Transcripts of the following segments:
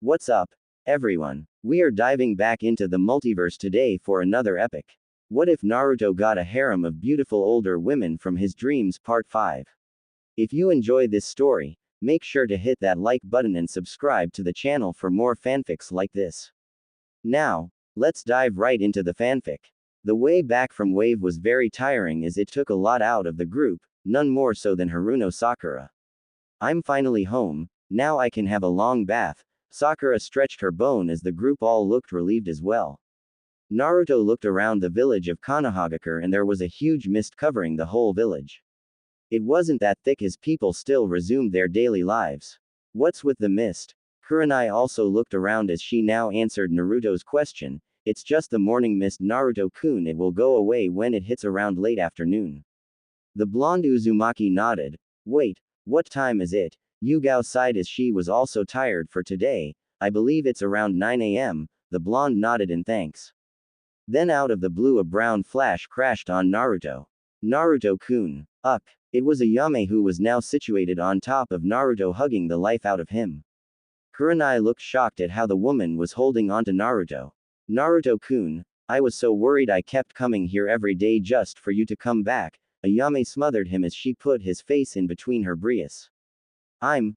What's up, everyone? We are diving back into the multiverse today for another epic. What if Naruto got a harem of beautiful older women from his dreams Part 5? If you enjoy this story, make sure to hit that like button and subscribe to the channel for more fanfics like this. Now, let's dive right into the fanfic. The way back from Wave was very tiring as it took a lot out of the group, none more so than Haruno Sakura. I'm finally home, now I can have a long bath. Sakura stretched her bone as the group all looked relieved as well. Naruto looked around the village of Konohagakure and there was a huge mist covering the whole village. It wasn't that thick as people still resumed their daily lives. What's with the mist? Kurenai also looked around as she now answered Naruto's question. It's just the morning mist, Naruto-kun. It will go away when it hits around late afternoon. The blonde Uzumaki nodded. Wait, what time is it? Yugao sighed as she was also tired for today. I believe it's around 9 a.m., the blonde nodded in thanks. Then out of the blue a brown flash crashed on Naruto. Naruto-kun. Ugh. It was Ayame who was now situated on top of Naruto hugging the life out of him. Kurenai looked shocked at how the woman was holding onto Naruto. Naruto-kun, I was so worried I kept coming here every day just for you to come back. Ayame smothered him as she put his face in between her breasts. I'm,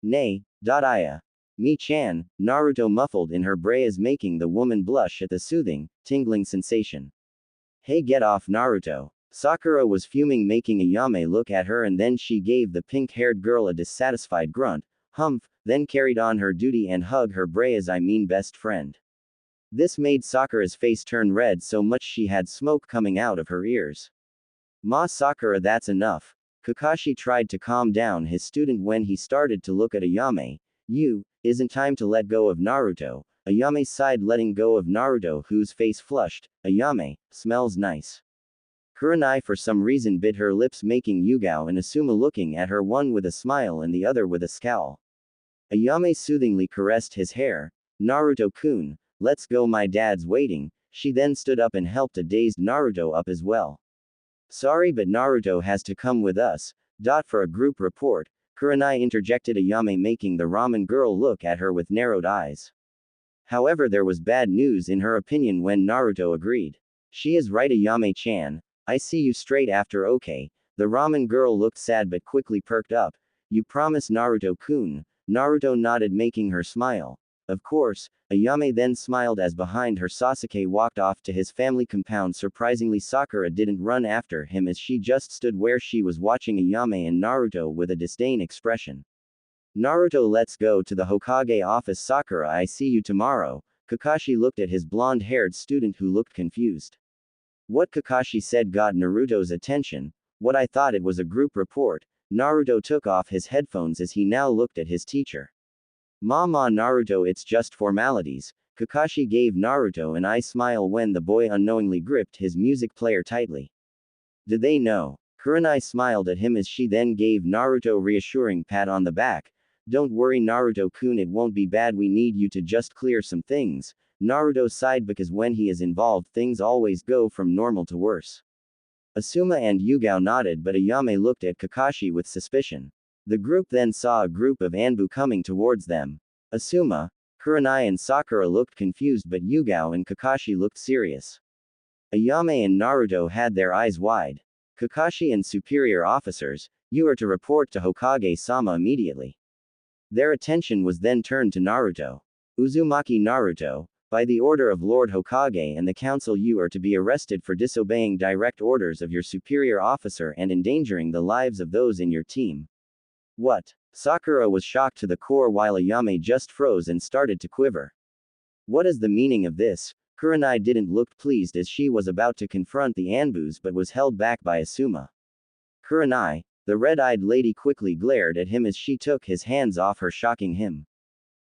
nay, Iya. Me-chan, Naruto muffled in her braids making the woman blush at the soothing, tingling sensation. Hey, get off Naruto. Sakura was fuming, making Ayame look at her, and then she gave the pink-haired girl a dissatisfied grunt, humph, then carried on her duty and hug her best friend. This made Sakura's face turn red so much she had smoke coming out of her ears. Ma Sakura, that's enough. Kakashi tried to calm down his student when he started to look at Ayame. Isn't time to let go of Naruto. Ayame sighed, letting go of Naruto, whose face flushed. Ayame, smells nice. Kurenai for some reason bit her lips, making Yugao and Asuma looking at her, one with a smile and the other with a scowl. Ayame soothingly caressed his hair. Naruto-kun, let's go, my dad's waiting. She then stood up and helped a dazed Naruto up as well. Sorry, but Naruto has to come with us. For a group report, Kurenai interjected Ayame, making the ramen girl look at her with narrowed eyes. However, there was bad news in her opinion when Naruto agreed. She is right, Ayame-chan. I see you straight after. Okay. The ramen girl looked sad but quickly perked up. You promise, Naruto-kun? Naruto nodded, making her smile. Of course. Ayame then smiled as behind her Sasuke walked off to his family compound. Surprisingly, Sakura didn't run after him as she just stood where she was, watching Ayame and Naruto with a disdain expression. Naruto, let's go to the Hokage office. Sakura, I see you tomorrow. Kakashi looked at his blonde-haired student who looked confused. What Kakashi said got Naruto's attention. What, I thought it was a group report. Naruto took off his headphones as he now looked at his teacher. Mama, Naruto, it's just formalities. Kakashi gave Naruto an eye smile when the boy unknowingly gripped his music player tightly. Did they know? Kurenai smiled at him as she then gave Naruto a reassuring pat on the back. Don't worry, Naruto-kun, it won't be bad. We need you to just clear some things. Naruto sighed because when he is involved things always go from normal to worse. Asuma and Yugao nodded, but Ayame looked at Kakashi with suspicion. The group then saw a group of Anbu coming towards them. Asuma, Kurenai and Sakura looked confused, but Yugao and Kakashi looked serious. Ayame and Naruto had their eyes wide. Kakashi and superior officers, you are to report to Hokage-sama immediately. Their attention was then turned to Naruto. Uzumaki, Naruto, by the order of Lord Hokage and the council, you are to be arrested for disobeying direct orders of your superior officer and endangering the lives of those in your team. What? Sakura was shocked to the core while Ayame just froze and started to quiver. What is the meaning of this? Kurenai didn't look pleased as she was about to confront the Anbus but was held back by Asuma. Kurenai, the red-eyed lady quickly glared at him as she took his hands off her, shocking him.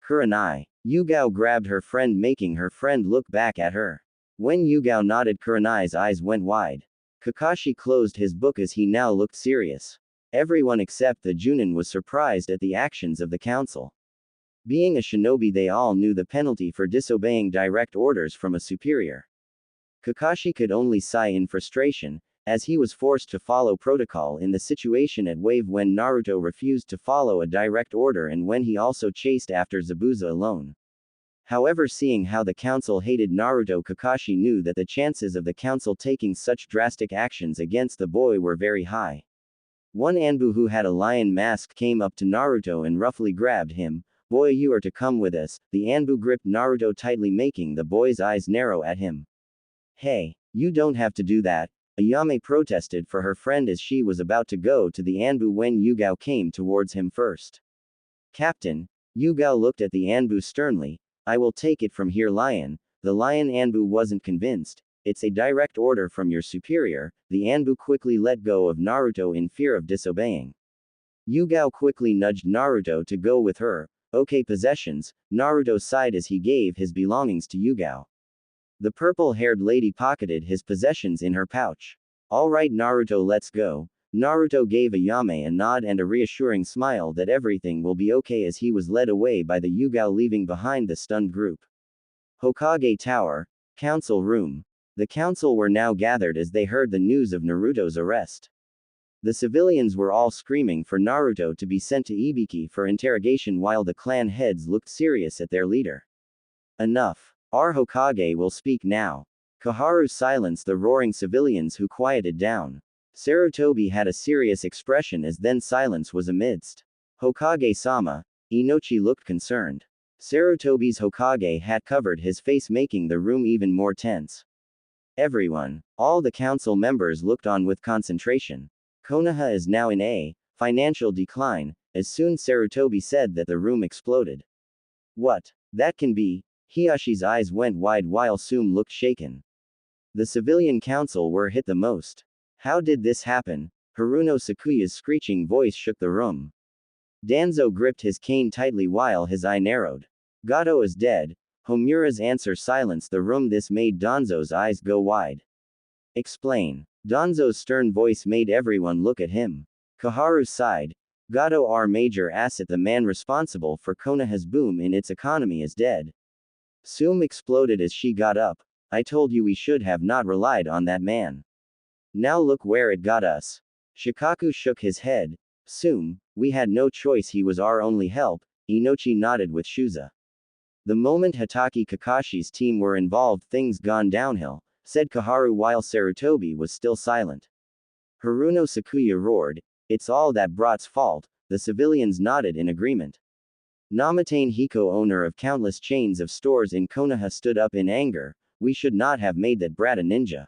Kurenai. Yugao grabbed her friend, making her friend look back at her. When Yugao nodded, Kurenai's eyes went wide. Kakashi closed his book as he now looked serious. Everyone except the Junin was surprised at the actions of the council. Being a shinobi, they all knew the penalty for disobeying direct orders from a superior. Kakashi could only sigh in frustration. as he was forced to follow protocol in the situation at Wave when Naruto refused to follow a direct order and when he also chased after Zabuza alone. However, seeing how the council hated Naruto, Kakashi knew that the chances of the council taking such drastic actions against the boy were very high. One Anbu who had a lion mask came up to Naruto and roughly grabbed him. "Boy, you are to come with us." The Anbu gripped Naruto tightly, making the boy's eyes narrow at him. "Hey, you don't have to do that." Ayame protested for her friend as she was about to go to the Anbu when Yugao came towards him first. "Captain." Yugao looked at the Anbu sternly. "I will take it from here, lion." The lion Anbu wasn't convinced. "It's a direct order from your superior." The Anbu quickly let go of Naruto in fear of disobeying. Yugao quickly nudged Naruto to go with her. "Okay, possessions." Naruto sighed as he gave his belongings to Yugao. The purple-haired lady pocketed his possessions in her pouch. "All right, Naruto, let's go." Naruto gave Ayame a nod and a reassuring smile that everything will be okay as he was led away by the Yugao, leaving behind the stunned group. Hokage Tower, Council Room. The council were now gathered as they heard the news of Naruto's arrest. The civilians were all screaming for Naruto to be sent to Ibiki for interrogation while the clan heads looked serious at their leader. "Enough. Our Hokage will speak now." Koharu silenced the roaring civilians who quieted down. Sarutobi had a serious expression as then silence was amidst. "Hokage-sama." Inochi looked concerned. Sarutobi's Hokage hat covered his face, making the room even more tense. Everyone, all the council members, looked on with concentration. Konoha is now in a financial decline. As soon Sarutobi said that, the room exploded. "What? That can be?" Hiyashi's eyes went wide while Sume looked shaken. The civilian council were hit the most. How did this happen? Haruno Sakuya's screeching voice shook the room. Danzo gripped his cane tightly while his eye narrowed. "Gato is dead." Homura's answer silenced the room. This made Danzo's eyes go wide. "Explain." Danzo's stern voice made everyone look at him. Koharu sighed. "Gato, our major asset, the man responsible for Konoha's boom in its economy, is dead." Sume exploded as she got up. "I told you we should have not relied on that man. Now look where it got us." Shikaku shook his head. "Sume, we had no choice, he was our only help." Inochi nodded with Shuza. "The moment Hatake Kakashi's team were involved, things gone downhill," said Koharu while Sarutobi was still silent. Haruno Sakuya roared. "It's all that brat's fault." The civilians nodded in agreement. Namatane Hiko, owner of countless chains of stores in Konoha, stood up in anger. "We should not have made that brat a ninja.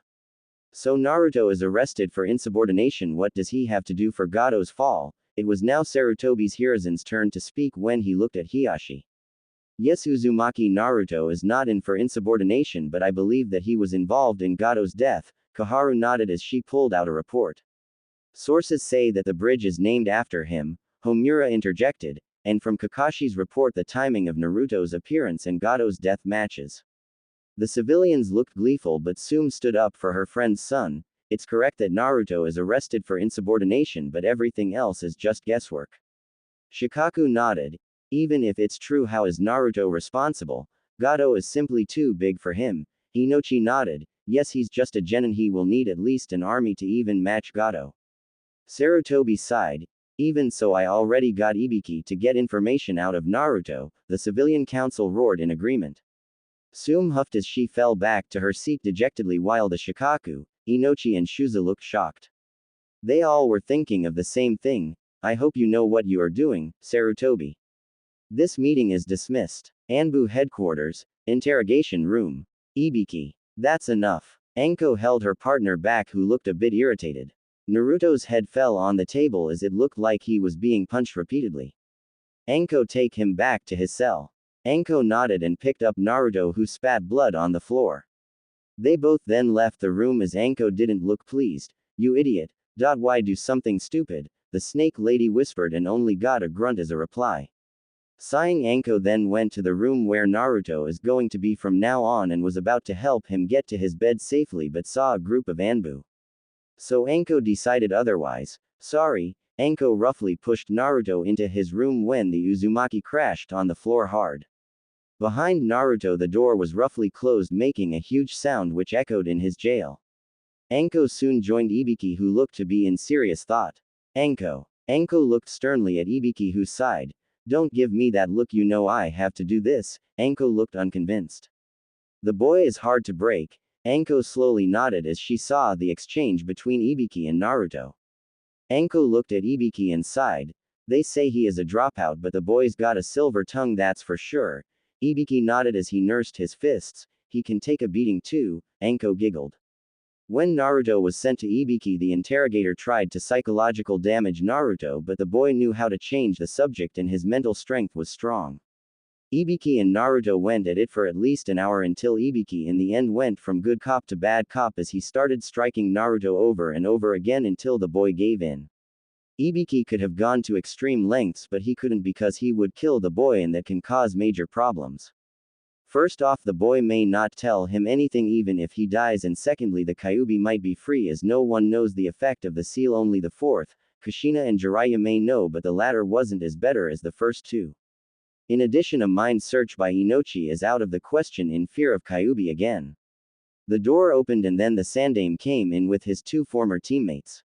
So Naruto is arrested for insubordination. What does he have to do for Gato's fall?" It was now Sarutobi's Hiruzen's turn to speak when he looked at Hiyashi. "Yes, Uzumaki, Naruto is not in for insubordination, but I believe that he was involved in Gato's death." Koharu nodded as she pulled out a report. "Sources say that the bridge is named after him," Homura interjected, "and from Kakashi's report the timing of Naruto's appearance and Gato's death matches." The civilians looked gleeful, but Sume stood up for her friend's son. "It's correct that Naruto is arrested for insubordination, but everything else is just guesswork." Shikaku nodded. "Even if it's true, how is Naruto responsible? Gato is simply too big for him." Inochi nodded. "Yes, he's just a genin. He will need at least an army to even match Gato." Sarutobi sighed. "Even so, I already got Ibiki to get information out of Naruto." The civilian council roared in agreement. Sume huffed as she fell back to her seat dejectedly while the Shikaku, Inochi and Shuza looked shocked. They all were thinking of the same thing. "I hope you know what you are doing, Sarutobi." This meeting is dismissed. Anbu headquarters, interrogation room. Ibiki. "That's enough." Anko held her partner back, who looked a bit irritated. Naruto's head fell on the table as it looked like he was being punched repeatedly. "Anko, take him back to his cell." Anko nodded and picked up Naruto, who spat blood on the floor. They both then left the room as Anko didn't look pleased. "You idiot. Why do something stupid?" the snake lady whispered and only got a grunt as a reply. Sighing, Anko then went to the room where Naruto is going to be from now on and was about to help him get to his bed safely, but saw a group of Anbu. So Anko decided otherwise. "Sorry." Anko roughly pushed Naruto into his room when the Uzumaki crashed on the floor hard. Behind Naruto the door was roughly closed, making a huge sound which echoed in his jail. Anko soon joined Ibiki, who looked to be in serious thought. Anko looked sternly at Ibiki, who sighed. Don't give me that look, you know I have to do this. Anko looked unconvinced. The boy is hard to break. Anko slowly nodded as she saw the exchange between Ibiki and Naruto. Anko looked at Ibiki and sighed. They say he is a dropout, but the boy's got a silver tongue, that's for sure. Ibiki nodded as he nursed his fists. He can take a beating too, Anko giggled. When Naruto was sent to Ibiki, the interrogator tried to psychological damage Naruto, but the boy knew how to change the subject and his mental strength was strong. Ibiki and Naruto went at it for at least an hour until Ibiki in the end went from good cop to bad cop as he started striking Naruto over and over again until the boy gave in. Ibiki could have gone to extreme lengths, but he couldn't because he would kill the boy and that can cause major problems. First off, the boy may not tell him anything even if he dies, and secondly, the Kyuubi might be free as no one knows the effect of the seal, only the fourth, Kushina and Jiraiya may know, but the latter wasn't as better as the first two. In addition, a mind search by Inochi is out of the question in fear of Kyuubi again. The door opened and then the Sandaime came in with his two former teammates.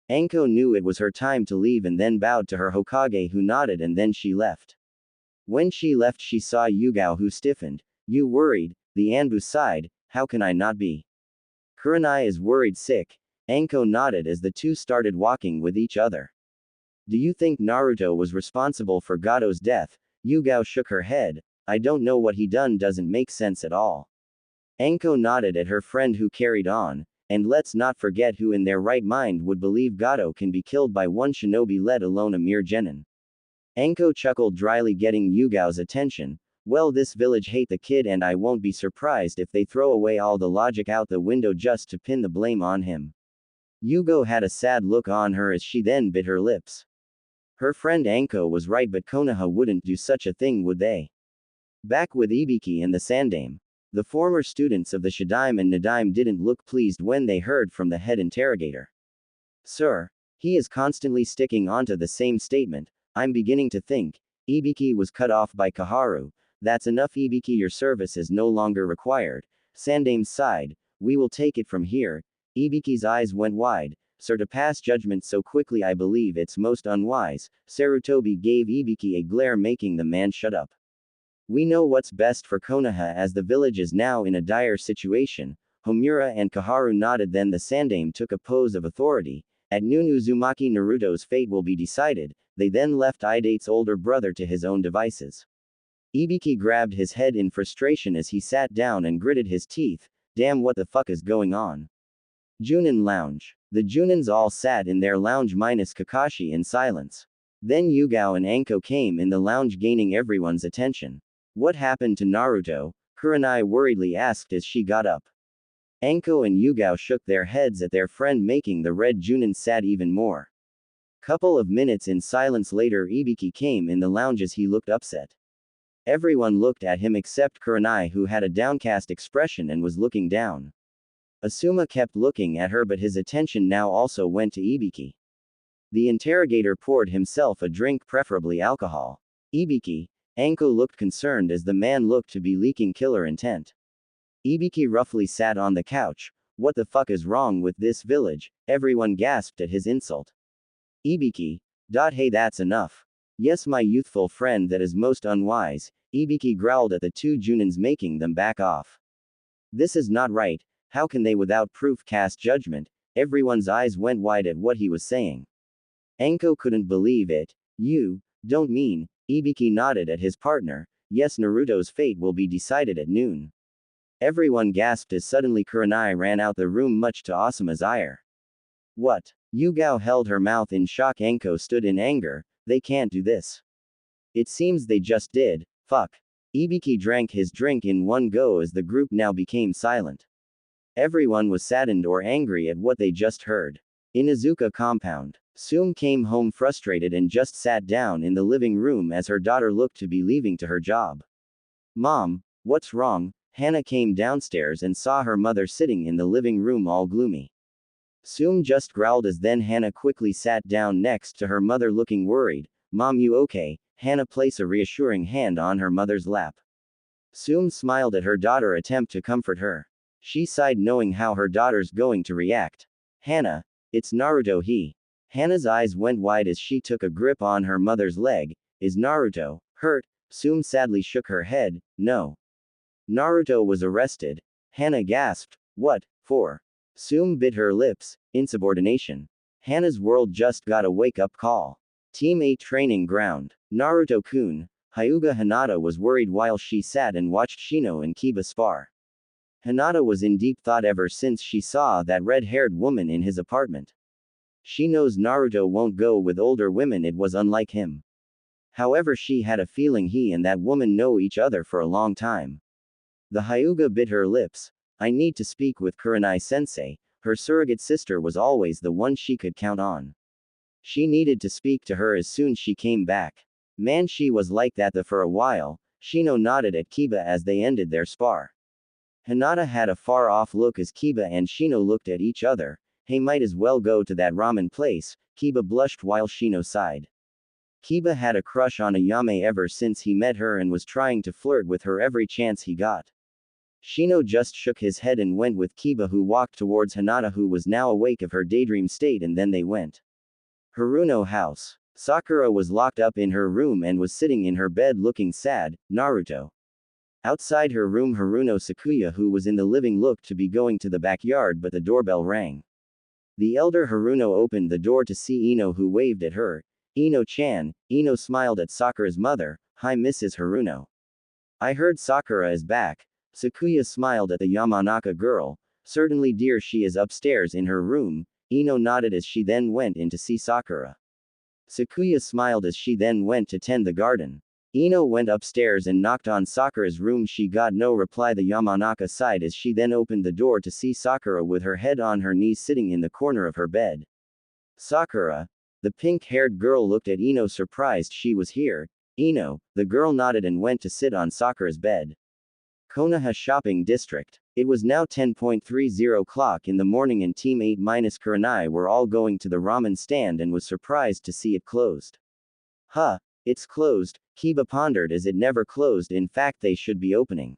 Anko knew it was her time to leave and then bowed to her Hokage, who nodded, and then she left. When she left, she saw Yugao, who stiffened. You worried? The Anbu sighed. How can I not be? Kurenai is worried sick. Anko nodded as the two started walking with each other. Do you think Naruto was responsible for Gato's death? Yugao shook her head. I don't know what he done, doesn't make sense at all. Anko nodded at her friend, who carried on. And let's not forget, who in their right mind would believe Gato can be killed by one shinobi, let alone a mere genin. Anko chuckled dryly, getting Yugao's attention. Well, this village hate the kid, and I won't be surprised if they throw away all the logic out the window just to pin the blame on him. Yugo had a sad look on her as she then bit her lips. Her friend Anko was right, but Konoha wouldn't do such a thing, would they? Back with Ibiki and the Sandaime. The former students of the Shadaime and Nadaime didn't look pleased when they heard from the head interrogator. Sir, he is constantly sticking onto the same statement. I'm beginning to think Ibiki was cut off by Kaharu. That's enough, Ibiki, your service is no longer required. Sandaime sighed. We will take it from here. Ibiki's eyes went wide. Sir, to pass judgment so quickly, I believe it's most unwise. Sarutobi gave Ibiki a glare, making the man shut up. We know what's best for Konoha, as the village is now in a dire situation. Homura and Kaharu nodded, then the Sandaime took a pose of authority. At noon, Uzumaki Naruto's fate will be decided. They then left Idate's older brother to his own devices. Ibiki grabbed his head in frustration as he sat down and gritted his teeth. Damn, what the fuck is going on? Junin Lounge. The Junins all sat in their lounge minus Kakashi in silence. Then Yugao and Anko came in the lounge, gaining everyone's attention. What happened to Naruto? Kurenai worriedly asked as she got up. Anko and Yugao shook their heads at their friend, making the red Junin sad even more. Couple of minutes in silence later, Ibiki came in the lounge as he looked upset. Everyone looked at him except Kurenai, who had a downcast expression and was looking down. Asuma kept looking at her, but his attention now also went to Ibiki. The interrogator poured himself a drink, preferably alcohol. Ibiki. Anko looked concerned as the man looked to be leaking killer intent. Ibiki roughly sat on the couch. What the fuck is wrong with this village? Everyone gasped at his insult. Ibiki. Hey, that's enough. Yes, my youthful friend, that is most unwise. Ibiki growled at the two Junins, making them back off. This is not right. How can they without proof cast judgment? Everyone's eyes went wide at what he was saying. Anko couldn't believe it. You don't mean? Ibiki nodded at his partner. Yes, Naruto's fate will be decided at noon. Everyone gasped as suddenly Kurenai ran out the room, much to Asuma's ire. What? Yugao held her mouth in shock. Anko stood in anger. They can't do this. It seems they just did. Fuck. Ibiki drank his drink in one go as the group now became silent. Everyone was saddened or angry at what they just heard. In Izuka compound, Sum came home frustrated and just sat down in the living room as her daughter looked to be leaving to her job. Mom, what's wrong? Hana came downstairs and saw her mother sitting in the living room all gloomy. Sum just growled as then Hana quickly sat down next to her mother looking worried. Mom, you okay? Hana placed a reassuring hand on her mother's lap. Sum smiled at her daughter attempt to comfort her. She sighed knowing how her daughter's going to react. Hana, it's Naruto he. Hana's eyes went wide as she took a grip on her mother's leg. Is Naruto hurt? Sum sadly shook her head. No. Naruto was arrested. Hana gasped. What for? Sum bit her lips. Insubordination. Hana's world just got a wake-up call. Team 8 training ground. Naruto-kun. Hyuga Hinata was worried while she sat and watched Shino and Kiba spar. Hinata was in deep thought ever since she saw that red-haired woman in his apartment. She knows Naruto won't go with older women, it was unlike him. However, she had a feeling he and that woman know each other for a long time. The Hyuga bit her lips. I need to speak with Kurenai-sensei. Her surrogate sister was always the one she could count on. She needed to speak to her as soon as she came back. Man, she was like that for a while. Shino nodded at Kiba as they ended their spar. Hinata had a far-off look as Kiba and Shino looked at each other. Hey, might as well go to that ramen place. Kiba blushed while Shino sighed. Kiba had a crush on Ayame ever since he met her and was trying to flirt with her every chance he got. Shino just shook his head and went with Kiba, who walked towards Hinata, who was now awake of her daydream state, and then they went. Haruno house. Sakura was locked up in her room and was sitting in her bed looking sad. Naruto. Outside her room, Haruno Sakuya, who was in the living, looked to be going to the backyard, but the doorbell rang. The elder Haruno opened the door to see Ino, who waved at her. Ino-chan. Ino smiled at Sakura's mother. Hi Mrs. Haruno. I heard Sakura is back. Sakuya smiled at the Yamanaka girl. Certainly dear, she is upstairs in her room. Ino nodded as she then went in to see Sakura. Sakuya smiled as she then went to tend the garden. Ino went upstairs and knocked on Sakura's room. She got no reply. The Yamanaka sighed as she then opened the door to see Sakura with her head on her knees sitting in the corner of her bed. Sakura. The pink-haired girl looked at Ino, surprised she was here. Ino. The girl nodded and went to sit on Sakura's bed. Konoha Shopping District. It was now 10:30 o'clock in the morning and Team 8 minus Kurenai were all going to the ramen stand and was surprised to see it closed. Huh. It's closed, Kiba pondered as it never closed. In fact, they should be opening.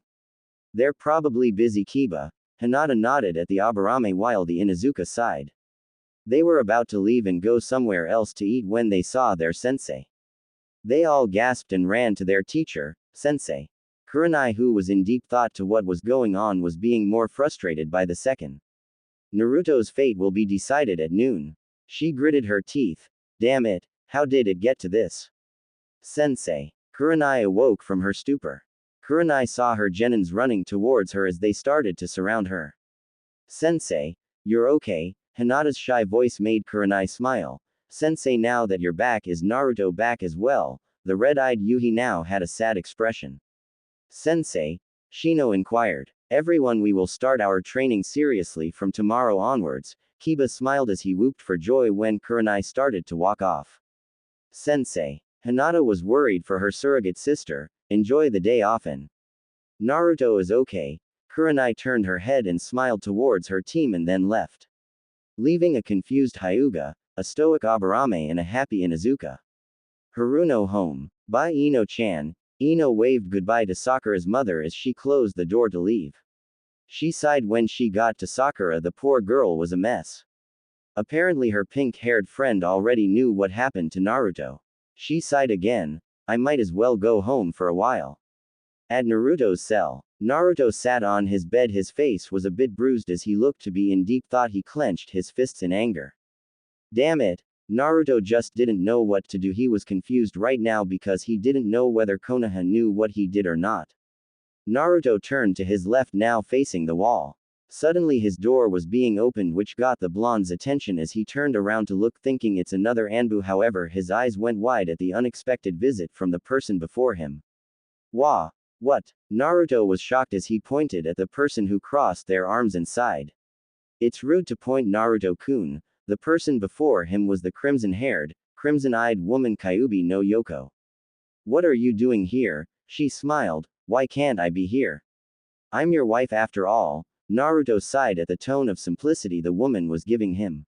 They're probably busy, Kiba. Hinata nodded at the Aburame while the Inuzuka sighed. They were about to leave and go somewhere else to eat when they saw their sensei. They all gasped and ran to their teacher, Sensei. Kurenai, who was in deep thought to what was going on, was being more frustrated by the second. Naruto's fate will be decided at noon. She gritted her teeth. Damn it, how did it get to this? Sensei. Kurenai awoke from her stupor. Kurenai saw her genins running towards her as they started to surround her. Sensei, you're okay? Hinata's shy voice made Kurenai smile. Sensei, now that you're back, is Naruto back as well? The red-eyed Yuhi now had a sad expression. Sensei? Shino inquired. Everyone, we will start our training seriously from tomorrow onwards. Kiba smiled as he whooped for joy when Kurenai started to walk off. Sensei. Hinata was worried for her surrogate sister. Enjoy the day often. Naruto is okay. Kurenai turned her head and smiled towards her team and then left. Leaving a confused Hyuga, a stoic Aburame and a happy Inuzuka. Haruno home. Bye Ino-chan. Ino waved goodbye to Sakura's mother as she closed the door to leave. She sighed when she got to Sakura. The poor girl was a mess. Apparently her pink-haired friend already knew what happened to Naruto. She sighed again. I might as well go home for a while. At Naruto's cell, Naruto sat on his bed. His face was a bit bruised as he looked to be in deep thought. He clenched his fists in anger. Damn it. Naruto just didn't know what to do. He was confused right now because he didn't know whether Konoha knew what he did or not. Naruto turned to his left, now facing the wall. Suddenly his door was being opened, which got the blonde's attention as he turned around to look, thinking it's another Anbu. However, his eyes went wide at the unexpected visit from the person before him. Wah! What? Naruto was shocked as he pointed at the person who crossed their arms and sighed. It's rude to point, Naruto-kun. The person before him was the crimson-haired, crimson-eyed woman Kyubi no Yoko. What are you doing here? She smiled. Why can't I be here? I'm your wife after all. Naruto sighed at the tone of simplicity the woman was giving him.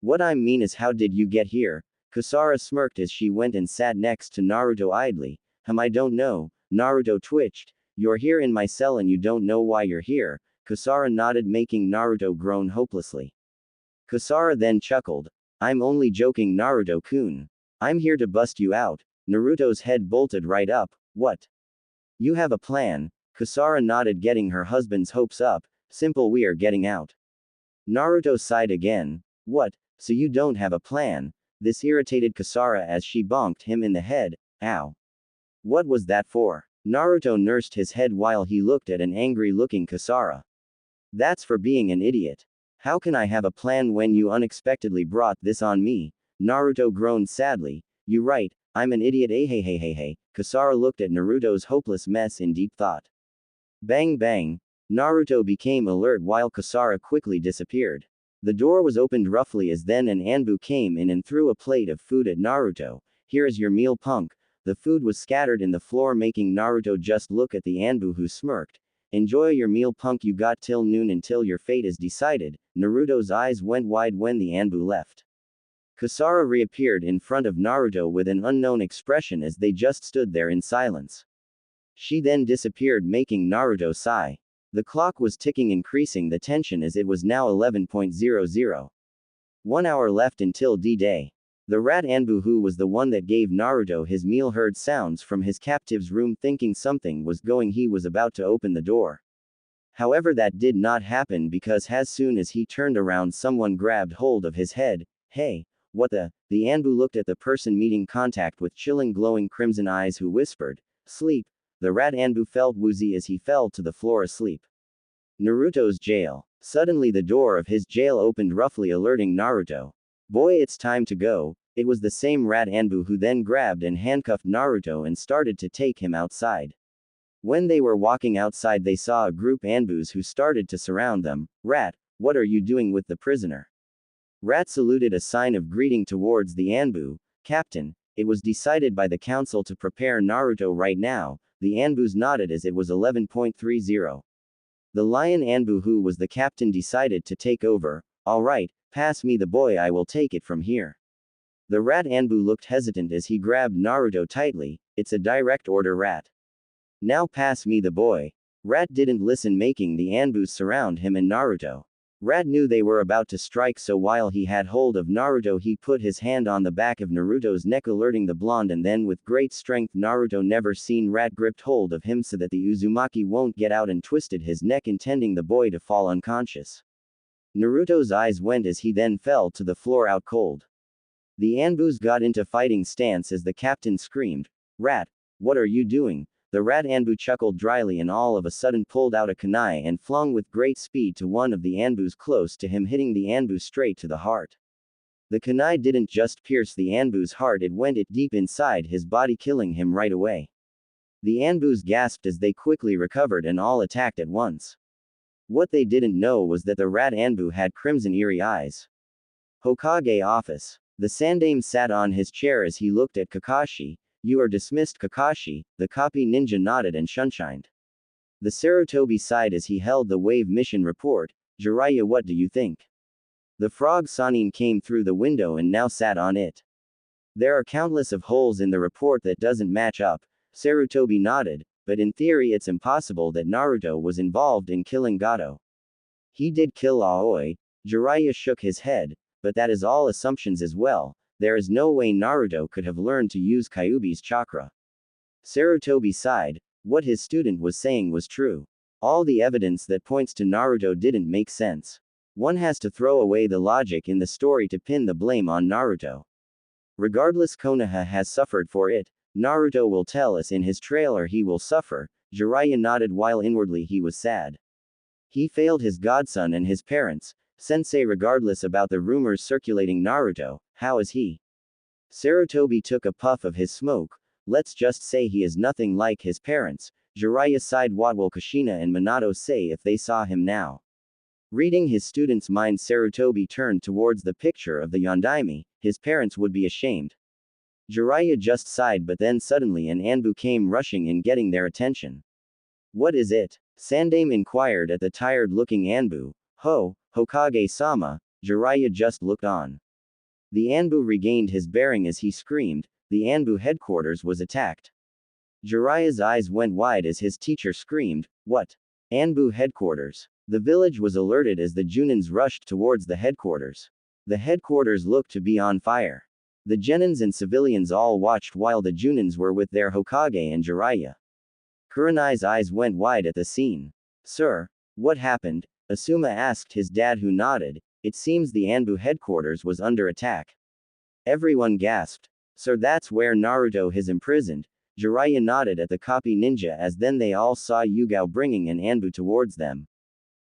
What I mean is, how did you get here? Kusara smirked as she went and sat next to Naruto idly. I don't know. Naruto twitched. You're here in my cell and you don't know why you're here. Kusara nodded, making Naruto groan hopelessly. Kusara then chuckled. I'm only joking, Naruto-kun. I'm here to bust you out. Naruto's head bolted right up. What? You have a plan? Kusara nodded, getting her husband's hopes up. Simple, we are getting out. Naruto sighed again. What? So you don't have a plan? This irritated Kusara as she bonked him in the head. Ow. What was that for? Naruto nursed his head while he looked at an angry-looking Kusara. That's for being an idiot. How can I have a plan when you unexpectedly brought this on me? Naruto groaned sadly. You right, I'm an idiot, hey. Kusara looked at Naruto's hopeless mess in deep thought. Bang bang. Naruto became alert while Kusara quickly disappeared. The door was opened roughly as then an Anbu came in and threw a plate of food at Naruto. Here is your meal, punk. The food was scattered in the floor, making Naruto just look at the Anbu, who smirked. Enjoy your meal, punk, you got till noon until your fate is decided. Naruto's eyes went wide when the Anbu left. Kusara reappeared in front of Naruto with an unknown expression as they just stood there in silence. She then disappeared, making Naruto sigh. The clock was ticking, increasing the tension as it was now 11:00. 1 hour left until D-Day. The rat Anbu, who was the one that gave Naruto his meal, heard sounds from his captive's room, thinking something was going. He was about to open the door. However, that did not happen because as soon as he turned around, someone grabbed hold of his head. Hey, what the? The Anbu looked at the person meeting contact with chilling, glowing crimson eyes, who whispered, sleep. The rat Anbu felt woozy as he fell to the floor asleep. Naruto's jail. Suddenly the door of his jail opened roughly, alerting Naruto. Boy, it's time to go. It was the same rat Anbu who then grabbed and handcuffed Naruto and started to take him outside. When they were walking outside, they saw a group Anbus who started to surround them. Rat, what are you doing with the prisoner? Rat saluted, a sign of greeting towards the Anbu. Captain, it was decided by the council to prepare Naruto right now. The Anbus nodded as it was 11:30. The lion Anbu, who was the captain, decided to take over. Alright, pass me the boy, I will take it from here. The rat Anbu looked hesitant as he grabbed Naruto tightly. It's a direct order, Rat. Now pass me the boy. Rat didn't listen, making the Anbus surround him and Naruto. Rat knew they were about to strike, so while he had hold of Naruto, he put his hand on the back of Naruto's neck, alerting the blonde, and then with great strength Naruto never seen Rat gripped hold of him so that the Uzumaki won't get out and twisted his neck, intending the boy to fall unconscious. Naruto's eyes went as he then fell to the floor out cold. The Anbus got into fighting stance as the captain screamed, Rat, what are you doing? The rat Anbu chuckled dryly and all of a sudden pulled out a kunai and flung with great speed to one of the Anbus close to him, hitting the Anbu straight to the heart. The kunai didn't just pierce the Anbu's heart, it went deep inside his body, killing him right away. The Anbus gasped as they quickly recovered and all attacked at once. What they didn't know was that the rat Anbu had crimson eerie eyes. Hokage office. The Sandaime sat on his chair as he looked at Kakashi. You are dismissed, Kakashi. The copy ninja nodded and sunshined. The Sarutobi sighed as he held the wave mission report. Jiraiya, what do you think? The frog Sanin came through the window and now sat on it. There are countless of holes in the report that doesn't match up. Sarutobi nodded, but in theory it's impossible that Naruto was involved in killing Gato. He did kill Aoi. Jiraiya shook his head, but that is all assumptions as well. There is no way Naruto could have learned to use Kyuubi's chakra. Sarutobi sighed. What his student was saying was true. All the evidence that points to Naruto didn't make sense. One has to throw away the logic in the story to pin the blame on Naruto. Regardless, Konoha has suffered for it. Naruto will tell us in his trailer he will suffer. Jiraiya nodded while inwardly he was sad. He failed his godson and his parents. Sensei, regardless about the rumors circulating Naruto, how is he? Sarutobi took a puff of his smoke. Let's just say he is nothing like his parents. Jiraiya sighed. What will Kushina and Minato say if they saw him now? Reading his student's mind, Sarutobi turned towards the picture of the Yondaime. His parents would be ashamed. Jiraiya just sighed, but then suddenly an Anbu came rushing in, getting their attention. What is it? Sandaime inquired at the tired-looking Anbu. Hokage-sama. Jiraiya just looked on. The Anbu regained his bearing as he screamed. The Anbu headquarters was attacked. Jiraiya's eyes went wide as his teacher screamed, What? Anbu headquarters. The village was alerted as the Junins rushed towards the headquarters. The headquarters looked to be on fire. The genins and civilians all watched while the Junins were with their Hokage and Jiraiya. Kurenai's eyes went wide at the scene. Sir, what happened? Asuma asked his dad, who nodded. It seems the Anbu headquarters was under attack. Everyone gasped. Sir, that's where Naruto is imprisoned. Jiraiya nodded at the copy ninja as then they all saw Yugao bringing an Anbu towards them.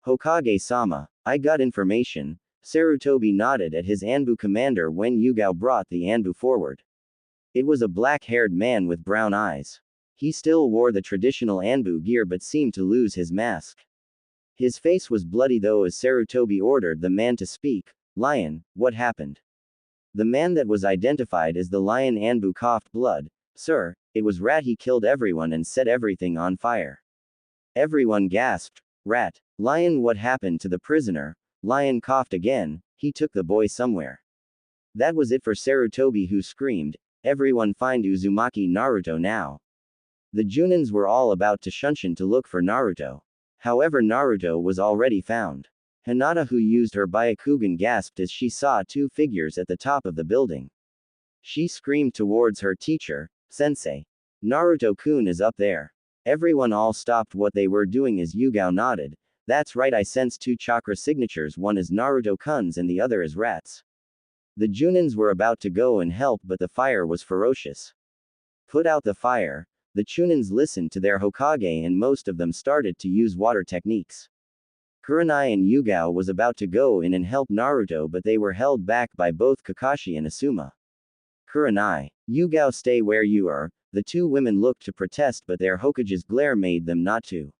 Hokage-sama, I got information. Sarutobi nodded at his Anbu commander when Yugao brought the Anbu forward. It was a black-haired man with brown eyes. He still wore the traditional Anbu gear but seemed to lose his mask. His face was bloody though as Sarutobi ordered the man to speak. Lion, what happened? The man that was identified as the lion Anbu coughed blood. Sir, it was Rat. He killed everyone and set everything on fire. Everyone gasped. Rat. Lion, what happened to the prisoner? Lion coughed again. He took the boy somewhere. That was it for Sarutobi, who screamed, everyone find Uzumaki Naruto now. The Junins were all about to shunshin to look for Naruto. However, Naruto was already found. Hinata, who used her Byakugan, gasped as she saw two figures at the top of the building. She screamed towards her teacher, Sensei. Naruto-kun is up there. Everyone all stopped what they were doing as Yugao nodded. That's right, I sense two chakra signatures, one is Naruto-kun's and the other is Rat's. The Junins were about to go and help but the fire was ferocious. Put out the fire. The Chunins listened to their Hokage and most of them started to use water techniques. Kurenai and Yugao was about to go in and help Naruto but they were held back by both Kakashi and Asuma. Kurenai, Yugao, stay where you are. The two women looked to protest but their Hokage's glare made them not to.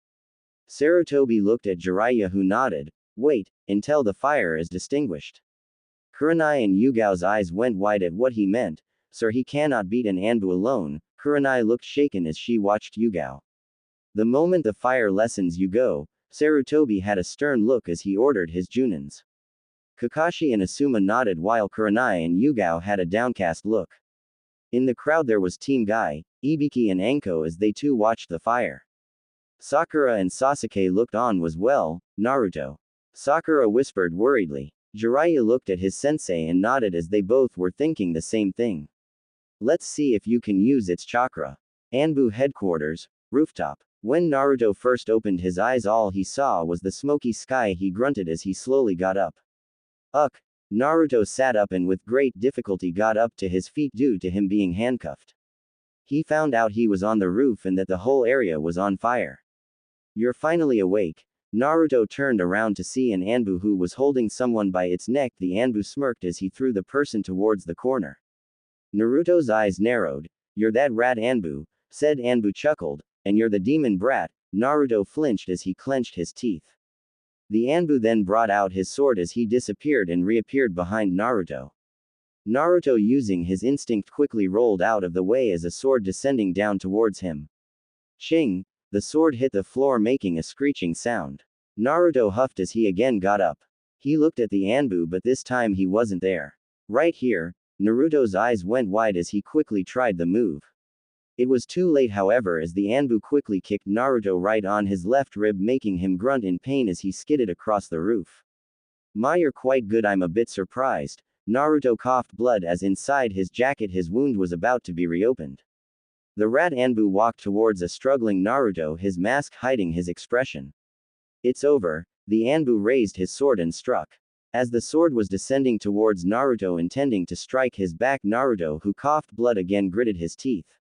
Sarutobi looked at Jiraiya, who nodded. Wait, until the fire is distinguished. Kurenai and Yugao's eyes went wide at what he meant. Sir, he cannot beat an Anbu alone. Kurenai looked shaken as she watched Yugao. The moment the fire lessens, you go. Sarutobi had a stern look as he ordered his Junins. Kakashi and Asuma nodded while Kurenai and Yugao had a downcast look. In the crowd there was Team Guy, Ibiki and Anko as they too watched the fire. Sakura and Sasuke looked on as well. Naruto. Sakura whispered worriedly. Jiraiya looked at his sensei and nodded as they both were thinking the same thing. Let's see if you can use its chakra. Anbu headquarters, rooftop. When Naruto first opened his eyes, all he saw was the smoky sky. He grunted as he slowly got up. Ugh! Naruto sat up and with great difficulty got up to his feet due to him being handcuffed. He found out he was on the roof and that the whole area was on fire. You're finally awake. Naruto turned around to see an Anbu who was holding someone by its neck. The Anbu smirked as he threw the person towards the corner. Naruto's eyes narrowed. You're that rat Anbu, said Anbu chuckled, and you're the demon brat. Naruto flinched as he clenched his teeth. The Anbu then brought out his sword as he disappeared and reappeared behind Naruto. Naruto, using his instinct, quickly rolled out of the way as a sword descending down towards him. Ching! The sword hit the floor making a screeching sound. Naruto huffed as he again got up. He looked at the Anbu but this time he wasn't there. Right here. Naruto's eyes went wide as he quickly tried the move. It was too late, however, as the Anbu quickly kicked Naruto right on his left rib, making him grunt in pain as he skidded across the roof. Ma, you're quite good. I'm a bit surprised. Naruto coughed blood as inside his jacket his wound was about to be reopened. The rat Anbu walked towards a struggling Naruto, his mask hiding his expression. It's over. The Anbu raised his sword and struck. As the sword was descending towards Naruto intending to strike his back, Naruto, who coughed blood again, gritted his teeth.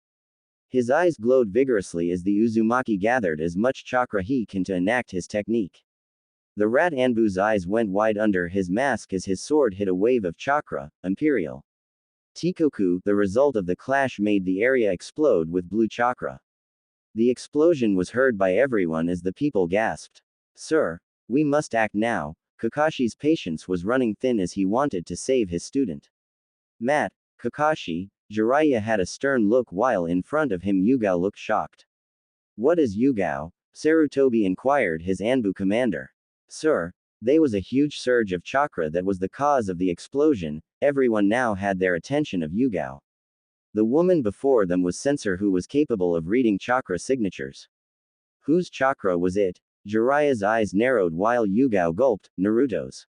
His eyes glowed vigorously as the Uzumaki gathered as much chakra he can to enact his technique. The rat Anbu's eyes went wide under his mask as his sword hit a wave of chakra, Imperial. Tikoku, the result of the clash made the area explode with blue chakra. The explosion was heard by everyone as the people gasped. Sir, we must act now. Kakashi's patience was running thin as he wanted to save his student. Matt, Kakashi, Jiraiya had a stern look while in front of him Yugao looked shocked. What is Yugao? Sarutobi inquired his Anbu commander. Sir, there was a huge surge of chakra that was the cause of the explosion. Everyone now had their attention of Yugao. The woman before them was Sensor, who was capable of reading chakra signatures. Whose chakra was it? Jiraiya's eyes narrowed while Yugao gulped. Naruto's.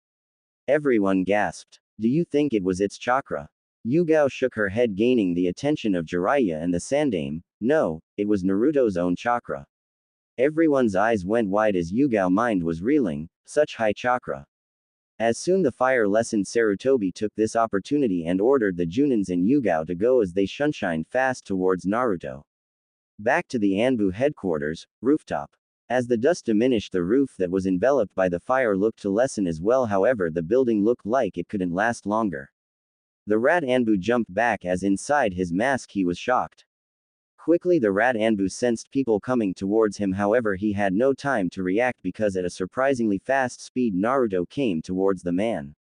Everyone gasped. Do you think it was its chakra? Yugao shook her head, gaining the attention of Jiraiya and the Sandaime. No, it was Naruto's own chakra. Everyone's eyes went wide as Yugao's mind was reeling. Such high chakra. As soon the fire lessened, Sarutobi took this opportunity and ordered the Junins and Yugao to go as they shunshined fast towards Naruto. Back to the Anbu headquarters, rooftop. As the dust diminished, the roof that was enveloped by the fire looked to lessen as well. However, the building looked like it couldn't last longer. The rat Anbu jumped back as inside his mask he was shocked. Quickly the rat Anbu sensed people coming towards him, however he had no time to react because at a surprisingly fast speed Naruto came towards the man.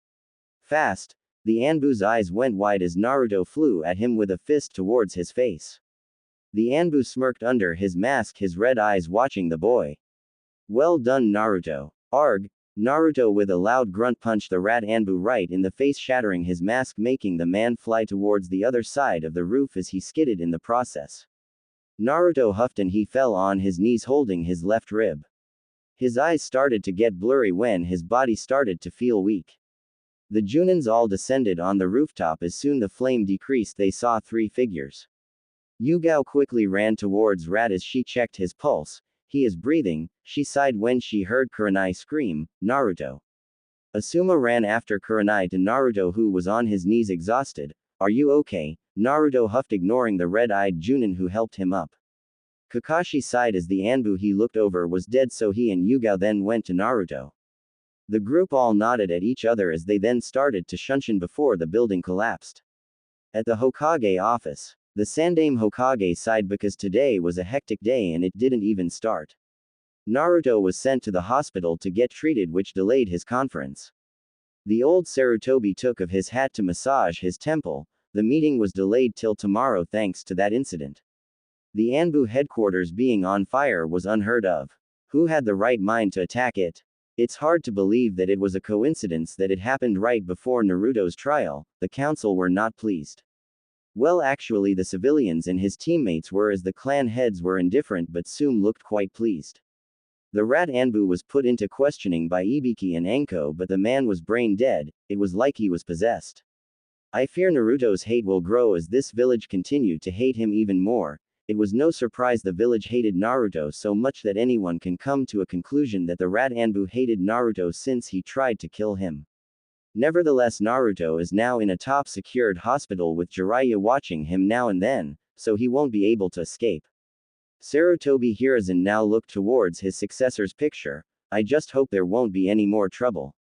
Fast, the Anbu's eyes went wide as Naruto flew at him with a fist towards his face. The Anbu smirked under his mask, his red eyes watching the boy. Well done, Naruto. Arg! Naruto with a loud grunt punched the rat Anbu right in the face, shattering his mask, making the man fly towards the other side of the roof as he skidded in the process. Naruto huffed and he fell on his knees holding his left rib. His eyes started to get blurry when his body started to feel weak. The Junins all descended on the rooftop. As soon the flame decreased, they saw three figures. Yugao quickly ran towards Rat as she checked his pulse. He is breathing, she sighed when she heard Kurenai scream, Naruto. Asuma ran after Kurenai to Naruto, who was on his knees exhausted. Are you okay? Naruto huffed, ignoring the red-eyed Junin who helped him up. Kakashi sighed as the Anbu he looked over was dead, so he and Yugao then went to Naruto. The group all nodded at each other as they then started to shunshin before the building collapsed. At the Hokage office, the Sandaime Hokage sighed because today was a hectic day and it didn't even start. Naruto was sent to the hospital to get treated, which delayed his conference. The old Sarutobi took of his hat to massage his temple. The meeting was delayed till tomorrow thanks to that incident. The Anbu headquarters being on fire was unheard of. Who had the right mind to attack it? It's hard to believe that it was a coincidence that it happened right before Naruto's trial. The council were not pleased. Well, actually the civilians and his teammates were, as the clan heads were indifferent, but Sum looked quite pleased. The rat Anbu was put into questioning by Ibiki and Anko, but the man was brain dead. It was like he was possessed. I fear Naruto's hate will grow as this village continued to hate him even more. It was no surprise the village hated Naruto so much that anyone can come to a conclusion that the rat Anbu hated Naruto since he tried to kill him. Nevertheless, Naruto is now in a top secured hospital with Jiraiya watching him now and then, so he won't be able to escape. Sarutobi Hiruzen now looked towards his successor's picture. I just hope there won't be any more trouble.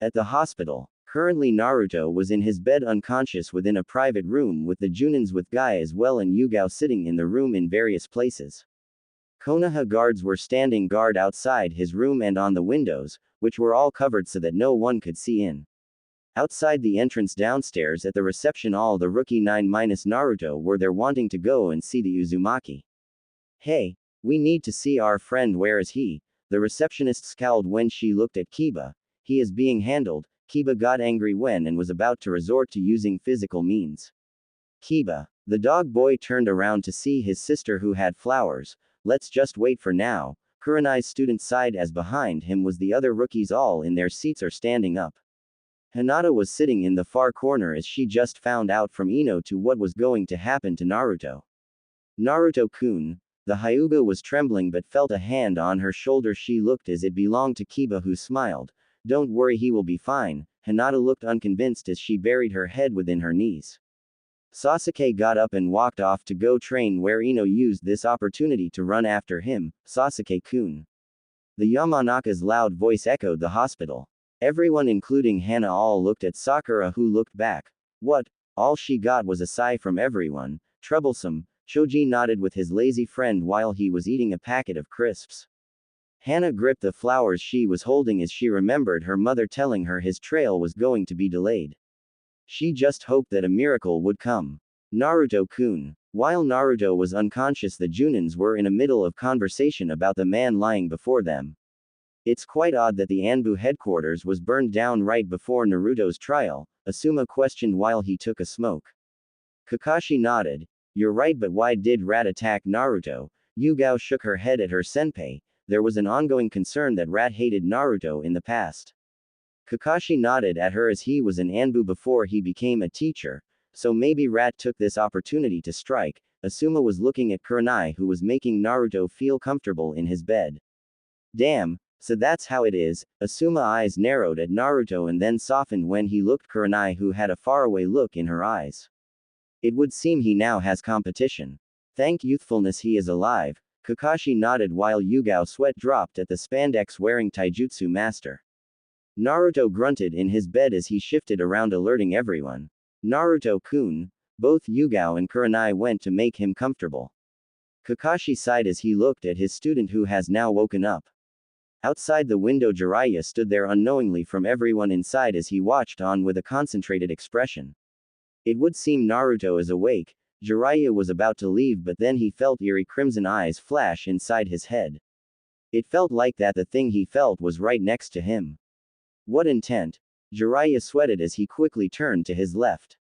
At the hospital, currently Naruto was in his bed unconscious within a private room with the Junins with Guy as well and Yugao sitting in the room in various places. Konoha guards were standing guard outside his room and on the windows, which were all covered so that no one could see in. Outside the entrance downstairs at the reception, all the rookie 9-Naruto were there wanting to go and see the Uzumaki. Hey, we need to see our friend, where is he? The receptionist scowled when she looked at Kiba. He is being handled. Kiba got angry when and was about to resort to using physical means. Kiba. The dog boy turned around to see his sister who had flowers. Let's just wait for now. Kurenai's student sighed as behind him was the other rookies all in their seats or standing up. Hinata was sitting in the far corner as she just found out from Ino to what was going to happen to Naruto. Naruto-kun. The Hyuga was trembling but felt a hand on her shoulder. She looked as it belonged to Kiba, who smiled. Don't worry, he will be fine. Hinata looked unconvinced as she buried her head within her knees. Sasuke got up and walked off to go train, where Ino used this opportunity to run after him. Sasuke-kun. The Yamanaka's loud voice echoed the hospital. Everyone including Hana all looked at Sakura, who looked back. What? All she got was a sigh from everyone. Troublesome. Choji nodded with his lazy friend while he was eating a packet of crisps. Hana gripped the flowers she was holding as she remembered her mother telling her his trail was going to be delayed. She just hoped that a miracle would come. Naruto-kun. While Naruto was unconscious, the Junins were in a middle of conversation about the man lying before them. It's quite odd that the Anbu headquarters was burned down right before Naruto's trial, Asuma questioned while he took a smoke. Kakashi nodded. You're right, but why did Rat attack Naruto? Yugao shook her head at her senpai. there was an ongoing concern that Rat hated Naruto in the past. Kakashi nodded at her as he was an Anbu before he became a teacher, so maybe Rat took this opportunity to strike. Asuma was looking at Kurenai, who was making Naruto feel comfortable in his bed. Damn, so that's how it is. Asuma's eyes narrowed at Naruto and then softened when he looked Kurenai, who had a faraway look in her eyes. It would seem he now has competition. Thank youthfulness he is alive. Kakashi nodded while Yugao sweat dropped at the spandex-wearing taijutsu master. Naruto grunted in his bed as he shifted around, alerting everyone. Naruto-kun. Both Yugao and Kurenai went to make him comfortable. Kakashi sighed as he looked at his student who has now woken up. Outside the window, Jiraiya stood there unknowingly from everyone inside as he watched on with a concentrated expression. It would seem Naruto is awake. Jiraiya was about to leave, but then he felt eerie crimson eyes flash inside his head. It felt like that the thing he felt was right next to him. What intent? Jiraiya sweated as he quickly turned to his left.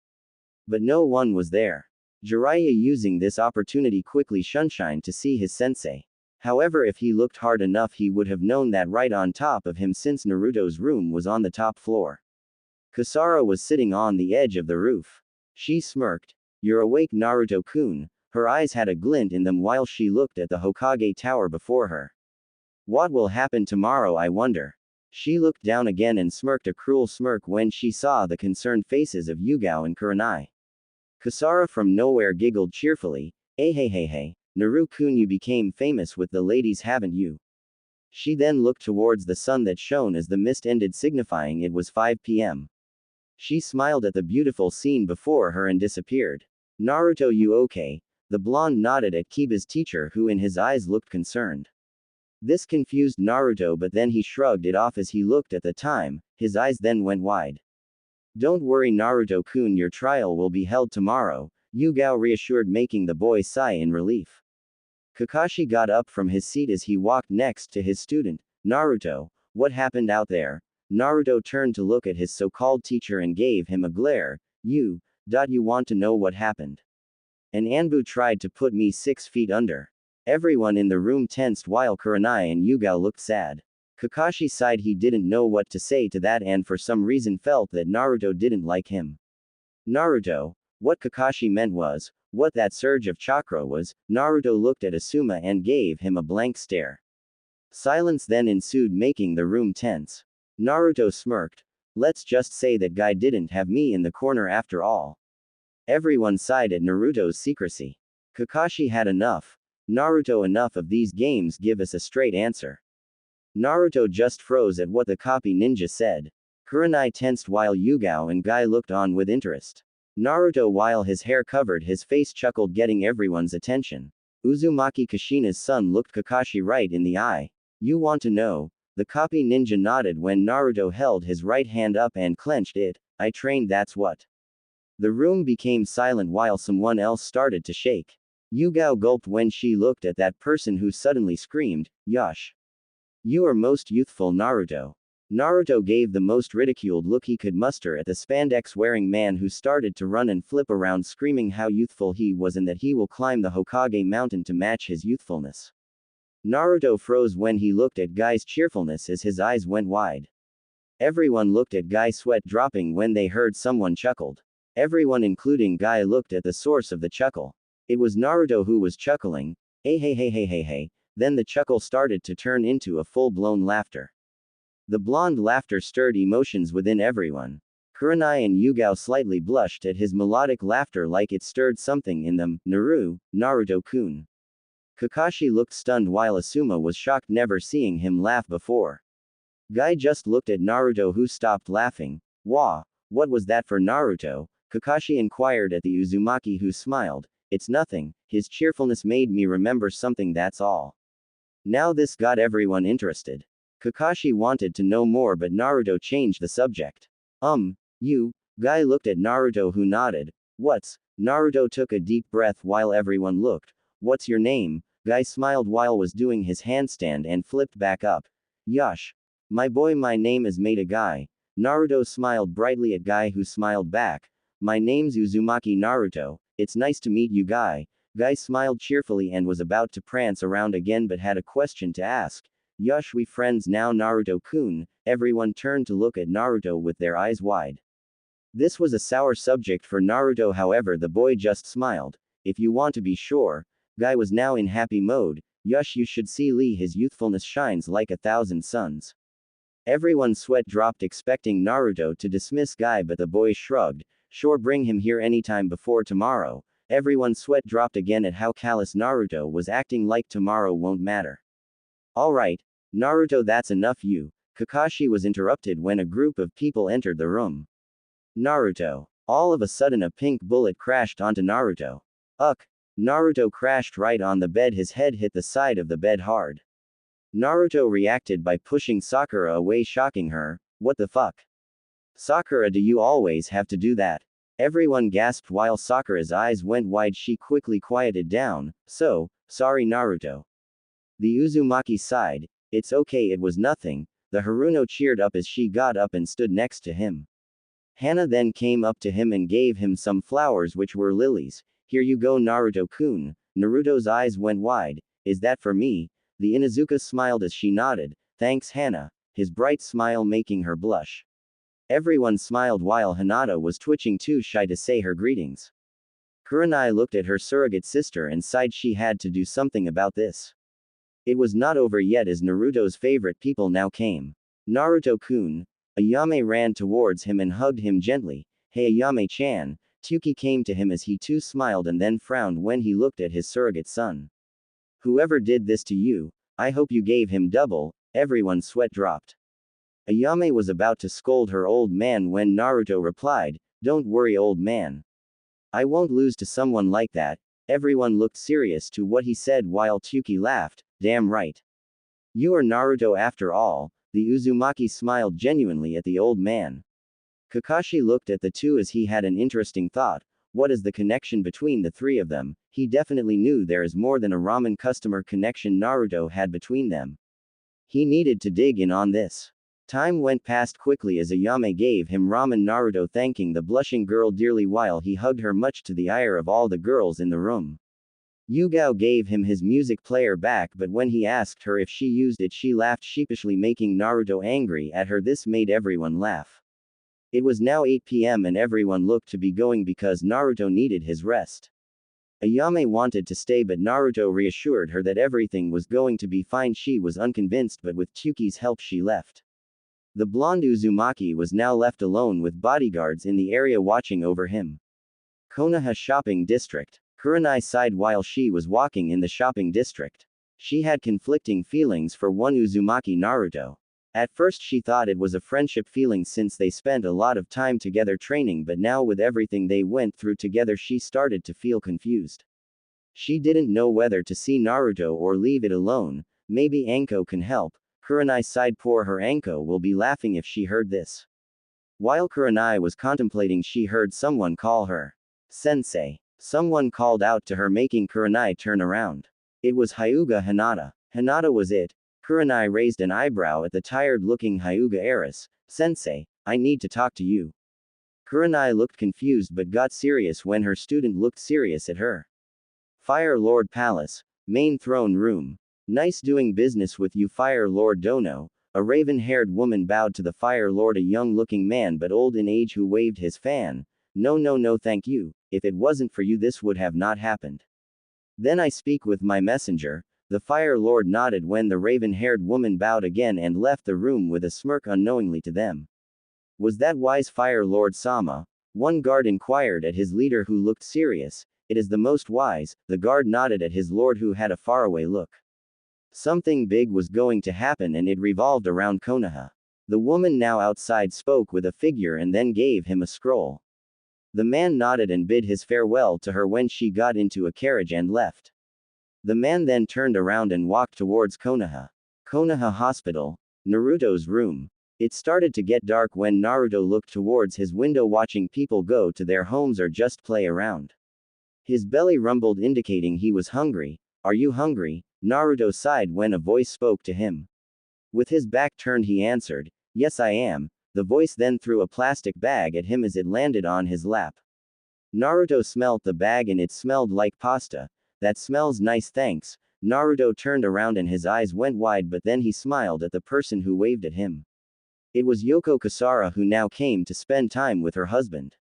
But no one was there. Jiraiya, using this opportunity, quickly shunshine to see his sensei. However, if he looked hard enough, he would have known that right on top of him, since Naruto's room was on the top floor. Kasara was sitting on the edge of the roof. She smirked. You're awake, Naruto-kun. Her eyes had a glint in them while she looked at the Hokage tower before her. What will happen tomorrow, I wonder? She looked down again and smirked a cruel smirk when she saw the concerned faces of Yugao and Kurenai. Kasara from nowhere giggled cheerfully. Hey, Naru-kun, you became famous with the ladies, haven't you? She then looked towards the sun that shone as the mist ended, signifying it was 5 p.m. She smiled at the beautiful scene before her and disappeared. Naruto, you okay? The blonde nodded at Kiba's teacher, who in his eyes looked concerned. This confused Naruto, but then he shrugged it off as he looked at the time. His eyes then went wide. Don't worry, Naruto-kun, your trial will be held tomorrow, Yugao reassured, making the boy sigh in relief. Kakashi got up from his seat as he walked next to his student. Naruto, what happened out there? Naruto turned to look at his so-called teacher and gave him a glare. You want to know what happened? An Anbu tried to put me 6 feet under. Everyone in the room tensed while Kurenai and Yugao looked sad. Kakashi sighed. He didn't know what to say to that and for some reason felt that Naruto didn't like him. Naruto, what Kakashi meant was, what that surge of chakra was. Naruto looked at Asuma and gave him a blank stare. Silence then ensued, making the room tense. Naruto smirked. Let's just say that guy didn't have me in the corner after all. Everyone sighed at Naruto's secrecy. Kakashi had enough. Naruto, enough of these games, give us a straight answer. Naruto just froze at what the copy ninja said. Kurenai tensed while Yugao and Guy looked on with interest. Naruto, while his hair covered his face, chuckled, getting everyone's attention. Uzumaki Kushina's son looked Kakashi right in the eye. You want to know? The copy ninja nodded when Naruto held his right hand up and clenched it. I trained, that's what. The room became silent while someone else started to shake. Yugao gulped when she looked at that person who suddenly screamed, Yosh! You are most youthful, Naruto. Naruto gave the most ridiculed look he could muster at the spandex-wearing man who started to run and flip around, screaming how youthful he was and that he will climb the Hokage mountain to match his youthfulness. Naruto froze when he looked at Guy's cheerfulness as his eyes went wide. Everyone looked at Guy, sweat dropping when they heard someone chuckled. Everyone, including Guy, looked at the source of the chuckle. It was Naruto who was chuckling. Hey. Then the chuckle started to turn into a full-blown laughter. The blonde laughter stirred emotions within everyone. Kurenai and Yugao slightly blushed at his melodic laughter, like it stirred something in them. Naruto-kun. Kakashi looked stunned while Asuma was shocked, never seeing him laugh before. Guy just looked at Naruto, who stopped laughing. Wah, what was that for Naruto? Kakashi inquired at the Uzumaki, who smiled. It's nothing, his cheerfulness made me remember something, that's all. Now this got everyone interested. Kakashi wanted to know more, but Naruto changed the subject. You? Guy looked at Naruto, who nodded. What's? Naruto took a deep breath while everyone looked. What's your name? Guy smiled while was doing his handstand and flipped back up. Yosh. My boy, my name is Maida Guy. Naruto smiled brightly at Guy, who smiled back. My name's Uzumaki Naruto. It's nice to meet you, Guy. Guy smiled cheerfully and was about to prance around again but had a question to ask. Yush, we friends now, Naruto-kun. Everyone turned to look at Naruto with their eyes wide. This was a sour subject for Naruto, however, the boy just smiled. If you want to be sure, Guy was now in happy mode. Yush, you should see Lee, his youthfulness shines like 1,000 suns. Everyone's sweat dropped, expecting Naruto to dismiss Guy, but the boy shrugged. Sure, bring him here anytime before tomorrow. Everyone's sweat dropped again at how callous Naruto was acting, like tomorrow won't matter. Alright, Naruto, that's enough. You. Kakashi was interrupted when a group of people entered the room. Naruto. All of a sudden, a pink bullet crashed onto Naruto. Ugh. Naruto crashed right on the bed, his head hit the side of the bed hard. Naruto reacted by pushing Sakura away, shocking her. What the fuck? Sakura, do you always have to do that? Everyone gasped while Sakura's eyes went wide. She quickly quieted down. So, sorry, Naruto. The Uzumaki sighed. It's okay, it was nothing. The Haruno cheered up as she got up and stood next to him. Hana then came up to him and gave him some flowers, which were lilies. Here you go, Naruto-kun. Naruto's eyes went wide. Is that for me? The Inuzuka smiled as she nodded. Thanks, Hana. His bright smile making her blush. Everyone smiled while Hinata was twitching, too shy to say her greetings. Kurenai looked at her surrogate sister and sighed. She had to do something about this. It was not over yet as Naruto's favorite people now came. Naruto-kun. Ayame ran towards him and hugged him gently. Hey Ayame-chan. Tuki came to him as he too smiled and then frowned when he looked at his surrogate son. Whoever did this to you, I hope you gave him double. Everyone's sweat dropped. Ayame was about to scold her old man when Naruto replied, Don't worry, old man. I won't lose to someone like that. Everyone looked serious to what he said while Tuki laughed. Damn right. You are Naruto after all. The Uzumaki smiled genuinely at the old man. Kakashi looked at the two as he had an interesting thought. What is the connection between the three of them? He definitely knew there is more than a ramen customer connection Naruto had between them. He needed to dig in on this. Time went past quickly as Ayame gave him ramen, Naruto thanking the blushing girl dearly while he hugged her, much to the ire of all the girls in the room. Yugao gave him his music player back, but when he asked her if she used it, she laughed sheepishly, making Naruto angry at her. This made everyone laugh. It was now 8 p.m. and everyone looked to be going because Naruto needed his rest. Ayame wanted to stay, but Naruto reassured her that everything was going to be fine. She was unconvinced, but with Tuki's help she left. The blonde Uzumaki was now left alone with bodyguards in the area watching over him. Konoha Shopping District. Kurenai sighed while she was walking in the shopping district. She had conflicting feelings for one Uzumaki, Naruto. At first she thought it was a friendship feeling since they spent a lot of time together training, but now with everything they went through together she started to feel confused. She didn't know whether to see Naruto or leave it alone. Maybe Anko can help. Kurenai sighed. Poor her, Anko will be laughing if she heard this. While Kurenai was contemplating, she heard someone call her Sensei. Someone called out to her, making Kurenai turn around. It was Hyuga Hinata. Hinata was it. Kurenai raised an eyebrow at the tired-looking Hyuga heiress. Sensei, I need to talk to you. Kurenai looked confused but got serious when her student looked serious at her. Fire Lord Palace. Main throne room. Nice doing business with you, Fire Lord Dono. A raven-haired woman bowed to the Fire Lord, a young-looking man but old in age who waved his fan. No, thank you. If it wasn't for you, this would have not happened. Then I speak with my messenger. The Fire Lord nodded when the raven-haired woman bowed again and left the room with a smirk unknowingly to them. Was that wise, Fire Lord Sama? One guard inquired at his leader who looked serious. It is the most wise. The guard nodded at his lord who had a faraway look. Something big was going to happen and it revolved around Konoha. The woman now outside spoke with a figure and then gave him a scroll. The man nodded and bid his farewell to her when she got into a carriage and left. The man then turned around and walked towards Konoha. Konoha Hospital. Naruto's room. It started to get dark when Naruto looked towards his window, watching people go to their homes or just play around. His belly rumbled, indicating he was hungry. Are you hungry? Naruto sighed when a voice spoke to him. With his back turned he answered, Yes, I am. The voice then threw a plastic bag at him as it landed on his lap. Naruto smelt the bag and it smelled like pasta. That smells nice, thanks. Naruto turned around and his eyes went wide, but then he smiled at the person who waved at him. It was Yoko Kasara, who now came to spend time with her husband.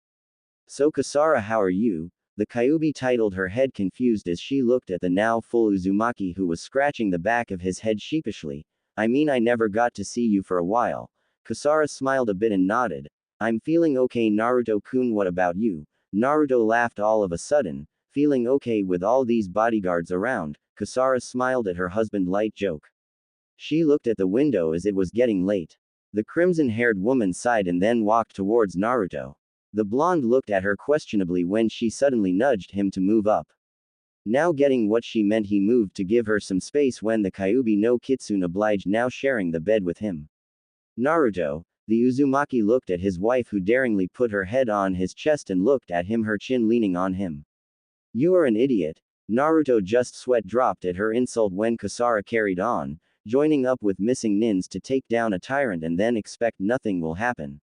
"So Kasara, how are you?" The Kyuubi titled, her head confused as she looked at the now full Uzumaki, who was scratching the back of his head sheepishly. "I mean, I never got to see you for a while." Kasara smiled a bit and nodded. "I'm feeling okay, Naruto-kun, what about you?" Naruto laughed all of a sudden. Feeling okay with all these bodyguards around, Kasara smiled at her husband, light joke. She looked at the window as it was getting late. The crimson-haired woman sighed and then walked towards Naruto. The blonde looked at her questionably when she suddenly nudged him to move up. Now getting what she meant, he moved to give her some space when the Kyuubi no Kitsune obliged, now sharing the bed with him. Naruto, the Uzumaki, looked at his wife, who daringly put her head on his chest and looked at him, her chin leaning on him. "You are an idiot." Naruto just sweat dropped at her insult when Kasara carried on, joining up with missing nins to take down a tyrant and then expect nothing will happen.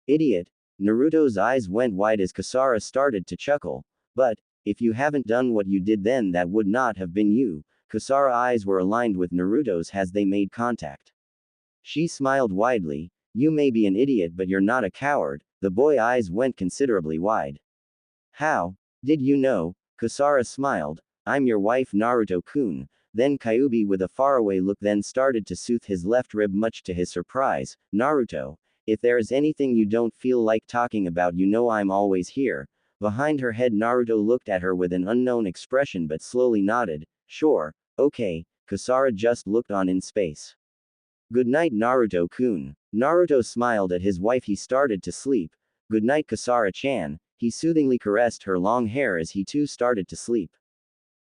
"Idiot." Naruto's eyes went wide as Kasara started to chuckle. "But, if you haven't done what you did, then that would not have been you." Kasara's eyes were aligned with Naruto's as they made contact. She smiled widely. "You may be an idiot, but you're not a coward." The boy's eyes went considerably wide. "How did you know?" Kasara smiled. "I'm your wife, Naruto-kun." Then Kyuubi, with a faraway look, then started to soothe his left rib, much to his surprise. "Naruto, if there is anything you don't feel like talking about, you know I'm always here." Behind her head, Naruto looked at her with an unknown expression but slowly nodded. "Sure, okay." Kasara just looked on in space. "Good night, Naruto-kun." Naruto smiled at his wife. He started to sleep. "Good night, Kasara-chan." He soothingly caressed her long hair as he too started to sleep.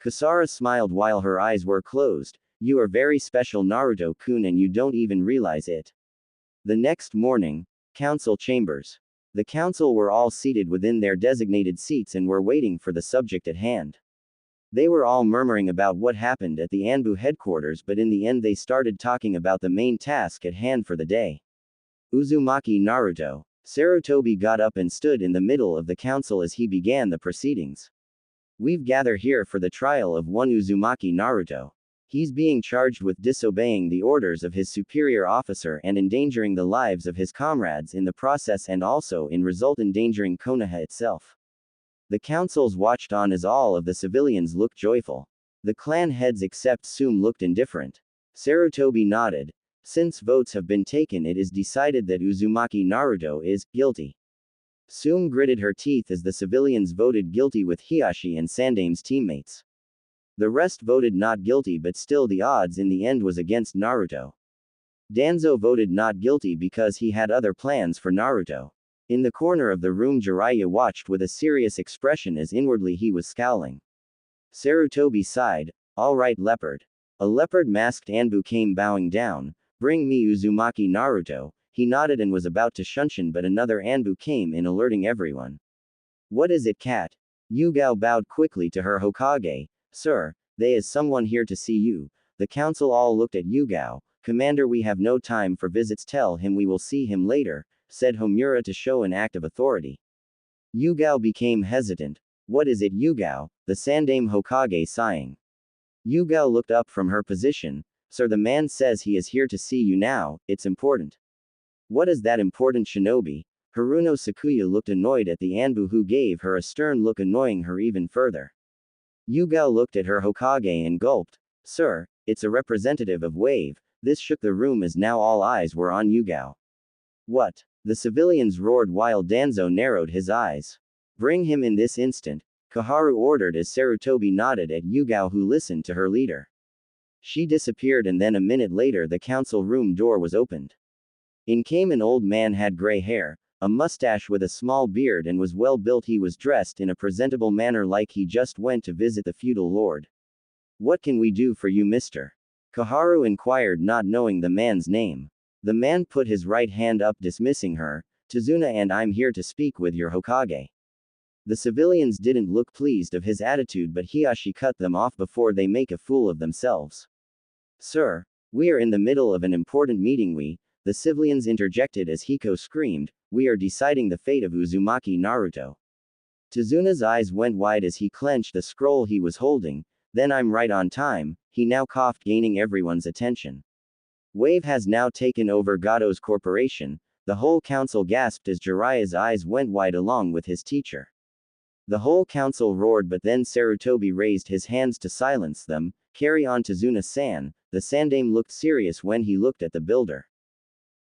Kasara smiled while her eyes were closed. "You are very special, Naruto-kun, and you don't even realize it." The next morning, council chambers. The council were all seated within their designated seats and were waiting for the subject at hand. They were all murmuring about what happened at the Anbu headquarters, but in the end they started talking about the main task at hand for the day. Uzumaki Naruto. Sarutobi got up and stood in the middle of the council as he began the proceedings. "We've gathered here for the trial of one Uzumaki Naruto. He's being charged with disobeying the orders of his superior officer and endangering the lives of his comrades in the process, and also in result endangering Konoha itself." The councils watched on as all of the civilians looked joyful. The clan heads except Sum looked indifferent. Sarutobi nodded. "Since votes have been taken, it is decided that Uzumaki Naruto is guilty." Sum gritted her teeth as the civilians voted guilty with Hiashi and Sandame's teammates. The rest voted not guilty, but still the odds in the end was against Naruto. Danzo voted not guilty because he had other plans for Naruto. In the corner of the room, Jiraiya watched with a serious expression as inwardly he was scowling. Sarutobi sighed. "All right, leopard." A leopard-masked Anbu came bowing down. "Bring me Uzumaki Naruto." He nodded and was about to shunshin, but another Anbu came in, alerting everyone. "What is it, cat?" Yugao bowed quickly to her Hokage. "Sir, there is someone here to see you." The council all looked at Yugao. "Commander, we have no time for visits. Tell him we will see him later," said Homura to show an act of authority. Yugao became hesitant. "What is it, Yugao?" the Sandame Hokage sighing. Yugao looked up from her position. "Sir, the man says he is here to see you now. It's important." "What is that important, shinobi?" Haruno Sakuya looked annoyed at the Anbu, who gave her a stern look, annoying her even further. Yugao looked at her Hokage and gulped. "Sir, it's a representative of Wave." This shook the room as now all eyes were on Yugao. "What?" the civilians roared while Danzo narrowed his eyes. "Bring him in this instant," Kaharu ordered as Sarutobi nodded at Yugao, who listened to her leader. She disappeared, and then a minute later the council room door was opened. In came an old man, had gray hair, a mustache with a small beard, and was well built. He was dressed in a presentable manner like he just went to visit the feudal lord. "What can we do for you, mister?" Kaharu inquired, not knowing the man's name. The man put his right hand up, dismissing her. "Tazuna, and I'm here to speak with your Hokage." The civilians didn't look pleased of his attitude, but Hiashi cut them off before they make a fool of themselves. "Sir, we are in the middle of an important meeting. The civilians interjected as Hiko screamed, "We are deciding the fate of Uzumaki Naruto." Tazuna's eyes went wide as he clenched the scroll he was holding. Then I'm right on time, he now coughed, gaining everyone's attention. Wave has now taken over Gato's corporation. The whole council gasped as Jiraiya's eyes went wide along with his teacher. The whole council roared, but then Sarutobi raised his hands to silence them. Carry on, Tazuna-san. The Sandame looked serious when he looked at the builder.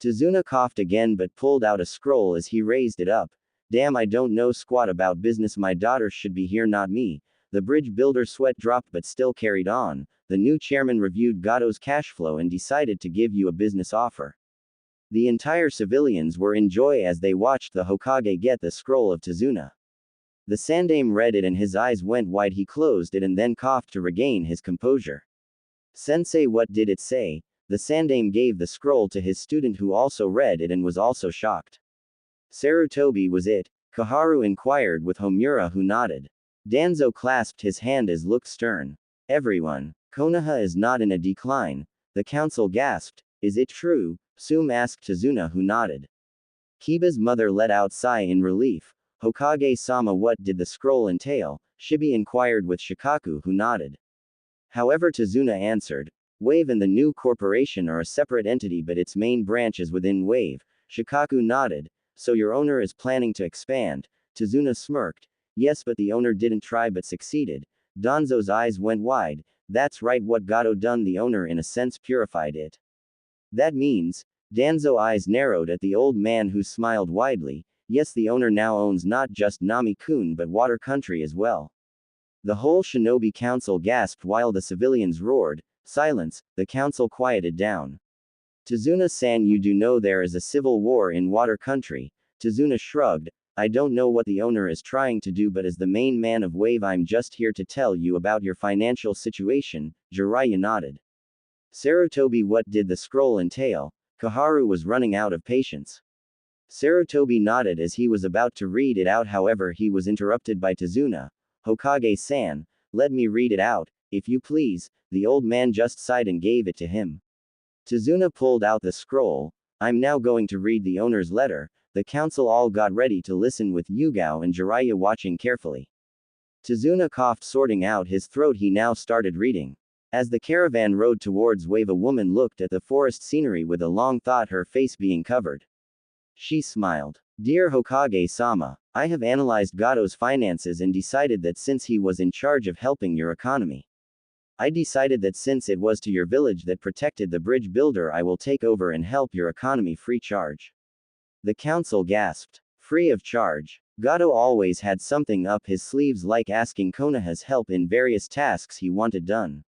Tazuna coughed again but pulled out a scroll as he raised it up. Damn, I don't know squat about business, my daughter should be here, not me. The bridge builder's sweat dropped but still carried on. The new chairman reviewed Gato's cash flow and decided to give you a business offer. The entire civilians were in joy as they watched the Hokage get the scroll of Tazuna. The Sandame read it and his eyes went wide. He closed it and then coughed to regain his composure. Sensei, what did it say? The Sandame gave the scroll to his student, who also read it and was also shocked. Sarutobi, was it? Koharu inquired with Homura, who nodded. Danzo clasped his hand as looked stern. Everyone. Konoha is not in a decline. The council gasped. Is it true? Sume asked Tazuna, who nodded. Kiba's mother let out sigh in relief. Hokage-sama, what did the scroll entail? Shibi inquired with Shikaku, who nodded. However, Tazuna answered. Wave and the new corporation are a separate entity, but its main branch is within Wave. Shikaku nodded. So your owner is planning to expand? Tazuna smirked. Yes, but the owner didn't try but succeeded. Danzo's eyes went wide. That's right, what Gato done, the owner in a sense purified it. That means? Danzo's eyes narrowed at the old man, who smiled widely. Yes, the owner now owns not just Nami-kun but Water Country as well. The whole shinobi council gasped while the civilians roared. Silence. The council quieted down. Tazuna-san, you do know there is a civil war in Water Country? Tazuna shrugged. I don't know what the owner is trying to do, but as the main man of Wave, I'm just here to tell you about your financial situation. Jiraiya nodded. Sarutobi, what did the scroll entail? Koharu was running out of patience. Sarutobi nodded as he was about to read it out, however he was interrupted by Tazuna. Hokage-san, let me read it out, if you please. The old man just sighed and gave it to him. Tazuna pulled out the scroll. I'm now going to read the owner's letter. The council all got ready to listen, with Yugao and Jiraiya watching carefully. Tazuna coughed, sorting out his throat. He now started reading. As the caravan rode towards Wave, a woman looked at the forest scenery with a long thought, her face being covered. She smiled. Dear Hokage-sama, I have analyzed Gato's finances and decided that since he was in charge of helping your economy, I decided that since it was to your village that protected the bridge builder, I will take over and help your economy free charge. The council gasped. Free of charge. Gato always had something up his sleeves, like asking Konoha's help in various tasks he wanted done.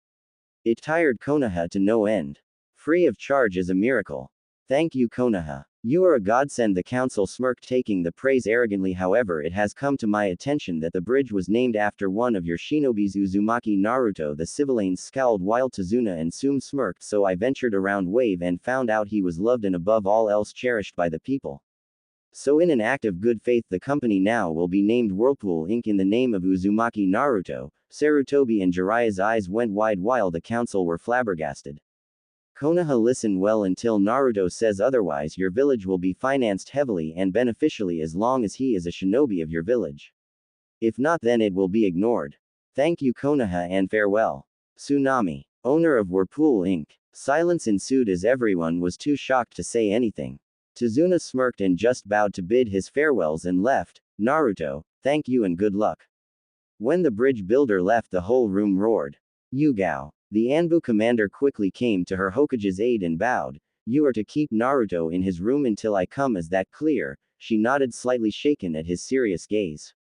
It tired Konoha to no end. Free of charge is a miracle. Thank you, Konoha. You are a godsend. The council smirked, taking the praise arrogantly. However, it has come to my attention that the bridge was named after one of your shinobis, Uzumaki Naruto. The civilians scowled while Tazuna and Sume smirked. So I ventured around Wave and found out he was loved and above all else cherished by the people. So in an act of good faith, the company now will be named Whirlpool Inc. in the name of Uzumaki Naruto. Sarutobi and Jiraiya's eyes went wide while the council were flabbergasted. Konoha, listen well until Naruto says otherwise. Your village will be financed heavily and beneficially as long as he is a shinobi of your village. If not, then it will be ignored. Thank you, Konoha, and farewell. Tsunami, owner of Whirlpool Inc. Silence ensued as everyone was too shocked to say anything. Tazuna smirked and just bowed to bid his farewells and left. Naruto, thank you and good luck. When the bridge builder left, the whole room roared. Yugao, the Anbu commander, quickly came to her Hokage's aid and bowed. You are to keep Naruto in his room until I come, is that clear? She nodded, slightly shaken at his serious gaze.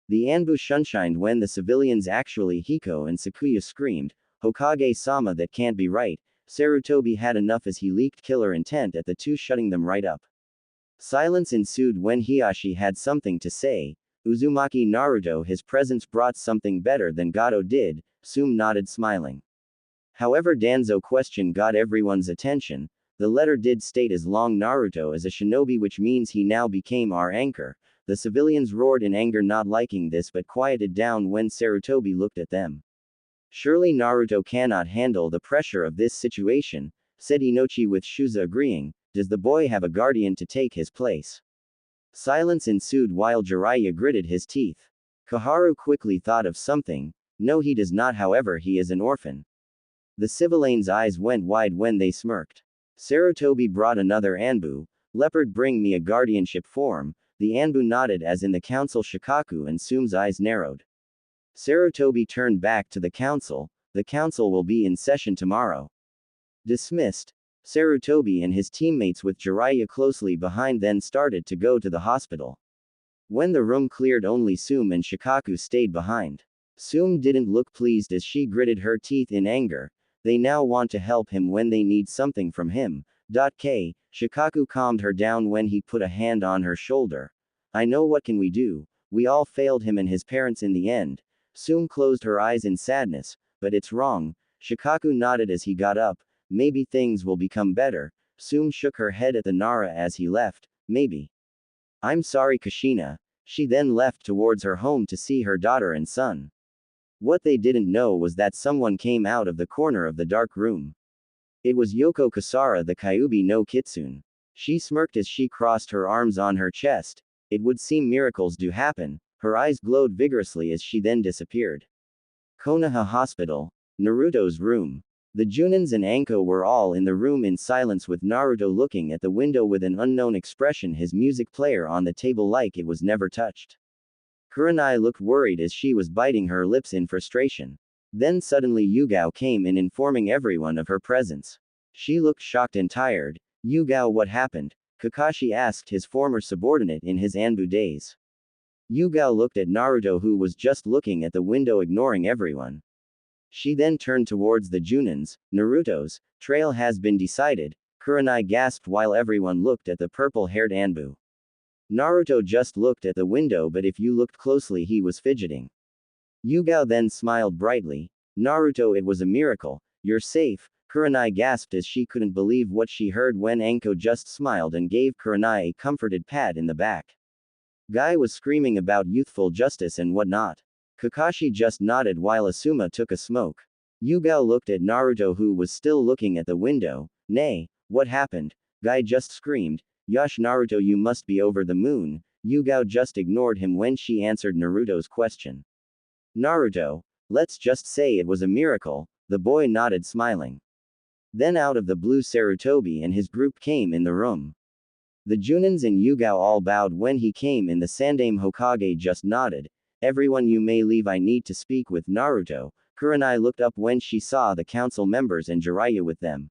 The Anbu shunshined when the civilians, actually Hiko and Sakuya, screamed, Hokage-sama, that can't be right. Sarutobi had enough as he leaked killer intent at the two, shutting them right up. Silence ensued when Hiashi had something to say. Uzumaki Naruto, his presence brought something better than Gato did. Sume nodded, smiling. However, Danzo's question got everyone's attention. The letter did state as long Naruto as a shinobi, which means he now became our anchor. The civilians roared in anger, not liking this, but quieted down when Sarutobi looked at them. Surely Naruto cannot handle the pressure of this situation, said Inochi, with Shuza agreeing. Does the boy have a guardian to take his place? Silence ensued while Jiraiya gritted his teeth. Koharu quickly thought of something. No, he does not, however, he is an orphan. The Civilian's eyes went wide when they smirked. Sarutobi brought another Anbu. Leopard, bring me a guardianship form. The Anbu nodded as in the council. Shikaku and Sum's eyes narrowed. Sarutobi turned back to the council. The council will be in session tomorrow. Dismissed. Sarutobi and his teammates with Jiraiya closely behind then started to go to the hospital. When the room cleared, only Sum and Shikaku stayed behind. Sum didn't look pleased as she gritted her teeth in anger. They now want to help him when they need something from him. Shikaku calmed her down when he put a hand on her shoulder. I know, what can we do? We all failed him and his parents in the end. Sum closed her eyes in sadness. But it's wrong. Shikaku nodded as he got up. Maybe things will become better. Sum shook her head at the Nara as he left. Maybe. I'm sorry, Kushina. She then left towards her home to see her daughter and son. What they didn't know was that someone came out of the corner of the dark room. It was Yoko Kasara, the Kyuubi no Kitsune. She smirked as she crossed her arms on her chest. It would seem miracles do happen. Her eyes glowed vigorously as she then disappeared. Konoha Hospital. Naruto's room. The Junins and Anko were all in the room in silence, with Naruto looking at the window with an unknown expression, his music player on the table like it was never touched. Kurenai looked worried as she was biting her lips in frustration. Then suddenly Yugao came in, informing everyone of her presence. She looked shocked and tired. Yugao, what happened? Kakashi asked his former subordinate in his Anbu days. Yugao looked at Naruto, who was just looking at the window, ignoring everyone. She then turned towards the Junins. Naruto's trail has been decided, Kurenai gasped while everyone looked at the purple-haired Anbu. Naruto just looked at the window, but if you looked closely he was fidgeting. Yugao then smiled brightly. Naruto, it was a miracle. You're safe. Kurenai gasped as she couldn't believe what she heard when Anko just smiled and gave Kurenai a comforted pat in the back. Guy was screaming about youthful justice and whatnot. Kakashi just nodded while Asuma took a smoke. Yugao looked at Naruto, who was still looking at the window. Nay, what happened? Guy just screamed. Yash, Naruto, you must be over the moon. Yugao just ignored him when she answered Naruto's question. Naruto, let's just say it was a miracle. The boy nodded, smiling. Then out of the blue, Sarutobi and his group came in the room. The Junins and Yugao all bowed when he came in. The Sandaime Hokage just nodded. Everyone, you may leave, I need to speak with Naruto. Kurenai looked up when she saw the council members and Jiraiya with them.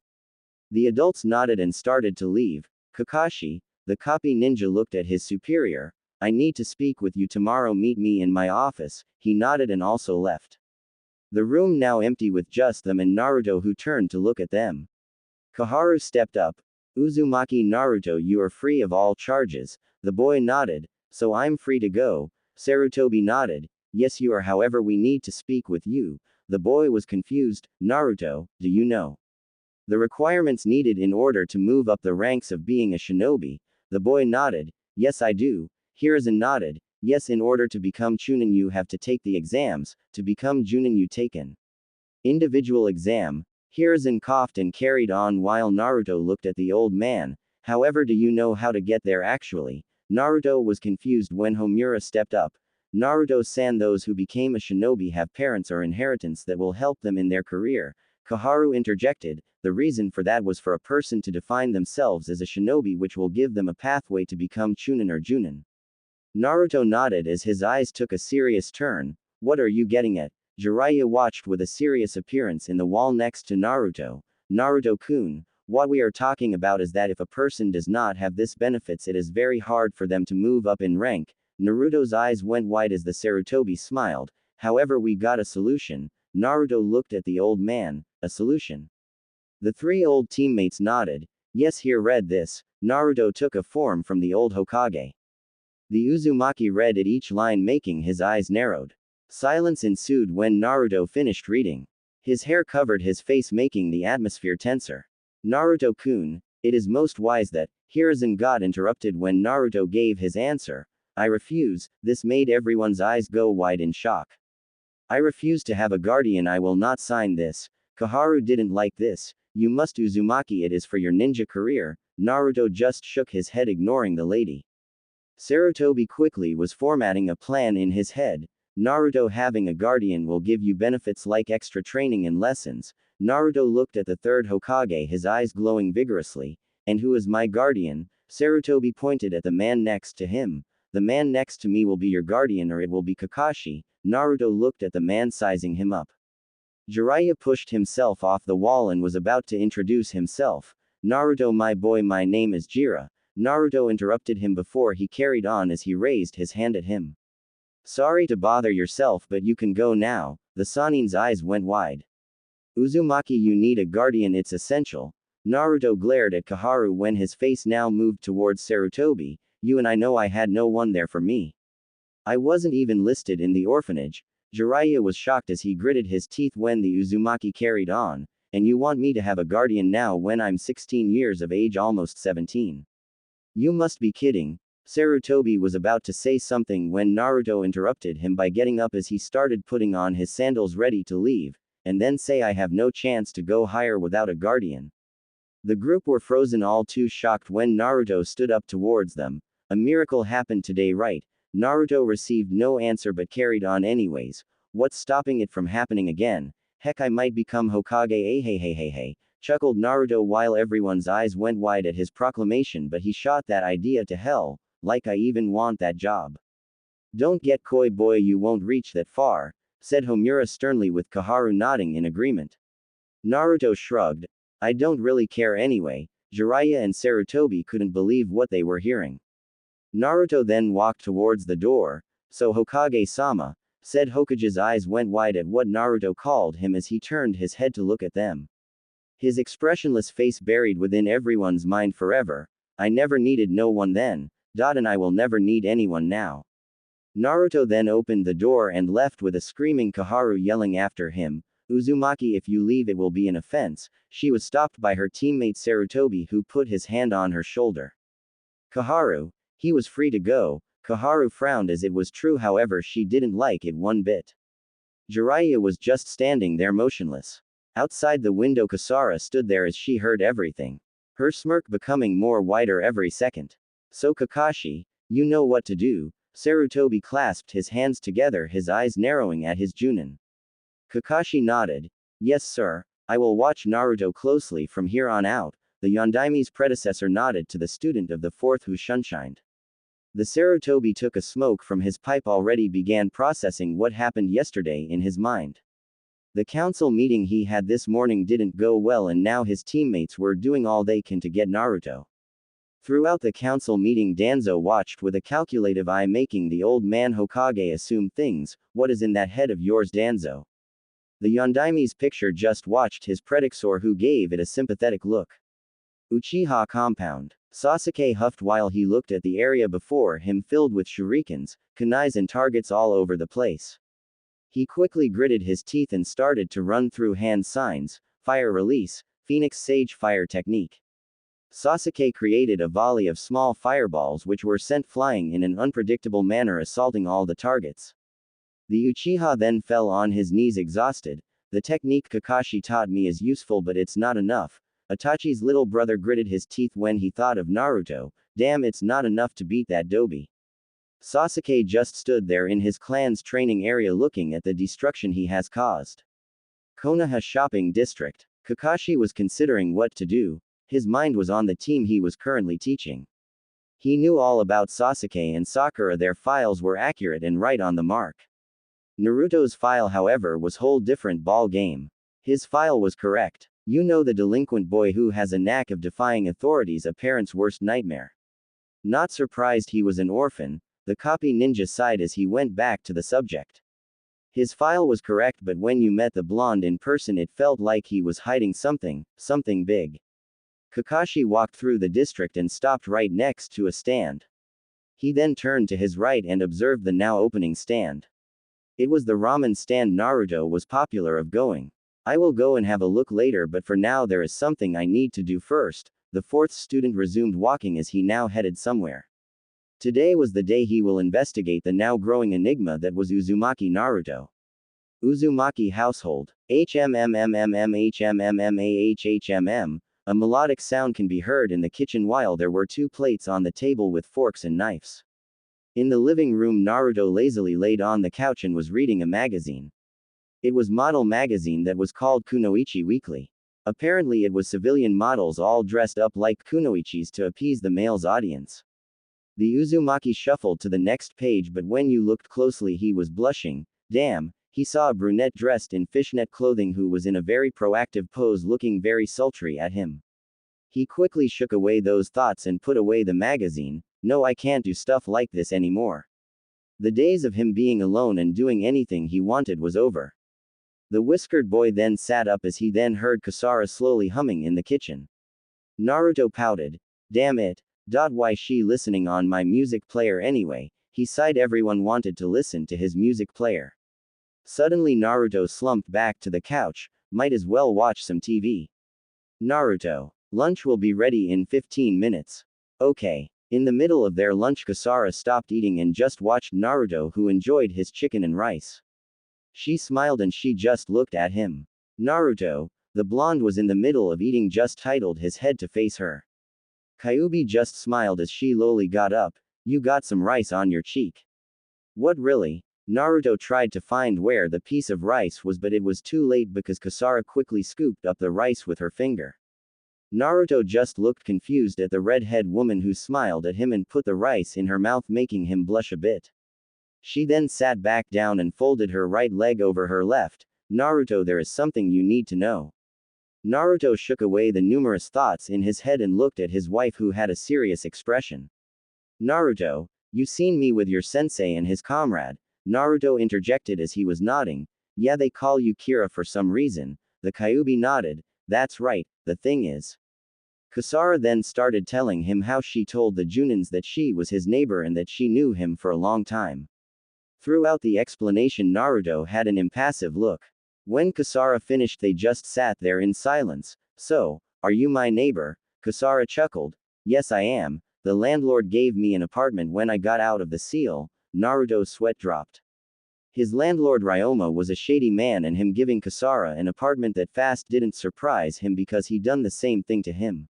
The adults nodded and started to leave. Kakashi, the copy ninja, looked at his superior. I need to speak with you tomorrow, meet me in my office. He nodded and also left. The room now empty with just them and Naruto, who turned to look at them. Koharu stepped up. Uzumaki, Naruto, you are free of all charges. The boy nodded. So I'm free to go. Sarutobi nodded. Yes, you are, however, we need to speak with you. The boy was confused. Naruto, do you know the requirements needed in order to move up the ranks of being a shinobi? The boy nodded. Yes, I do. Hiruzen nodded. Yes, in order to become Chunin, you have to take the exams. To become Junin, you take an individual exam. Hiruzen coughed and carried on while Naruto looked at the old man. However, do you know how to get there actually? Naruto was confused when Homura stepped up. Naruto-san, those who became a shinobi have parents or inheritance that will help them in their career. Koharu interjected. The reason for that was for a person to define themselves as a shinobi, which will give them a pathway to become Chunin or Junin. Naruto nodded as his eyes took a serious turn. What are you getting at? Jiraiya watched with a serious appearance in the wall next to Naruto. Naruto-kun, what we are talking about is that if a person does not have this benefits, it is very hard for them to move up in rank. Naruto's eyes went wide as the Sarutobi smiled. However, we got a solution. Naruto looked at the old man. A solution? The three old teammates nodded. Yes, here, read this. Naruto took a form from the old Hokage. The Uzumaki read at each line, making his eyes narrowed. Silence ensued when Naruto finished reading. His hair covered his face, making the atmosphere tenser. Naruto-kun, it is most wise that, Hiruzen got interrupted when Naruto gave his answer. I refuse. This made everyone's eyes go wide in shock. I refuse to have a guardian. I will not sign this. Koharu didn't like this. You must, Uzumaki, it is for your ninja career. Naruto just shook his head, ignoring the lady. Sarutobi quickly was formatting a plan in his head. Naruto, having a guardian will give you benefits like extra training and lessons. Naruto looked at the third Hokage, his eyes glowing vigorously. And who is my guardian? Sarutobi pointed at the man next to him. The man next to me will be your guardian, or it will be Kakashi. Naruto looked at the man, sizing him up. Jiraiya pushed himself off the wall and was about to introduce himself. Naruto, my boy, my name is Jira. Naruto interrupted him before he carried on as he raised his hand at him. Sorry to bother yourself, but you can go now. The Sanin's eyes went wide. Uzumaki, you need a guardian, it's essential. Naruto glared at Koharu when his face now moved towards Sarutobi. You and I know I had no one there for me. I wasn't even listed in the orphanage. Jiraiya was shocked as he gritted his teeth when the Uzumaki carried on. And you want me to have a guardian now when I'm 16 years of age, almost 17? You must be kidding. Sarutobi was about to say something when Naruto interrupted him by getting up as he started putting on his sandals ready to leave, and then say, I have no chance to go higher without a guardian. The group were frozen, all too shocked when Naruto stood up towards them. A miracle happened today, right? Naruto received no answer but carried on anyways. What's stopping it from happening again? Heck, I might become Hokage, hey, chuckled Naruto while everyone's eyes went wide at his proclamation, but he shot that idea to hell. Like I even want that job. Don't get coy, boy, you won't reach that far, said Homura sternly with Koharu nodding in agreement. Naruto shrugged. I don't really care anyway. Jiraiya and Sarutobi couldn't believe what they were hearing. Naruto then walked towards the door. So Hokage-sama, said Hokage's eyes went wide at what Naruto called him as he turned his head to look at them. His expressionless face buried within everyone's mind forever. I never needed no one then. And I will never need anyone now. Naruto then opened the door and left with a screaming Koharu yelling after him, Uzumaki, if you leave it will be an offense. She was stopped by her teammate Sarutobi, who put his hand on her shoulder. Koharu, he was free to go. Koharu frowned as it was true, however she didn't like it one bit. Jiraiya was just standing there motionless. Outside the window Kasara stood there as she heard everything. Her smirk becoming more wider every second. So Kakashi, you know what to do. Sarutobi clasped his hands together, his eyes narrowing at his Junin. Kakashi nodded. Yes sir, I will watch Naruto closely from here on out. The Yondaime's predecessor nodded to the student of the fourth who shunshined. The Sarutobi took a smoke from his pipe, already began processing what happened yesterday in his mind. The council meeting he had this morning didn't go well, and now his teammates were doing all they can to get Naruto. Throughout the council meeting, Danzo watched with a calculative eye, making the old man Hokage assume things. What is in that head of yours, Danzo? The Yondaime's picture just watched his predecessor, who gave it a sympathetic look. Uchiha compound. Sasuke huffed while he looked at the area before him, filled with shurikens, kunais and targets all over the place. He quickly gritted his teeth and started to run through hand signs, fire release, Phoenix Sage fire technique. Sasuke created a volley of small fireballs which were sent flying in an unpredictable manner, assaulting all the targets. The Uchiha then fell on his knees exhausted. The technique Kakashi taught me is useful, but it's not enough. Itachi's little brother gritted his teeth when he thought of Naruto. Damn, it's not enough to beat that Dobi. Sasuke just stood there in his clan's training area looking at the destruction he has caused. Konoha shopping district. Kakashi was considering what to do. His mind was on the team he was currently teaching. He knew all about Sasuke and Sakura, their files were accurate and right on the mark. Naruto's file, however, was whole different ball game. His file was correct. You know, the delinquent boy who has a knack of defying authorities, a parent's worst nightmare. Not surprised he was an orphan, the copy ninja sighed as he went back to the subject. His file was correct, but when you met the blonde in person it felt like he was hiding something big. Kakashi walked through the district and stopped right next to a stand. He then turned to his right and observed the now opening stand. It was the ramen stand Naruto was popular of going. I will go and have a look later, but for now there is something I need to do first. The fourth student resumed walking as he now headed somewhere. Today was the day he will investigate the now growing enigma that was Uzumaki Naruto. Uzumaki household. HMMMMMHMMMAHHMM. A melodic sound can be heard in the kitchen while there were two plates on the table with forks and knives. In the living room, Naruto lazily laid on the couch and was reading a magazine. It was model magazine that was called Kunoichi Weekly. Apparently it was civilian models all dressed up like kunoichis to appease the male's audience. The Uzumaki shuffled to the next page, but when you looked closely he was blushing. Damn, he saw a brunette dressed in fishnet clothing who was in a very proactive pose looking very sultry at him. He quickly shook away those thoughts and put away the magazine. No, I can't do stuff like this anymore. The days of him being alone and doing anything he wanted was over. The whiskered boy then sat up as he then heard Kasara slowly humming in the kitchen. Naruto pouted. Damn it. Why she listening on my music player anyway? He sighed. Everyone wanted to listen to his music player. Suddenly Naruto slumped back to the couch. Might as well watch some TV. Naruto. Lunch will be ready in 15 minutes. Okay. In the middle of their lunch, Kasara stopped eating and just watched Naruto, who enjoyed his chicken and rice. She smiled and she just looked at him. Naruto, the blonde, was in the middle of eating, just titled his head to face her. Kyuubi just smiled as she lowly got up. You got some rice on your cheek. What, really? Naruto tried to find where the piece of rice was, but it was too late because Kasara quickly scooped up the rice with her finger. Naruto just looked confused at the red-haired woman who smiled at him and put the rice in her mouth, making him blush a bit. She then sat back down and folded her right leg over her left. Naruto, there is something you need to know. Naruto shook away the numerous thoughts in his head and looked at his wife, who had a serious expression. Naruto, you seen me with your sensei and his comrade? Naruto interjected as he was nodding. Yeah, they call you Kira for some reason. The Kyuubi nodded. That's right, the thing is. Kasara then started telling him how she told the Junins that she was his neighbor and that she knew him for a long time. Throughout the explanation, Naruto had an impassive look. When Kasara finished, they just sat there in silence. So, are you my neighbor? Kasara chuckled. Yes, I am. The landlord gave me an apartment when I got out of the seal. Naruto's sweat dropped. His landlord Ryoma was a shady man, and him giving Kasara an apartment that fast didn't surprise him because he done the same thing to him.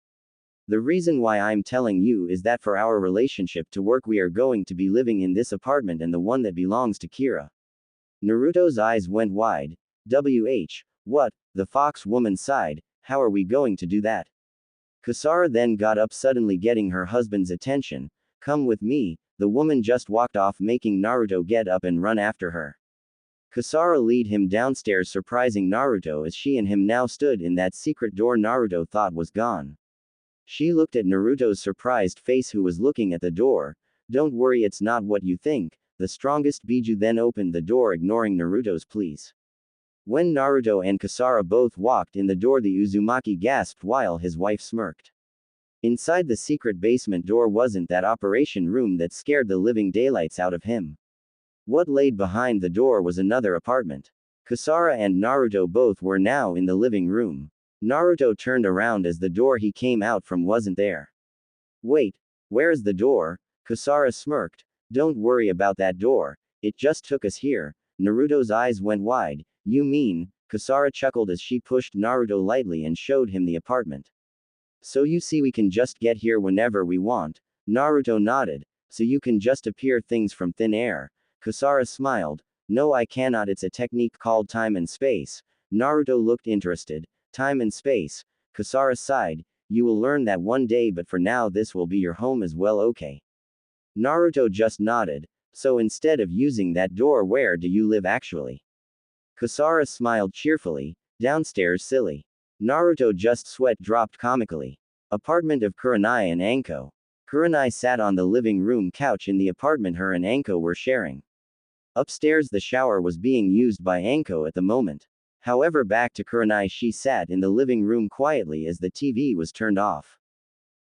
The reason why I'm telling you is that for our relationship to work, we are going to be living in this apartment and the one that belongs to Kira. Naruto's eyes went wide. What? The fox woman sighed. How are we going to do that? Kasara then got up, suddenly getting her husband's attention. Come with me. The woman just walked off, making Naruto get up and run after her. Kasara led him downstairs, surprising Naruto as she and him now stood in that secret door Naruto thought was gone. She looked at Naruto's surprised face, who was looking at the door. Don't worry, it's not what you think. The strongest Biju then opened the door, ignoring Naruto's pleas. When Naruto and Kasara both walked in the door, the Uzumaki gasped while his wife smirked. Inside the secret basement door wasn't that operation room that scared the living daylights out of him. What laid behind the door was another apartment. Kasara and Naruto both were now in the living room. Naruto turned around as the door he came out from wasn't there. Wait, where's the door? Kasara smirked. Don't worry about that door. It just took us here. Naruto's eyes went wide. You mean? Kasara chuckled as she pushed Naruto lightly and showed him the apartment. So you see, we can just get here whenever we want. Naruto nodded. So you can just appear things from thin air. Kasara smiled. No, I cannot. It's a technique called time and space. Naruto looked interested. Time and space. Kasara sighed. You will learn that one day, but for now this will be your home as well, okay? Naruto just nodded. So instead of using that door, where do you live actually? Kasara smiled cheerfully. Downstairs, silly. Naruto just sweat dropped comically. Apartment of Kurenai and Anko. Kurenai sat on the living room couch in the apartment her and Anko were sharing. Upstairs, the shower was being used by Anko at the moment. However, back to Kurenai, she sat in the living room quietly as the TV was turned off.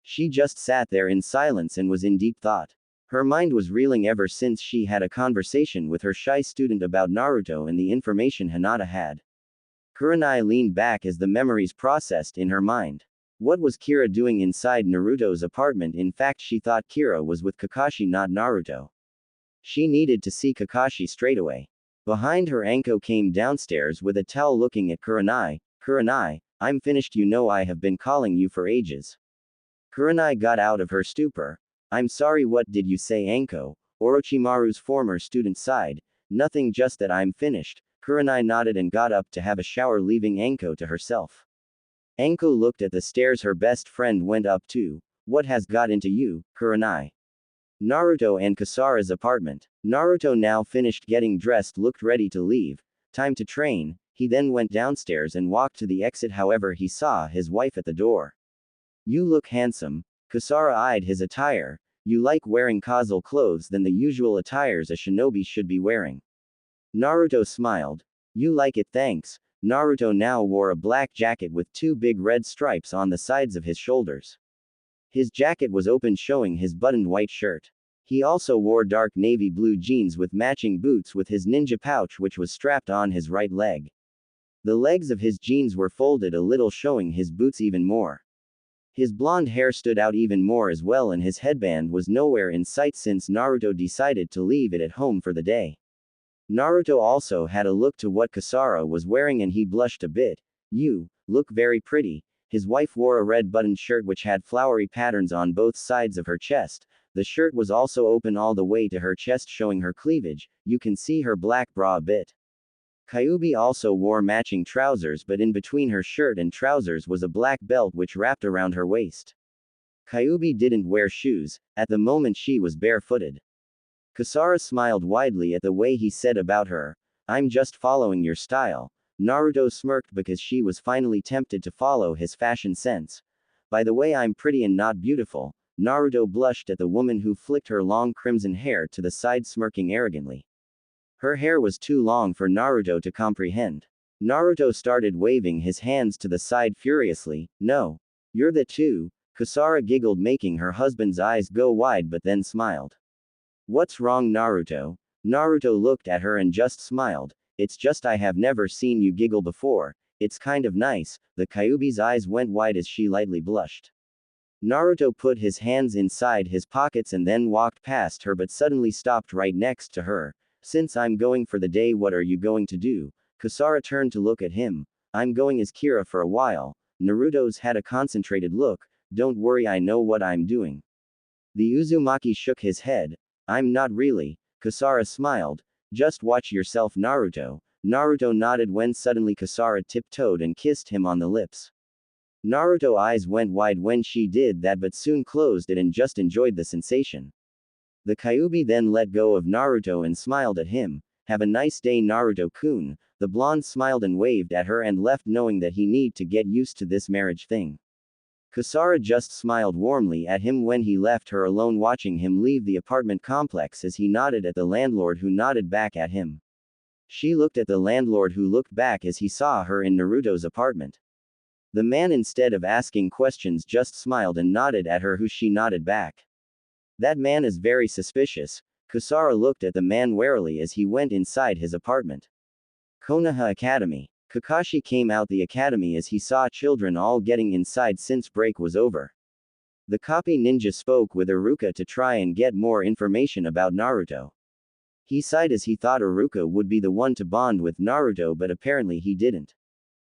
She just sat there in silence and was in deep thought. Her mind was reeling ever since she had a conversation with her shy student about Naruto and the information Hinata had. Kurenai leaned back as the memories processed in her mind. What was Kira doing inside Naruto's apartment? In fact, she thought Kira was with Kakashi, not Naruto. She needed to see Kakashi straight away. Behind her, Anko came downstairs with a towel, looking at Kurenai. Kurenai, I'm finished. You know I have been calling you for ages. Kurenai got out of her stupor. I'm sorry, what did you say, Anko? Orochimaru's former student sighed. Nothing, just that I'm finished. Kurenai nodded and got up to have a shower, leaving Anko to herself. Anko looked at the stairs her best friend went up to. What has got into you, Kurenai? Naruto and Kasara's apartment. Naruto, now finished getting dressed, looked ready to leave. Time to train. He then went downstairs and walked to the exit, however he saw his wife at the door. You look handsome. Kasara eyed his attire. You like wearing casual clothes than the usual attires a shinobi should be wearing. Naruto smiled. You like it, thanks. Naruto now wore a black jacket with two big red stripes on the sides of his shoulders. His jacket was open, showing his buttoned white shirt. He also wore dark navy blue jeans with matching boots, with his ninja pouch which was strapped on his right leg. The legs of his jeans were folded a little, showing his boots even more. His blonde hair stood out even more as well, and his headband was nowhere in sight since Naruto decided to leave it at home for the day. Naruto also had a look to what Kasara was wearing and he blushed a bit. You look very pretty. His wife wore a red buttoned shirt which had flowery patterns on both sides of her chest. The shirt was also open all the way to her chest, showing her cleavage. You can see her black bra a bit. Kyuubi also wore matching trousers, but in between her shirt and trousers was a black belt which wrapped around her waist. Kyuubi didn't wear shoes. At the moment she was barefooted. Kasara smiled widely at the way he said about her. I'm just following your style. Naruto smirked because she was finally tempted to follow his fashion sense. By the way, I'm pretty and not beautiful. Naruto blushed at the woman who flicked her long crimson hair to the side, smirking arrogantly. Her hair was too long for Naruto to comprehend. Naruto started waving his hands to the side furiously. No. You're the two. Kasara giggled, making her husband's eyes go wide, but then smiled. What's wrong, Naruto? Naruto looked at her and just smiled. It's just I have never seen you giggle before. It's kind of nice. The Kyuubi's eyes went wide as she lightly blushed. Naruto put his hands inside his pockets and then walked past her, but suddenly stopped right next to her. Since I'm going for the day, what are you going to do? Kasara turned to look at him. I'm going as Kira for a while. Naruto's had a concentrated look. Don't worry, I know what I'm doing. The Uzumaki shook his head. I'm not really. Kasara smiled. Just watch yourself, Naruto. Naruto nodded when suddenly Kasara tiptoed and kissed him on the lips. Naruto's eyes went wide when she did that, but soon closed it and just enjoyed the sensation. The Kyuubi then let go of Naruto and smiled at him. Have a nice day, Naruto-kun. The blonde smiled and waved at her and left, knowing that he need to get used to this marriage thing. Kasara just smiled warmly at him when he left her alone, watching him leave the apartment complex as he nodded at the landlord, who nodded back at him. She looked at the landlord, who looked back as he saw her in Naruto's apartment. The man, instead of asking questions, just smiled and nodded at her, who she nodded back. That man is very suspicious. Kasara looked at the man warily as he went inside his apartment. Konoha Academy. Kakashi came out the academy as he saw children all getting inside since break was over. The copy ninja spoke with Iruka to try and get more information about Naruto. He sighed as he thought Iruka would be the one to bond with Naruto, but apparently he didn't.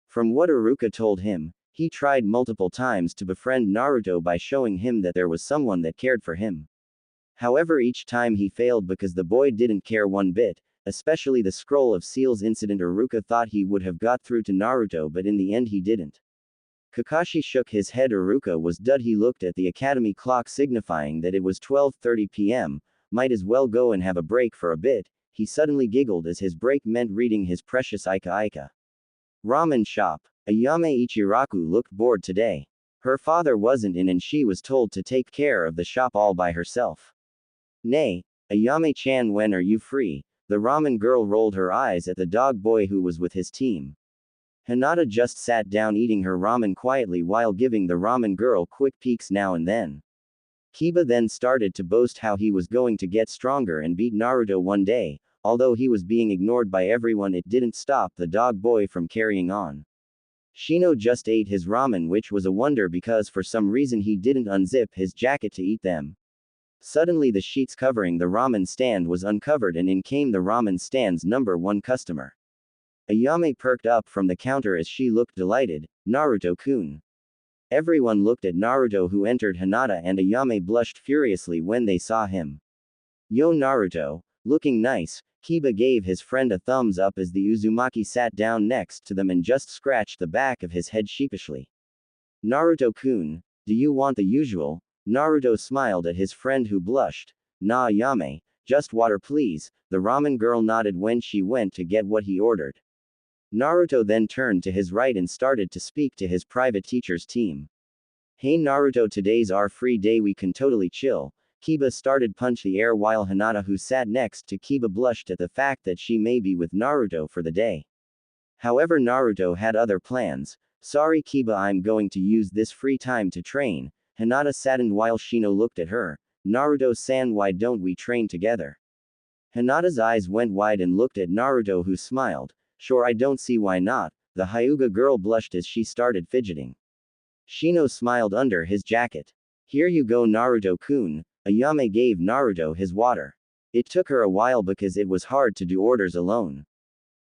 From what Iruka told him, he tried multiple times to befriend Naruto by showing him that there was someone that cared for him. However, each time he failed because the boy didn't care one bit. Especially the scroll of seals incident. Iruka thought he would have got through to Naruto, but in the end he didn't. Kakashi shook his head. Iruka was done. He looked at the academy clock, signifying that it was 12:30 p.m. Might as well go and have a break for a bit. He suddenly giggled as his break meant reading his precious Ika Ika. Ramen shop. Ayame Ichiraku looked bored today. Her father wasn't in and she was told to take care of the shop all by herself. Nay, Ayame-chan, when are you free? The ramen girl rolled her eyes at the dog boy who was with his team. Hinata just sat down eating her ramen quietly while giving the ramen girl quick peeks now and then. Kiba then started to boast how he was going to get stronger and beat Naruto one day. Although he was being ignored by everyone, it didn't stop the dog boy from carrying on. Shino just ate his ramen, which was a wonder because for some reason he didn't unzip his jacket to eat them. Suddenly the sheets covering the ramen stand was uncovered and in came the ramen stand's number one customer. Ayame perked up from the counter as she looked delighted. Naruto-kun. Everyone looked at Naruto, who entered Hinata, and Ayame blushed furiously when they saw him. Yo Naruto, looking nice, Kiba gave his friend a thumbs up as the Uzumaki sat down next to them and just scratched the back of his head sheepishly. Naruto-kun, do you want the usual? Naruto smiled at his friend who blushed. Nah Ayame, just water please, the ramen girl nodded when she went to get what he ordered. Naruto then turned to his right and started to speak to his private teacher's team. Hey Naruto, today's our free day, we can totally chill. Kiba started punch the air while Hinata, who sat next to Kiba, blushed at the fact that she may be with Naruto for the day. However, Naruto had other plans. Sorry Kiba, I'm going to use this free time to train. Hinata saddened while Shino looked at her. Naruto-san, why don't we train together? Hinata's eyes went wide and looked at Naruto, who smiled. Sure, I don't see why not. The Hyuga girl blushed as she started fidgeting. Shino smiled under his jacket. Here you go Naruto-kun. Ayame gave Naruto his water. It took her a while because it was hard to do orders alone.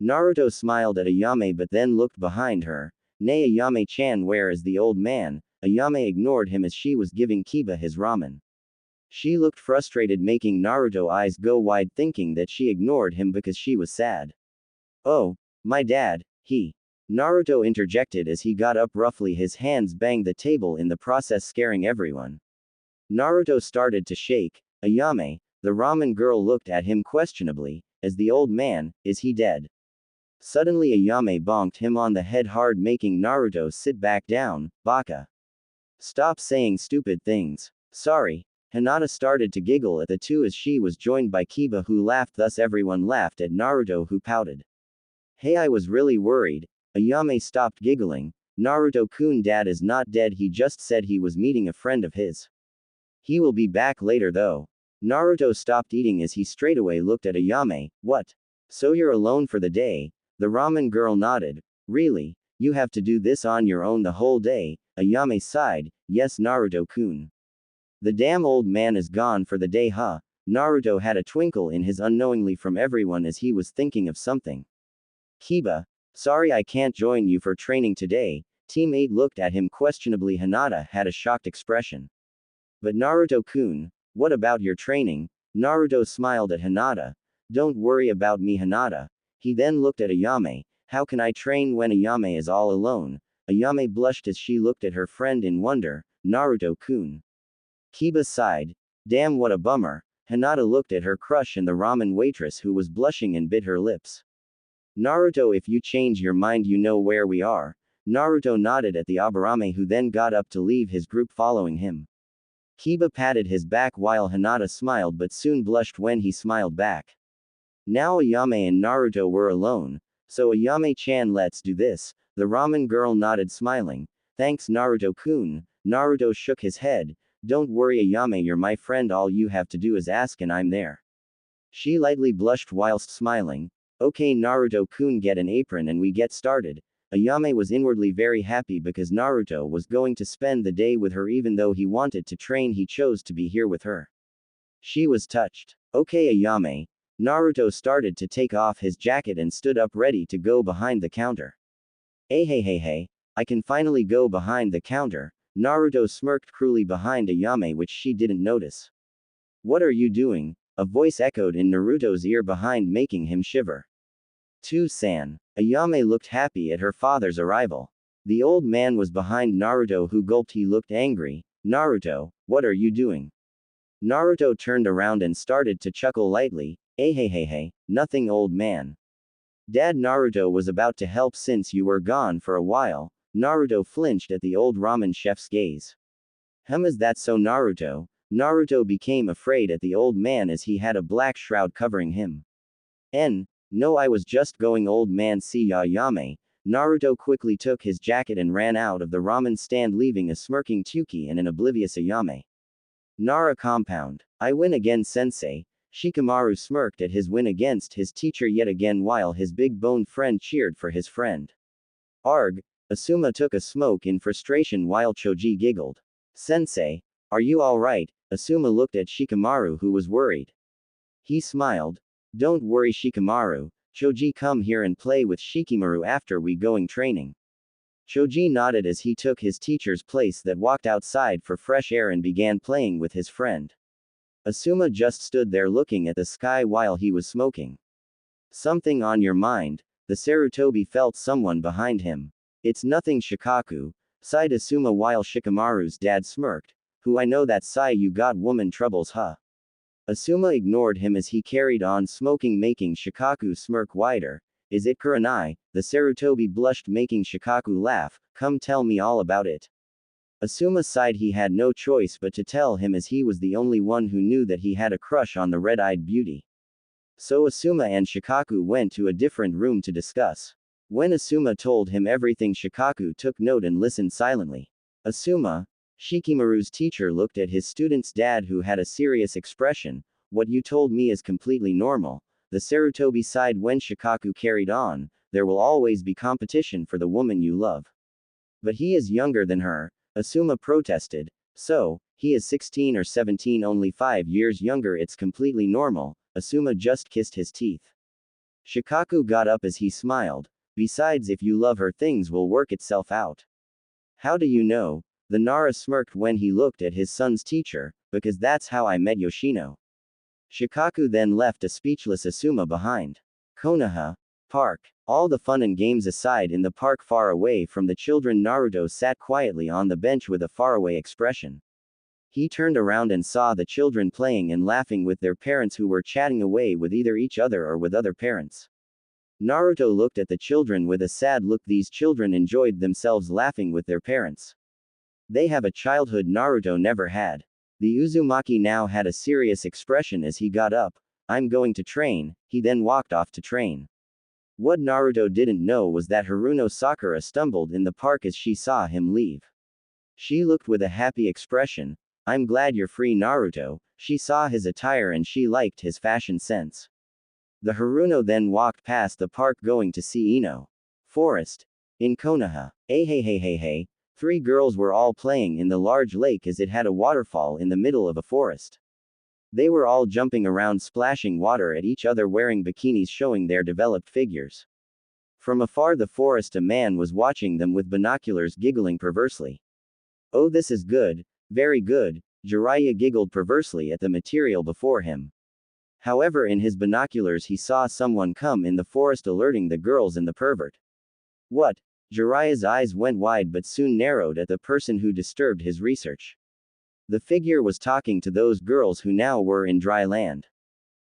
Naruto smiled at Ayame but then looked behind her. Nay Ayame-chan, where is the old man? Ayame ignored him as she was giving Kiba his ramen. She looked frustrated, making Naruto eyes go wide, thinking that she ignored him because she was sad. Oh, my dad, he. Naruto interjected as he got up roughly, his hands banged the table in the process, scaring everyone. Naruto started to shake. Ayame, the ramen girl, looked at him questionably, as the old man, is he dead? Suddenly Ayame bonked him on the head hard, making Naruto sit back down. Baka. Stop saying stupid things. Sorry. Hinata started to giggle at the two as she was joined by Kiba, who laughed, thus everyone laughed at Naruto, who pouted. Hey, I was really worried. Ayame stopped giggling. Naruto-kun, dad is not dead, he just said he was meeting a friend of his. He will be back later though. Naruto stopped eating as he straightaway looked at Ayame. What? So you're alone for the day? The ramen girl nodded. Really? You have to do this on your own the whole day? Ayame sighed. Yes Naruto-kun. The damn old man is gone for the day, huh? Naruto had a twinkle in his unknowingly from everyone as he was thinking of something. Kiba. Sorry I can't join you for training today. Team 8 looked at him questionably. Hinata had a shocked expression. But Naruto-kun, what about your training? Naruto smiled at Hinata. Don't worry about me Hinata. He then looked at Ayame. How can I train when Ayame is all alone? Ayame blushed as she looked at her friend in wonder. Naruto-kun. Kiba sighed. Damn, what a bummer. Hinata looked at her crush and the ramen waitress, who was blushing and bit her lips. Naruto, if you change your mind you know where we are. Naruto nodded at the Aburame, who then got up to leave his group following him. Kiba patted his back while Hinata smiled but soon blushed when he smiled back. Now Ayame and Naruto were alone. So Ayame-chan, let's do this. The ramen girl nodded, smiling. Thanks Naruto-kun. Naruto shook his head. Don't worry Ayame, you're my friend, all you have to do is ask and I'm there. She lightly blushed whilst smiling. Okay Naruto-kun, get an apron and we get started. Ayame was inwardly very happy because Naruto was going to spend the day with her. Even though he wanted to train, he chose to be here with her. She was touched. Okay Ayame. Naruto started to take off his jacket and stood up ready to go behind the counter. Hey, I can finally go behind the counter. Naruto smirked cruelly behind Ayame, which she didn't notice. What are you doing? A voice echoed in Naruto's ear behind, making him shiver. To-san. Ayame looked happy at her father's arrival. The old man was behind Naruto, who gulped. He looked angry. Naruto, what are you doing? Naruto turned around and started to chuckle lightly. Hey, nothing old man. Dad, Naruto was about to help since you were gone for a while. Naruto flinched at the old ramen chef's gaze. Is that so Naruto? Naruto became afraid at the old man as he had a black shroud covering him. No, I was just going, old man. See ya Ayame. Naruto quickly took his jacket and ran out of the ramen stand, leaving a smirking Tuki and an oblivious Ayame. Nara compound. I win again sensei. Shikamaru smirked at his win against his teacher yet again while his big-boned friend cheered for his friend. Arg. Asuma took a smoke in frustration while Choji giggled. Sensei, are you alright? Asuma looked at Shikamaru, who was worried. He smiled. Don't worry Shikamaru. Choji, come here and play with Shikamaru after we going training. Choji nodded as he took his teacher's place that walked outside for fresh air and began playing with his friend. Asuma just stood there looking at the sky while he was smoking. Something on your mind? The Sarutobi felt someone behind him. It's nothing, Shikaku, sighed Asuma while Shikamaru's dad smirked. Who I know that sigh, you got woman troubles, huh? Asuma ignored him as he carried on smoking, making Shikaku smirk wider. Is it Kurenai? The Sarutobi blushed, making Shikaku laugh. Come tell me all about it. Asuma sighed. He had no choice but to tell him, as he was the only one who knew that he had a crush on the red-eyed beauty. So Asuma and Shikaku went to a different room to discuss. When Asuma told him everything, Shikaku took note and listened silently. Asuma, Shikimaru's teacher, looked at his student's dad, who had a serious expression. What you told me is completely normal. The Sarutobi sighed when Shikaku carried on. There will always be competition for the woman you love. But he is younger than her, Asuma protested. So, he is 16 or 17, only 5 years younger. It's completely normal. Asuma just kissed his teeth. Shikaku got up as he smiled. Besides, if you love her, things will work itself out. How do you know? The Nara smirked when he looked at his son's teacher. Because that's how I met Yoshino. Shikaku then left a speechless Asuma behind. Konoha Park. All the fun and games aside, in the park far away from the children, Naruto sat quietly on the bench with a faraway expression. He turned around and saw the children playing and laughing with their parents, who were chatting away with either each other or with other parents. Naruto looked at the children with a sad look. These children enjoyed themselves laughing with their parents. They have a childhood Naruto never had. The Uzumaki now had a serious expression as he got up. I'm going to train. He then walked off to train. What Naruto didn't know was that Haruno Sakura stumbled in the park as she saw him leave. She looked with a happy expression. I'm glad you're free, Naruto. She saw his attire and she liked his fashion sense. The Haruno then walked past the park, going to see Ino. Forest. In Konoha. Hey. 3 girls were all playing in the large lake, as it had a waterfall in the middle of a forest. They were all jumping around, splashing water at each other, wearing bikinis showing their developed figures. From afar, the forest, a man was watching them with binoculars, giggling perversely. Oh, this is good. Very good. Jiraiya giggled perversely at the material before him. However, in his binoculars he saw someone come in the forest, alerting the girls and the pervert. What? Jiraiya's eyes went wide but soon narrowed at the person who disturbed his research. The figure was talking to those girls who now were in dry land.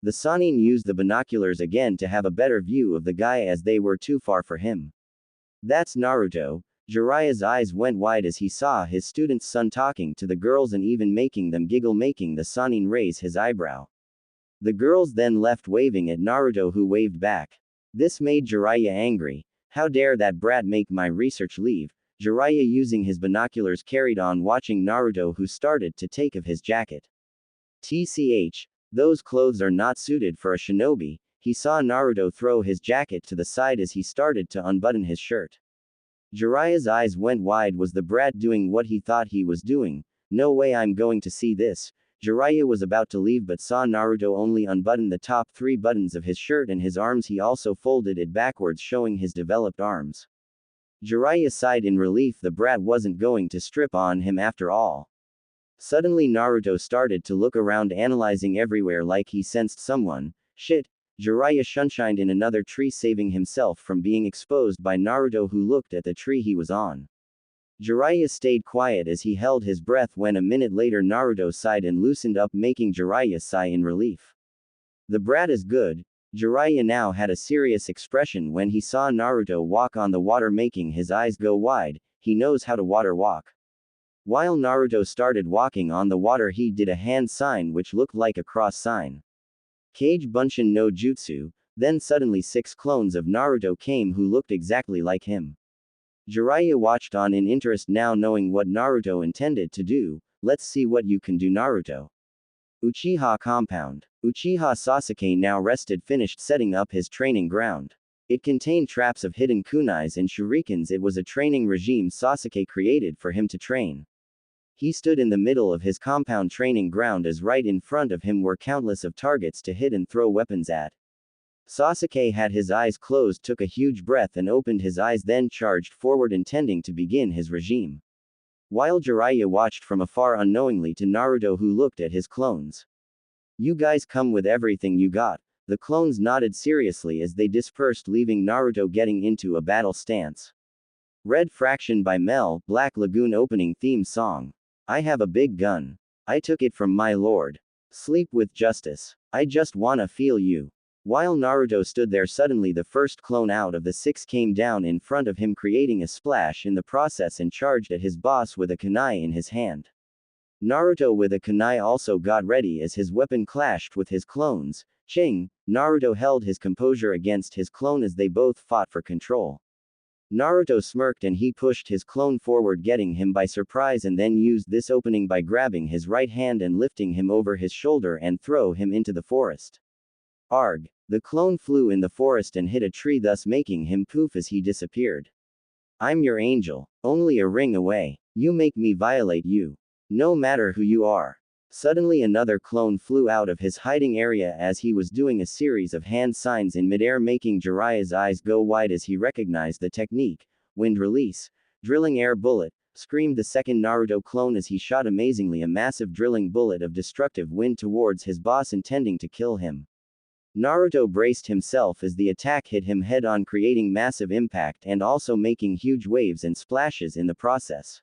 The Sannin used the binoculars again to have a better view of the guy, as they were too far for him. That's Naruto. Jiraiya's eyes went wide as he saw his student's son talking to the girls and even making them giggle, making the Sannin raise his eyebrow. The girls then left, waving at Naruto, who waved back. This made Jiraiya angry. How dare that brat make my research leave? Jiraiya, using his binoculars, carried on watching Naruto, who started to take off his jacket. TCH. Those clothes are not suited for a shinobi. He saw Naruto throw his jacket to the side as he started to unbutton his shirt. Jiraiya's eyes went wide. Was the brat doing what he thought he was doing? No way, I'm going to see this. Jiraiya was about to leave but saw Naruto only unbutton the top 3 buttons of his shirt and his arms. He also folded it backwards, showing his developed arms. Jiraiya sighed in relief. The brat wasn't going to strip on him after all. Suddenly Naruto started to look around, analyzing everywhere like he sensed someone. Shit. Jiraiya shunshined in another tree, saving himself from being exposed by Naruto, who looked at the tree he was on. Jiraiya stayed quiet as he held his breath. When a minute later Naruto sighed and loosened up, making Jiraiya sigh in relief. The brat is good. Jiraiya now had a serious expression when he saw Naruto walk on the water, making his eyes go wide. He knows how to water walk. While Naruto started walking on the water, he did a hand sign which looked like a cross sign. Kage Bunshin no Jutsu. Then suddenly 6 clones of Naruto came who looked exactly like him. Jiraiya watched on in interest, now knowing what Naruto intended to do. Let's see what you can do, Naruto. Uchiha Compound. Uchiha Sasuke now rested, finished setting up his training ground. It contained traps of hidden kunais and shurikens. It was a training regime Sasuke created for him to train. He stood in the middle of his compound training ground as right in front of him were countless of targets to hit and throw weapons at. Sasuke had his eyes closed, took a huge breath and opened his eyes, then charged forward, intending to begin his regime. While Jiraiya watched from afar unknowingly to Naruto, who looked at his clones. You guys come with everything you got. The clones nodded seriously as they dispersed, leaving Naruto getting into a battle stance. Red Fraction by Mel, Black Lagoon opening theme song. I have a big gun. I took it from my lord. Sleep with justice. I just wanna feel you. While Naruto stood there, suddenly the first clone out of the six came down in front of him, creating a splash in the process, and charged at his boss with a kunai in his hand. Naruto with a kunai also got ready as his weapon clashed with his clone's. Ching! Naruto held his composure against his clone as they both fought for control. Naruto smirked and he pushed his clone forward, getting him by surprise, and then used this opening by grabbing his right hand and lifting him over his shoulder and throw him into the forest. Arg! The clone flew in the forest and hit a tree, thus making him poof as he disappeared. I'm your angel, only a ring away. You make me violate you. No matter who you are. Suddenly another clone flew out of his hiding area as he was doing a series of hand signs in midair, making Jiraiya's eyes go wide as he recognized the technique. Wind release. Drilling air bullet, screamed the second Naruto clone as he shot amazingly a massive drilling bullet of destructive wind towards his boss, intending to kill him. Naruto braced himself as the attack hit him head on, creating massive impact and also making huge waves and splashes in the process.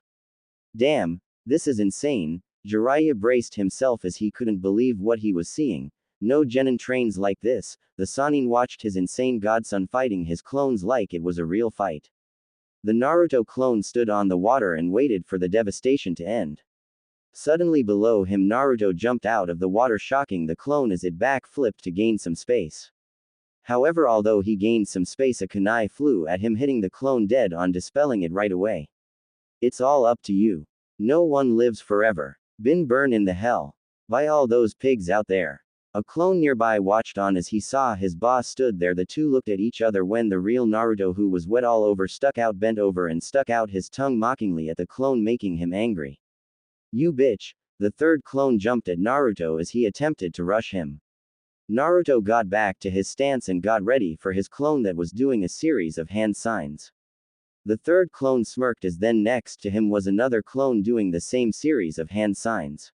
Damn, this is insane. Jiraiya braced himself as he couldn't believe what he was seeing. No genin trains like this. The Sannin watched his insane godson fighting his clones like it was a real fight. The Naruto clone stood on the water and waited for the devastation to end. Suddenly below him, Naruto jumped out of the water, shocking the clone as it back-flipped to gain some space. However, although he gained some space, a kunai flew at him, hitting the clone dead on, dispelling it right away. It's all up to you. No one lives forever. Been burn in the hell. By all those pigs out there. A clone nearby watched on as he saw his boss stood there. The two looked at each other when the real Naruto, who was wet all over, bent over and stuck out his tongue mockingly at the clone, making him angry. You bitch. The third clone jumped at Naruto as he attempted to rush him. Naruto got back to his stance and got ready for his clone that was doing a series of hand signs. The third clone smirked as then next to him was another clone doing the same series of hand signs.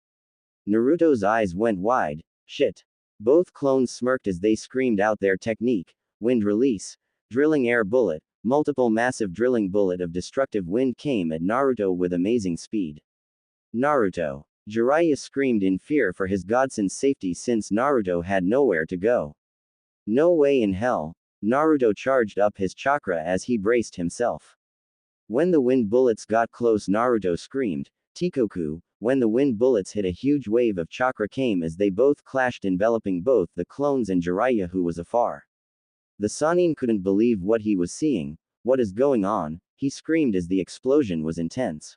Naruto's eyes went wide. Shit. Both clones smirked as they screamed out their technique. Wind release. Drilling air bullet. Multiple massive drilling bullet of destructive wind came at Naruto with amazing speed. Naruto. Jiraiya screamed in fear for his godson's safety since Naruto had nowhere to go. No way in hell. Naruto charged up his chakra as he braced himself. When the wind bullets got close, Naruto screamed, Tikoku. When the wind bullets hit, a huge wave of chakra came as they both clashed, enveloping both the clones and Jiraiya, who was afar. The Sannin couldn't believe what he was seeing. What is going on? He screamed as the explosion was intense.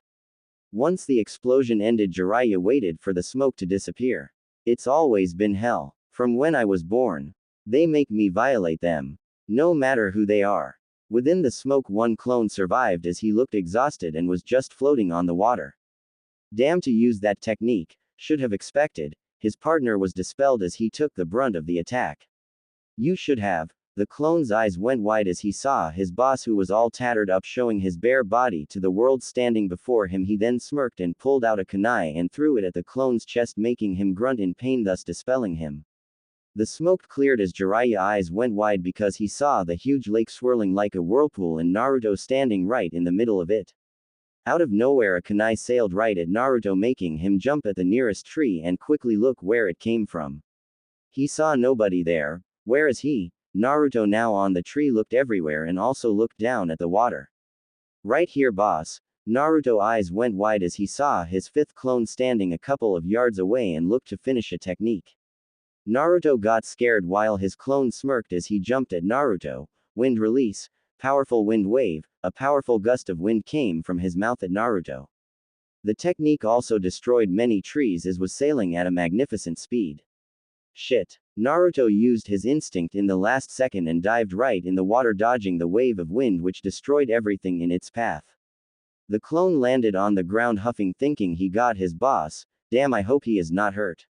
Once the explosion ended, Jiraiya waited for the smoke to disappear. It's always been hell. From when I was born. They make me violate them. No matter who they are. Within the smoke, one clone survived as he looked exhausted and was just floating on the water. Damn, to use that technique. Should have expected. His partner was dispelled as he took the brunt of the attack. You should have. The clone's eyes went wide as he saw his boss, who was all tattered up, showing his bare body to the world standing before him. He then smirked and pulled out a kunai and threw it at the clone's chest, making him grunt in pain, thus dispelling him. The smoke cleared as Jiraiya's eyes went wide because he saw the huge lake swirling like a whirlpool and Naruto standing right in the middle of it. Out of nowhere, a kunai sailed right at Naruto, making him jump at the nearest tree and quickly look where it came from. He saw nobody there. Where is he? Naruto, now on the tree, looked everywhere and also looked down at the water. Right here, boss. Naruto's eyes went wide as he saw his fifth clone standing a couple of yards away and looked to finish a technique. Naruto got scared while his clone smirked as he jumped at Naruto. Wind release. Powerful wind wave. A powerful gust of wind came from his mouth at Naruto. The technique also destroyed many trees as was sailing at a magnificent speed. Shit. Naruto used his instinct in the last second and dived right in the water, dodging the wave of wind which destroyed everything in its path. The clone landed on the ground huffing, thinking he got his boss. Damn, I hope he is not hurt.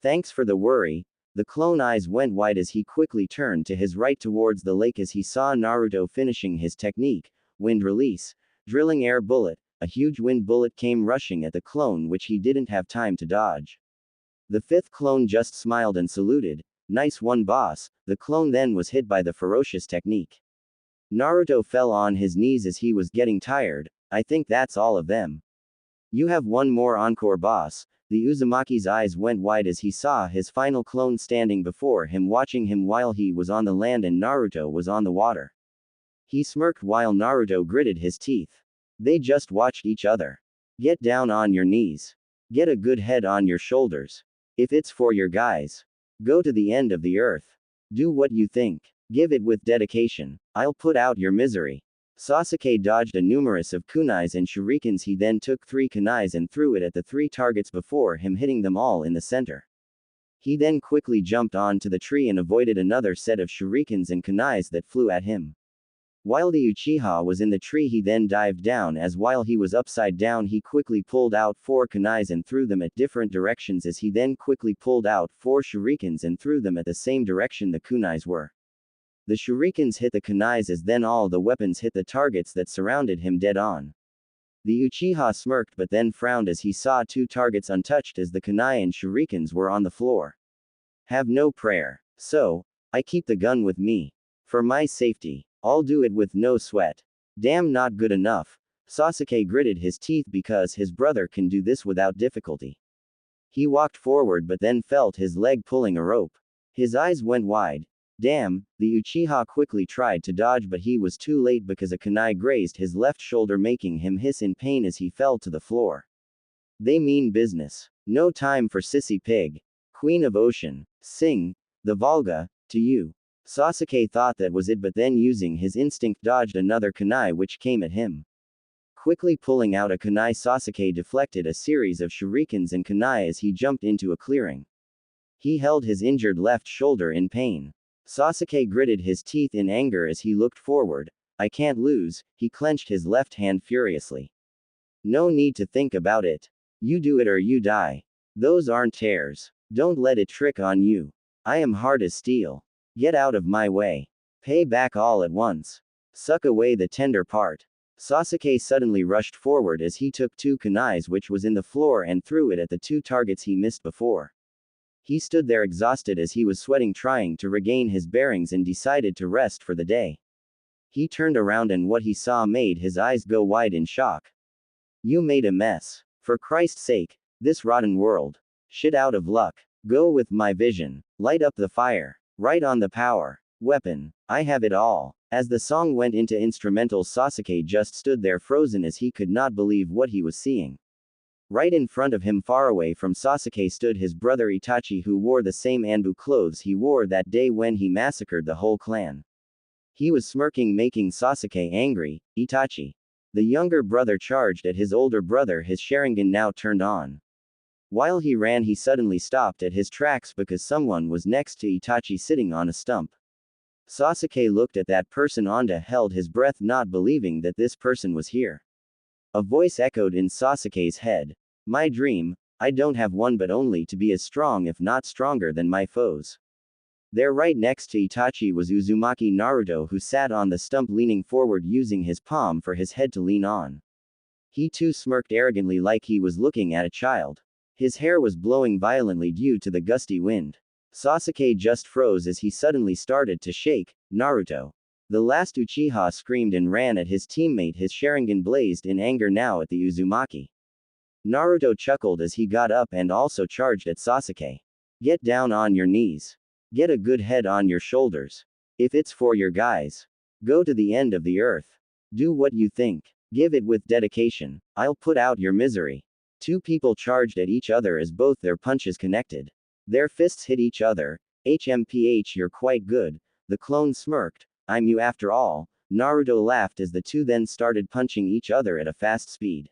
Thanks for the worry. The clone eyes went wide as he quickly turned to his right towards the lake as he saw Naruto finishing his technique. Wind release. Drilling air bullet. A huge wind bullet came rushing at the clone which he didn't have time to dodge. The fifth clone just smiled and saluted. Nice one, boss. The clone then was hit by the ferocious technique. Naruto fell on his knees as he was getting tired. I think that's all of them. You have one more encore, boss. The Uzumaki's eyes went wide as he saw his final clone standing before him, watching him while he was on the land and Naruto was on the water. He smirked while Naruto gritted his teeth. They just watched each other. Get down on your knees. Get a good head on your shoulders. If it's for your guys, go to the end of the earth. Do what you think. Give it with dedication. I'll put out your misery. Sasuke dodged a numerous of kunais and shurikens. He then took 3 kunais and threw it at the 3 targets before him, hitting them all in the center. He then quickly jumped onto the tree and avoided another set of shurikens and kunais that flew at him. While the Uchiha was in the tree, he then dived down, as while he was upside down he quickly pulled out 4 kunais and threw them at different directions, as he then quickly pulled out 4 shurikens and threw them at the same direction the kunais were. The shurikens hit the kunais, as then all the weapons hit the targets that surrounded him dead on. The Uchiha smirked but then frowned as he saw 2 targets untouched, as the kunai and shurikens were on the floor. Have no prayer. So, I keep the gun with me. For my safety. I'll do it with no sweat. Damn, not good enough. Sasuke gritted his teeth because his brother can do this without difficulty. He walked forward but then felt his leg pulling a rope. His eyes went wide. Damn, the Uchiha quickly tried to dodge but he was too late because a kunai grazed his left shoulder, making him hiss in pain as he fell to the floor. They mean business. No time for sissy pig. Queen of Ocean. Sing. The Volga. To you. Sasuke thought that was it, but then using his instinct dodged another kunai which came at him. Quickly pulling out a kunai, Sasuke deflected a series of shurikens and kunai as he jumped into a clearing. He held his injured left shoulder in pain. Sasuke gritted his teeth in anger as he looked forward. I can't lose. He clenched his left hand furiously. No need to think about it. You do it or you die. Those aren't tears. Don't let it trick on you. I am hard as steel. Get out of my way. Pay back all at once. Suck away the tender part. Sasuke suddenly rushed forward as he took 2 kunais which was in the floor and threw it at the 2 targets he missed before. He stood there exhausted as he was sweating, trying to regain his bearings, and decided to rest for the day. He turned around and what he saw made his eyes go wide in shock. You made a mess. For Christ's sake, this rotten world. Shit out of luck. Go with my vision. Light up the fire. Right on the power. Weapon. I have it all. As the song went into instrumental, Sasuke just stood there frozen as he could not believe what he was seeing. Right in front of him, far away from Sasuke, stood his brother Itachi, who wore the same Anbu clothes he wore that day when he massacred the whole clan. He was smirking, making Sasuke angry. Itachi. The younger brother charged at his older brother, his Sharingan now turned on. While he ran, he suddenly stopped at his tracks because someone was next to Itachi sitting on a stump. Sasuke looked at that person and held his breath, not believing that this person was here. A voice echoed in Sasuke's head. My dream, I don't have one but only to be as strong if not stronger than my foes. There right next to Itachi was Uzumaki Naruto, who sat on the stump leaning forward using his palm for his head to lean on. He too smirked arrogantly like he was looking at a child. His hair was blowing violently due to the gusty wind. Sasuke just froze as he suddenly started to shake. Naruto. The last Uchiha screamed and ran at his teammate. His Sharingan blazed in anger now at the Uzumaki. Naruto chuckled as he got up and also charged at Sasuke. Get down on your knees. Get a good head on your shoulders. If it's for your guys, go to the end of the earth. Do what you think. Give it with dedication. I'll put out your misery. 2 people charged at each other as both their punches connected. Their fists hit each other. HMPH, you're quite good. The clone smirked. I'm you after all. Naruto laughed as the 2 then started punching each other at a fast speed.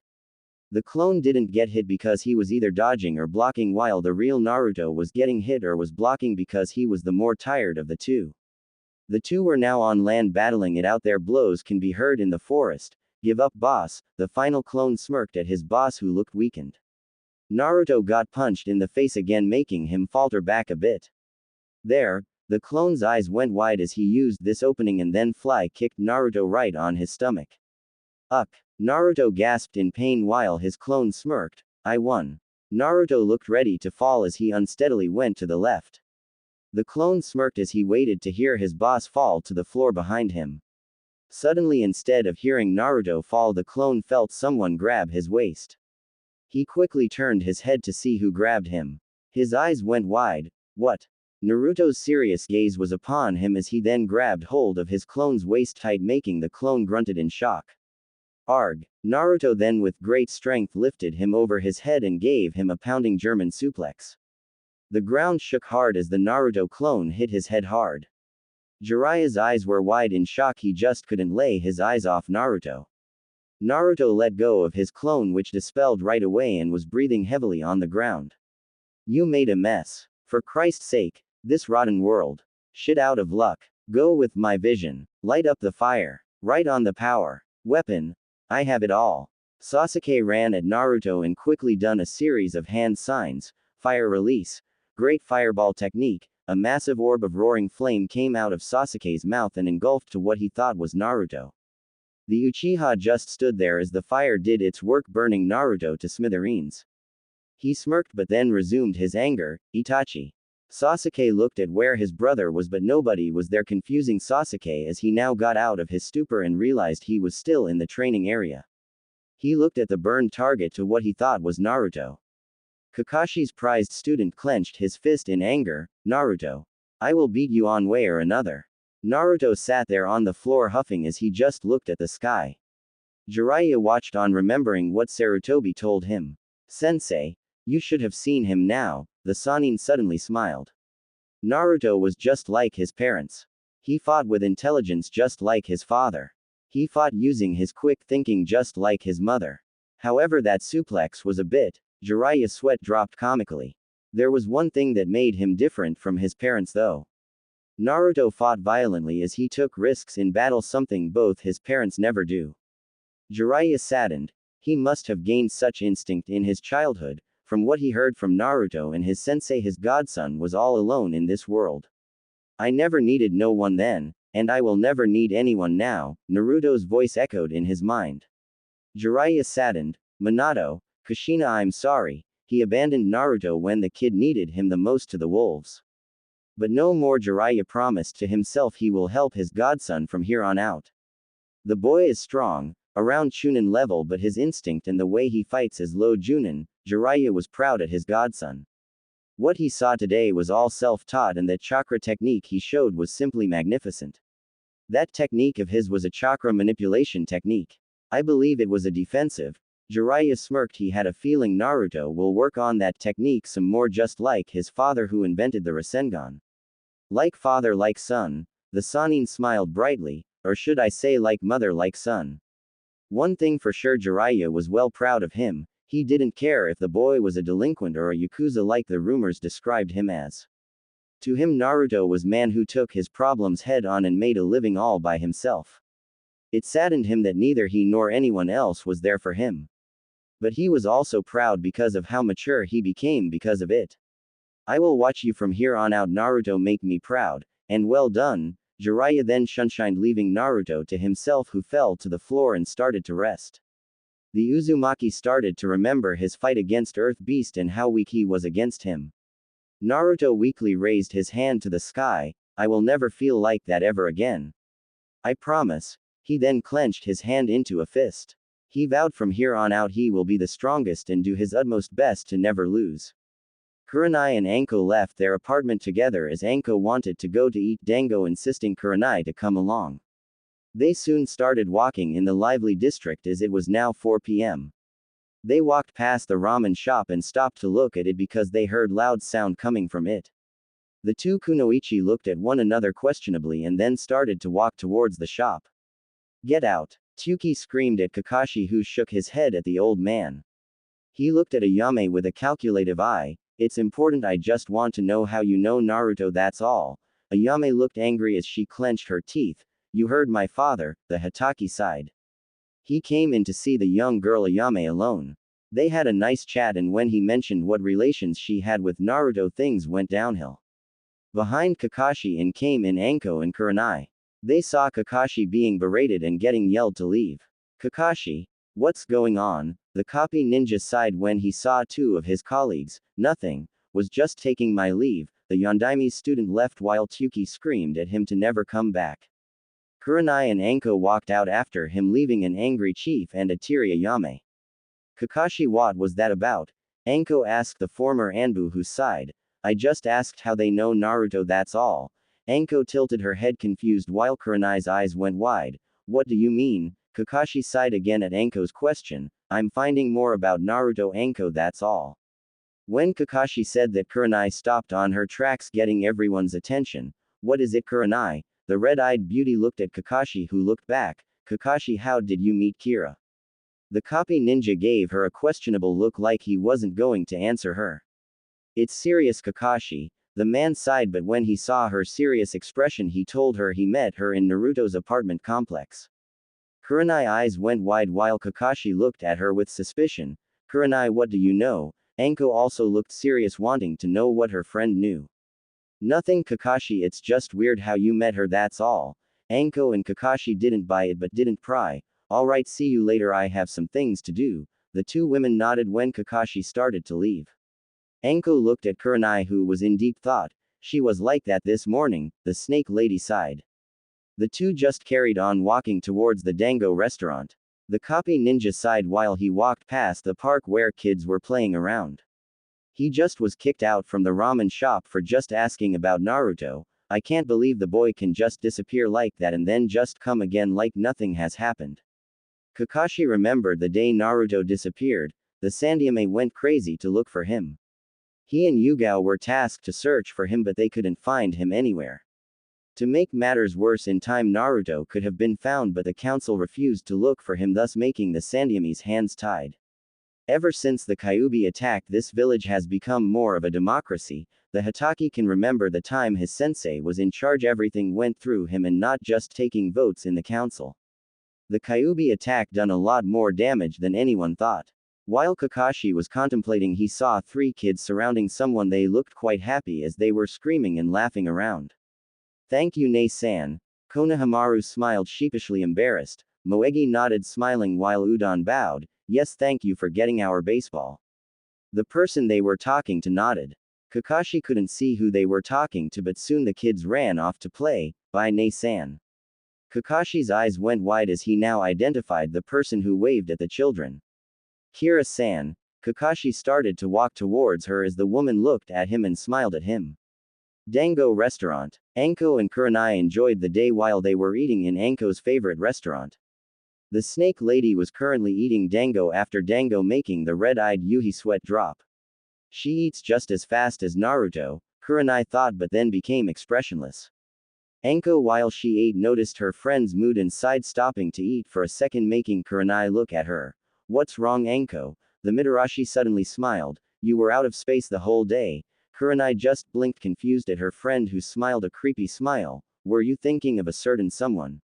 The clone didn't get hit because he was either dodging or blocking, while the real Naruto was getting hit or was blocking because he was the more tired of the 2. The 2 were now on land battling it out. Their blows can be heard in the forest. Give up, boss. The final clone smirked at his boss, who looked weakened. Naruto got punched in the face again, making him falter back a bit. There, the clone's eyes went wide as he used this opening and then fly kicked Naruto right on his stomach. Uck. Naruto gasped in pain while his clone smirked. I won. Naruto looked ready to fall as he unsteadily went to the left. The clone smirked as he waited to hear his boss fall to the floor behind him. Suddenly, instead of hearing Naruto fall, the clone felt someone grab his waist. He quickly turned his head to see who grabbed him. His eyes went wide. What? Naruto's serious gaze was upon him as he then grabbed hold of his clone's waist tight, making the clone grunted in shock. Arg! Naruto then with great strength lifted him over his head and gave him a pounding German suplex. The ground shook hard as the Naruto clone hit his head hard. Jiraiya's eyes were wide in shock, he just couldn't lay his eyes off Naruto. Naruto let go of his clone, which dispelled right away, and was breathing heavily on the ground. You made a mess. For Christ's sake, this rotten world. Shit out of luck. Go with my vision. Light up the fire. Right on the power. Weapon. I have it all. Sasuke ran at Naruto and quickly done a series of hand signs. Fire release. Great fireball technique. A massive orb of roaring flame came out of Sasuke's mouth and engulfed to what he thought was Naruto. The Uchiha just stood there as the fire did its work, burning Naruto to smithereens. He smirked but then resumed his anger. Itachi. Sasuke looked at where his brother was, but nobody was there, confusing Sasuke as he now got out of his stupor and realized he was still in the training area. He looked at the burned target to what he thought was Naruto. Kakashi's prized student clenched his fist in anger. Naruto. I will beat you one way or another. Naruto sat there on the floor huffing as he just looked at the sky. Jiraiya watched on, remembering what Sarutobi told him. Sensei, you should have seen him now. The Sannin suddenly smiled. Naruto was just like his parents. He fought with intelligence just like his father. He fought using his quick thinking just like his mother. However, that suplex was a bit. Jiraiya's sweat dropped comically. There was one thing that made him different from his parents though. Naruto fought violently as he took risks in battle, something both his parents never do. Jiraiya saddened. He must have gained such instinct in his childhood. From what he heard from Naruto and his sensei, his godson was all alone in this world. I never needed no one then, and I will never need anyone now, Naruto's voice echoed in his mind. Jiraiya saddened. Minato, Kushina, I'm sorry, he abandoned Naruto when the kid needed him the most to the wolves. But no more. Jiraiya promised to himself he will help his godson from here on out. The boy is strong, around Chunin level, but his instinct and the way he fights is low Junin. Jiraiya was proud at his godson. What he saw today was all self-taught, and that chakra technique he showed was simply magnificent. That technique of his was a chakra manipulation technique. I believe it was a defensive. Jiraiya smirked. He had a feeling Naruto will work on that technique some more, just like his father who invented the Rasengan. Like father like son, the Sannin smiled brightly, or should I say like mother like son. One thing for sure, Jiraiya was well proud of him. He didn't care if the boy was a delinquent or a yakuza like the rumors described him as. To him, Naruto was man who took his problems head on and made a living all by himself. It saddened him that neither he nor anyone else was there for him. But he was also proud because of how mature he became because of it. I will watch you from here on out, Naruto, make me proud, and well done. Jiraiya then shunshined, leaving Naruto to himself, who fell to the floor and started to rest. The Uzumaki started to remember his fight against Earth Beast and how weak he was against him. Naruto weakly raised his hand to the sky. I will never feel like that ever again. I promise. He then clenched his hand into a fist. He vowed from here on out he will be the strongest and do his utmost best to never lose. Kurenai and Anko left their apartment together as Anko wanted to go to eat dango, insisting Kurenai to come along. They soon started walking in the lively district as it was now 4 p.m. They walked past the ramen shop and stopped to look at it because they heard loud sound coming from it. The two kunoichi looked at one another questionably and then started to walk towards the shop. Get out! Tsuki screamed at Kakashi, who shook his head at the old man. He looked at Ayame with a calculative eye. It's important, I just want to know how you know Naruto, that's all. Ayame looked angry as she clenched her teeth. You heard my father, the Hatake sighed. He came in to see the young girl Ayame alone. They had a nice chat, and when he mentioned what relations she had with Naruto, things went downhill. Behind Kakashi in came in Anko and Kurenai. They saw Kakashi being berated and getting yelled to leave. Kakashi, what's going on? The copy ninja sighed when he saw two of his colleagues. Nothing. Was just taking my leave. The Yondaime student left while Tuki screamed at him to never come back. Kurenai and Anko walked out after him, leaving an angry chief and a Tiriya Yame. Kakashi, what was that about? Anko asked the former Anbu, who sighed. I just asked how they know Naruto, that's all. Anko tilted her head confused while Kurenai's eyes went wide. What do you mean? Kakashi sighed again at Anko's question. I'm finding more about Naruto, Anko, that's all. When Kakashi said that, Kurenai stopped on her tracks, getting everyone's attention. What is it, Kurenai? The red-eyed beauty looked at Kakashi, who looked back. Kakashi, how did you meet Kira? The copy ninja gave her a questionable look, like he wasn't going to answer her. It's serious, Kakashi. The man sighed, but when he saw her serious expression, he told her he met her in Naruto's apartment complex. Kurenai's eyes went wide while Kakashi looked at her with suspicion. Kurenai, what do you know? Anko also looked serious, wanting to know what her friend knew. Nothing, Kakashi, it's just weird how you met her, that's all. Anko and Kakashi didn't buy it but didn't pry. Alright, see you later, I have some things to do. The two women nodded when Kakashi started to leave. Anko looked at Kurenai, who was in deep thought. She was like that this morning, the snake lady sighed. The two just carried on walking towards the Dango restaurant. The copy ninja sighed while he walked past the park where kids were playing around. He just was kicked out from the ramen shop for just asking about Naruto. I can't believe the boy can just disappear like that and then just come again like nothing has happened. Kakashi remembered the day Naruto disappeared. The Sandyame went crazy to look for him. He and Yugao were tasked to search for him, but they couldn't find him anywhere. To make matters worse, in time Naruto could have been found, but the council refused to look for him, thus making the Sandyame's hands tied. Ever since the Kyuubi attack, this village has become more of a democracy. The Hatake can remember the time his sensei was in charge, everything went through him and not just taking votes in the council. The Kyuubi attack done a lot more damage than anyone thought. While Kakashi was contemplating, he saw three kids surrounding someone. They looked quite happy as they were screaming and laughing around. Thank you, Nei-san. Konohamaru smiled, sheepishly embarrassed. Moegi nodded, smiling, while Udon bowed. Yes, thank you for getting our baseball. The person they were talking to nodded. Kakashi couldn't see who they were talking to, but soon the kids ran off to play. Bye, Nei-san. Kakashi's eyes went wide as he now identified the person who waved at the children. Kira-san. Kakashi started to walk towards her as the woman looked at him and smiled at him. Dango restaurant. Anko and Kurenai enjoyed the day while they were eating in Anko's favorite restaurant. The snake lady was currently eating dango after dango, making the red-eyed Yuhi sweat drop. She eats just as fast as Naruto, Kurenai thought, but then became expressionless. Anko, while she ate, noticed her friend's mood and sighed, stopping to eat for a second, making Kurenai look at her. What's wrong, Anko? The Mitarashi suddenly smiled. You were out of space the whole day. Kurenai just blinked, confused at her friend, who smiled a creepy smile. Were you thinking of a certain someone?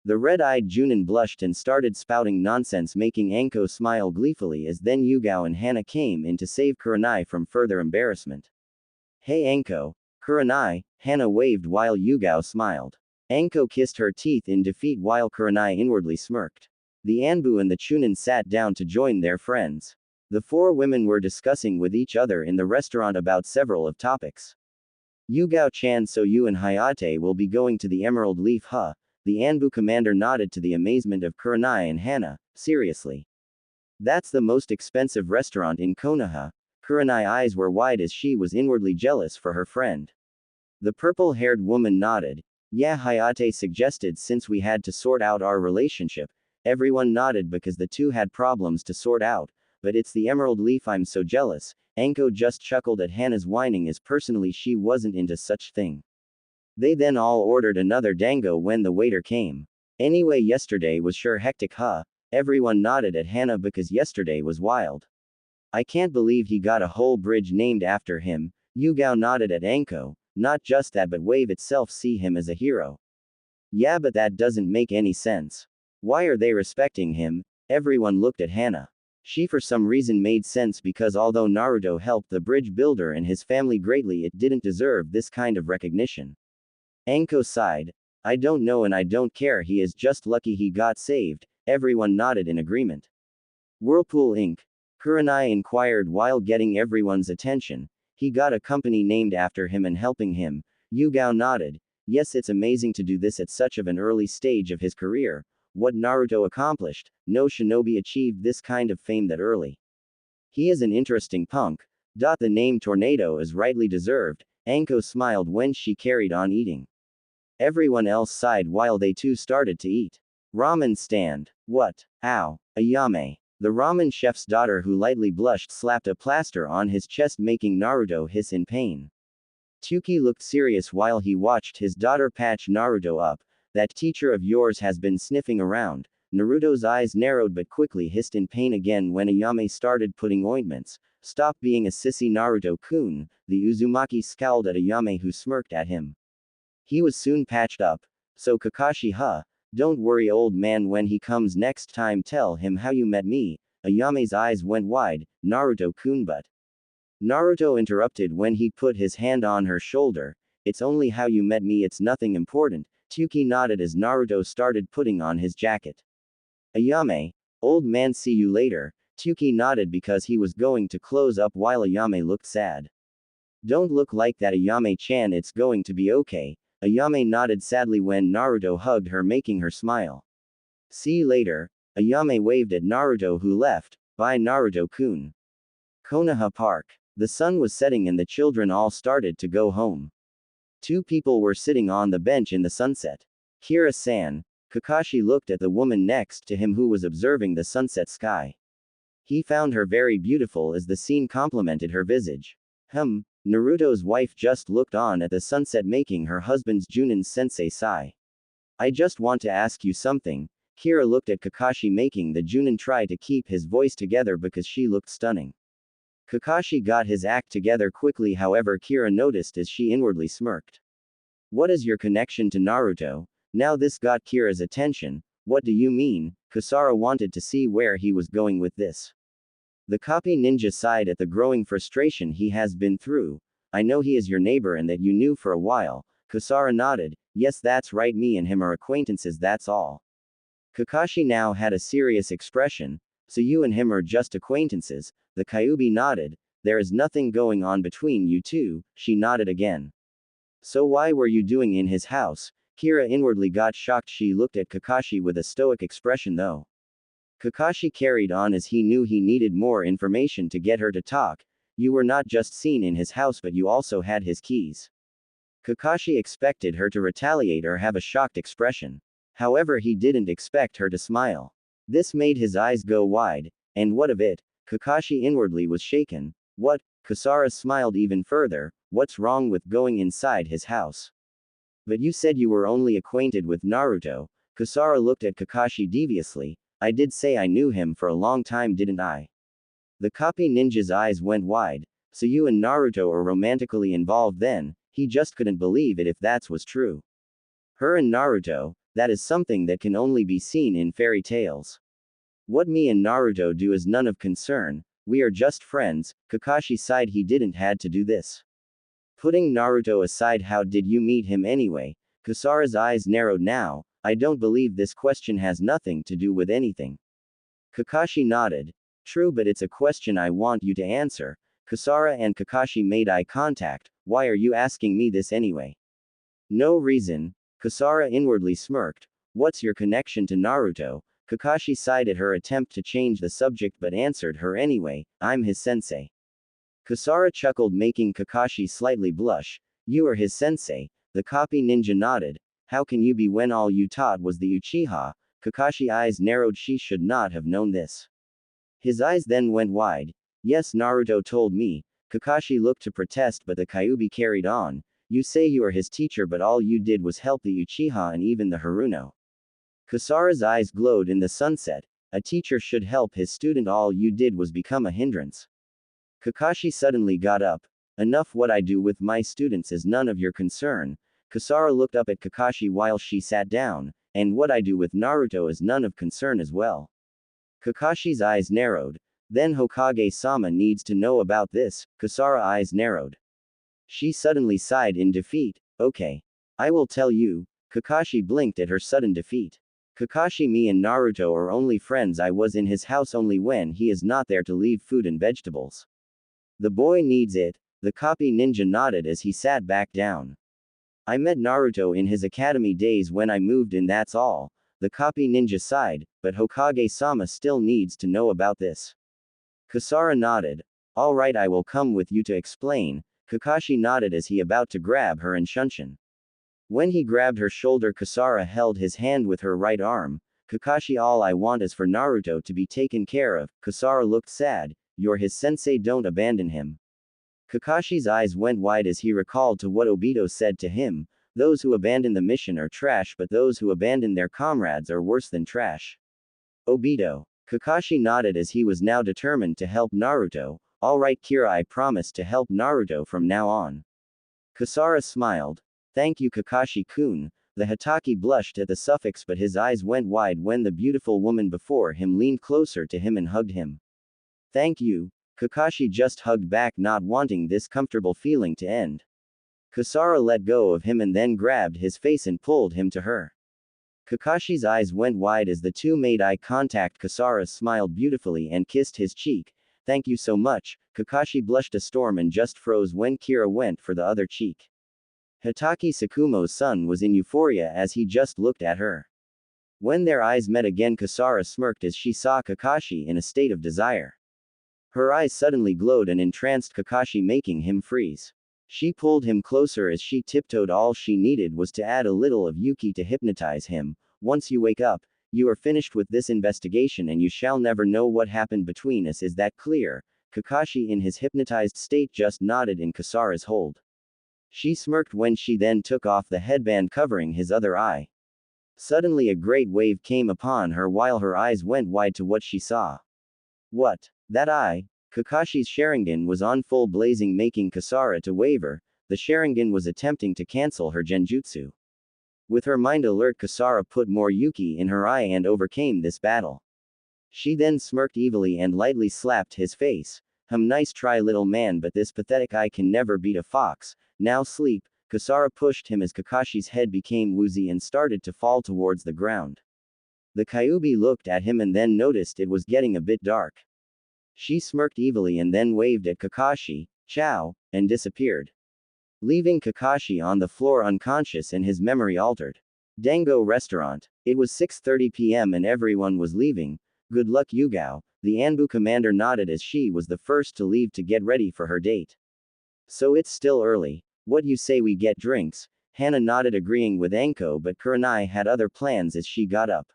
The red-eyed Junin blushed and started spouting nonsense, making Anko smile gleefully, as then Yugao and Hana came in to save Kurenai from further embarrassment. Hey Anko. Kurenai, Hana waved while Yugao smiled. Anko kissed her teeth in defeat while Kurenai inwardly smirked. The Anbu and the Chunin sat down to join their friends. The four women were discussing with each other in the restaurant about several of topics. Yugao-chan, so you and Hayate will be going to the Emerald Leaf, huh? The Anbu commander nodded to the amazement of Kurenai and Hana. Seriously? That's the most expensive restaurant in Konoha. Kurenai's eyes were wide as she was inwardly jealous for her friend. The purple-haired woman nodded. Yeah, Hayate suggested, since we had to sort out our relationship. Everyone nodded because the two had problems to sort out. But it's the Emerald Leaf, I'm so jealous. Anko just chuckled at Hana's whining, as personally she wasn't into such thing. They then all ordered another dango when the waiter came. Anyway, yesterday was sure hectic, huh? Everyone nodded at Hana because yesterday was wild. I can't believe he got a whole bridge named after him. Yugao nodded at Anko. Not just that, but Wave itself see him as a hero. Yeah, but that doesn't make any sense. Why are they respecting him? Everyone looked at Hana. She for some reason made sense, because although Naruto helped the bridge builder and his family greatly, it didn't deserve this kind of recognition. Anko sighed. I don't know and I don't care, he is just lucky he got saved. Everyone nodded in agreement. Whirlpool Inc. Kurenai inquired while getting everyone's attention. He got a company named after him and helping him. Yugao nodded. Yes, it's amazing to do this at such of an early stage of his career. What Naruto accomplished, no shinobi achieved this kind of fame that early. He is an interesting punk. The name Tornado is rightly deserved. Anko smiled when she carried on eating. Everyone else sighed while they too started to eat. Ramen stand. What? Ow. Ayame. The ramen chef's daughter who lightly blushed slapped a plaster on his chest making Naruto hiss in pain. Tuki looked serious while he watched his daughter patch Naruto up. That teacher of yours has been sniffing around. Naruto's eyes narrowed but quickly hissed in pain again when Ayame started putting ointments. Stop being a sissy Naruto-kun, the Uzumaki scowled at Ayame who smirked at him. He was soon patched up. So Kakashi don't worry old man when he comes next time tell him how you met me. Ayame's eyes went wide, Naruto-kun but. Naruto interrupted when he put his hand on her shoulder. It's only how you met me, it's nothing important. Tuki nodded as Naruto started putting on his jacket. Ayame, old man see you later. Tuki nodded because he was going to close up while Ayame looked sad. Don't look like that Ayame-chan, it's going to be okay. Ayame nodded sadly when Naruto hugged her making her smile. See you later. Ayame waved at Naruto who left. Bye Naruto-kun. Konoha Park. The sun was setting and the children all started to go home. Two people were sitting on the bench in the sunset. Kira-san. Kakashi looked at the woman next to him who was observing the sunset sky. He found her very beautiful as the scene complemented her visage. Naruto's wife just looked on at the sunset making her husband's Junin-sensei sigh. I just want to ask you something. Kira looked at Kakashi making the Junin try to keep his voice together because she looked stunning. Kakashi got his act together quickly, however Kira noticed as she inwardly smirked. What is your connection to Naruto? Now this got Kira's attention. What do you mean? Kusara wanted to see where he was going with this. The copy ninja sighed at the growing frustration he has been through. I know he is your neighbor and that you knew for a while. Kusara nodded. Yes, that's right, me and him are acquaintances, that's all. Kakashi now had a serious expression. So you and him are just acquaintances? The Kyuubi nodded. There is nothing going on between you two. She nodded again. So why were you doing in his house? Kira inwardly got shocked. She looked at Kakashi with a stoic expression though. Kakashi carried on as he knew he needed more information to get her to talk. You were not just seen in his house but you also had his keys. Kakashi expected her to retaliate or have a shocked expression. However, he didn't expect her to smile. This made his eyes go wide. And what of it? Kakashi inwardly was shaken. What? Kusara smiled even further. What's wrong with going inside his house? But you said you were only acquainted with Naruto. Kusara looked at Kakashi deviously. I did say I knew him for a long time, didn't I? The copy ninja's eyes went wide. So you and Naruto are romantically involved then? He just couldn't believe it if that was true. Her and Naruto, that is something that can only be seen in fairy tales. What me and Naruto do is none of concern. We are just friends. Kakashi sighed. He didn't had to do this. Putting Naruto aside, how did you meet him anyway? Kusara's eyes narrowed now. I don't believe this question has nothing to do with anything. Kakashi nodded. True, but it's a question I want you to answer. Kusara and Kakashi made eye contact. Why are you asking me this anyway? No reason. Kusara inwardly smirked. What's your connection to Naruto? Kakashi sighed at her attempt to change the subject but answered her anyway. I'm his sensei. Kusara chuckled making Kakashi slightly blush. You are his sensei? The copy ninja nodded. How can you be when all you taught was the Uchiha? Kakashi eyes narrowed. She should not have known this. His eyes then went wide. Yes, Naruto told me. Kakashi looked to protest but the Kyuubi carried on. You say you are his teacher but all you did was help the Uchiha and even the Haruno. Kusara's eyes glowed in the sunset. A teacher should help his student, all you did was become a hindrance. Kakashi suddenly got up. Enough, what I do with my students is none of your concern. Kusara looked up at Kakashi while she sat down, and what I do with Naruto is none of concern as well. Kakashi's eyes narrowed. Then Hokage-sama needs to know about this. Kusara's eyes narrowed. She suddenly sighed in defeat. Okay. I will tell you. Kakashi blinked at her sudden defeat. Kakashi, me and Naruto are only friends. I was in his house only when he is not there to leave food and vegetables. The boy needs it, the copy ninja nodded as he sat back down. I met Naruto in his academy days when I moved in, that's all, the copy ninja sighed, but Hokage-sama still needs to know about this. Kasara nodded. Alright, I will come with you to explain. Kakashi nodded as he about to grab her and Shunshin. When he grabbed her shoulder, Kasara held his hand with her right arm. Kakashi, all I want is for Naruto to be taken care of. Kasara looked sad. You're his sensei, don't abandon him. Kakashi's eyes went wide as he recalled to what Obito said to him. Those who abandon the mission are trash, but those who abandon their comrades are worse than trash. Obito. Kakashi nodded as he was now determined to help Naruto. Alright Kira, I promise to help Naruto from now on. Kasara smiled. Thank you Kakashi-kun. The Hatake blushed at the suffix, but his eyes went wide when the beautiful woman before him leaned closer to him and hugged him. Thank you. Kakashi just hugged back, not wanting this comfortable feeling to end. Kasara let go of him and then grabbed his face and pulled him to her. Kakashi's eyes went wide as the two made eye contact. Kasara smiled beautifully and kissed his cheek. Thank you so much. Kakashi blushed a storm and just froze when Kira went for the other cheek. Hatake Tsukumo's son was in euphoria as he just looked at her. When their eyes met again, Kasara smirked as she saw Kakashi in a state of desire. Her eyes suddenly glowed and entranced Kakashi, making him freeze. She pulled him closer as she tiptoed. All she needed was to add a little of Yuki to hypnotize him. Once you wake up, you are finished with this investigation and you shall never know what happened between us. Is that clear? Kakashi in his hypnotized state just nodded in Kasara's hold. She smirked when she then took off the headband covering his other eye. Suddenly a great wave came upon her while her eyes went wide to what she saw. What? That eye? Kakashi's Sharingan was on full blazing, making Kasara to waver. The Sharingan was attempting to cancel her genjutsu. With her mind alert, Kasara put more Yuki in her eye and overcame this battle. She then smirked evilly and lightly slapped his face. Nice try little man, but this pathetic eye can never beat a fox. Now sleep. Kasara pushed him as Kakashi's head became woozy and started to fall towards the ground. The Kyuubi looked at him and then noticed it was getting a bit dark. She smirked evilly and then waved at Kakashi, "Ciao," and disappeared, leaving Kakashi on the floor unconscious and his memory altered. Dango Restaurant. It was 6:30 p.m. and everyone was leaving. Good luck Yugao, the Anbu commander nodded as she was the first to leave to get ready for her date. So it's still early. What you say we get drinks? Hana nodded, agreeing with Anko, but Kurenai had other plans as she got up.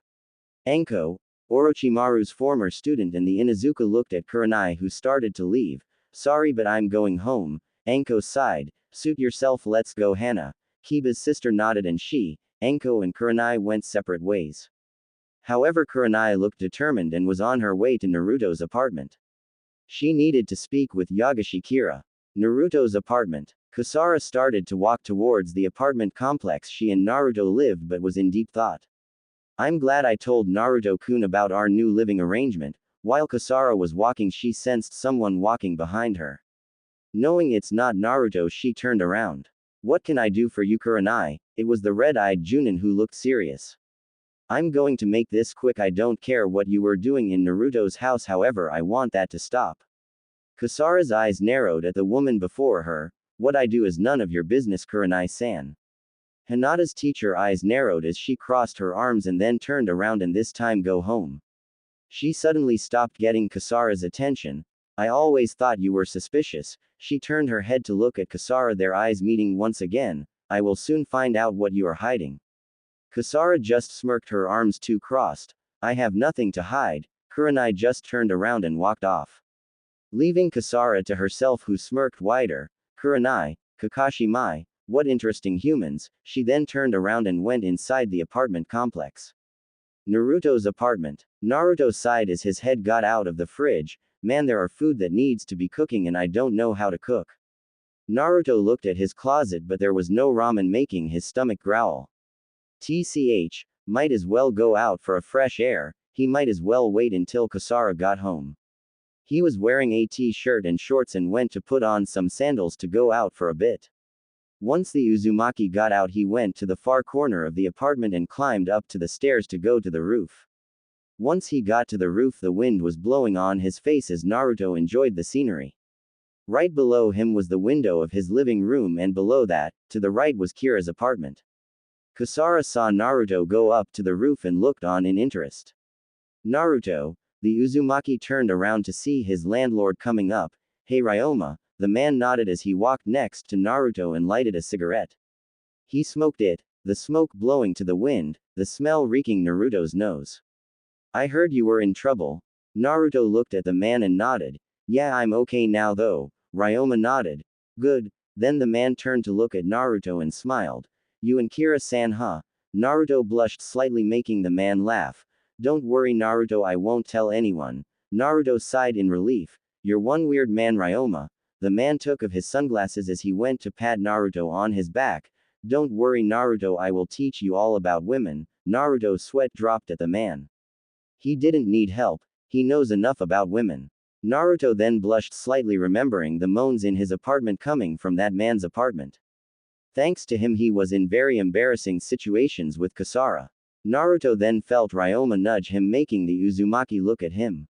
Anko, Orochimaru's former student and the Inuzuka, looked at Kurenai, who started to leave. Sorry, but I'm going home. Anko sighed. Suit yourself, let's go. Hana, Kiba's sister, nodded and she, Anko and Kurenai went separate ways. However, Kurenai looked determined and was on her way to Naruto's apartment. She needed to speak with Yagashi Kira. Naruto's apartment. Kasara started to walk towards the apartment complex she and Naruto lived but was in deep thought. I'm glad I told Naruto-kun about our new living arrangement. While Kasara was walking, she sensed someone walking behind her. Knowing it's not Naruto, she turned around. What can I do for you, Kurenai? It was the red-eyed Junin who looked serious. I'm going to make this quick. I don't care what you were doing in Naruto's house, however I want that to stop. Kasara's eyes narrowed at the woman before her. What I do is none of your business, Kurenai-san. Hinata's teacher eyes narrowed as she crossed her arms and then turned around, and this time go home. She suddenly stopped, getting Kasara's attention. I always thought you were suspicious. She turned her head to look at Kasara, their eyes meeting once again. I will soon find out what you are hiding. Kasara just smirked, her arms too crossed. I have nothing to hide. Kurenai just turned around and walked off, leaving Kasara to herself, who smirked wider. Kurenai, Kakashi Mai, what interesting humans. She then turned around and went inside the apartment complex. Naruto's apartment. Naruto sighed as his head got out of the fridge. Man, there are food that needs to be cooking and I don't know how to cook. Naruto looked at his closet, but there was no ramen, making his stomach growl. TCH, might as well go out for a fresh air. He might as well wait until Kasara got home. He was wearing a t-shirt and shorts and went to put on some sandals to go out for a bit. Once the Uzumaki got out, he went to the far corner of the apartment and climbed up to the stairs to go to the roof. Once he got to the roof, the wind was blowing on his face as Naruto enjoyed the scenery. Right below him was the window of his living room, and below that, to the right, was Kira's apartment. Kasara saw Naruto go up to the roof and looked on in interest. Naruto, the Uzumaki turned around to see his landlord coming up. Hey Ryoma, the man nodded as he walked next to Naruto and lighted a cigarette. He smoked it, the smoke blowing to the wind, the smell reeking Naruto's nose. I heard you were in trouble. Naruto looked at the man and nodded. Yeah, I'm okay now though. Ryoma nodded. Good. Then the man turned to look at Naruto and smiled. You and Kira-san, huh? Naruto blushed slightly, making the man laugh. Don't worry Naruto, I won't tell anyone. Naruto sighed in relief. You're one weird man, Ryoma. The man took off his sunglasses as he went to pat Naruto on his back. Don't worry Naruto, I will teach you all about women. Naruto's sweat dropped at the man. He didn't need help. He knows enough about women. Naruto then blushed slightly, remembering the moans in his apartment coming from that man's apartment. Thanks to him, he was in very embarrassing situations with Kasara. Naruto then felt Ryoma nudge him, making the Uzumaki look at him.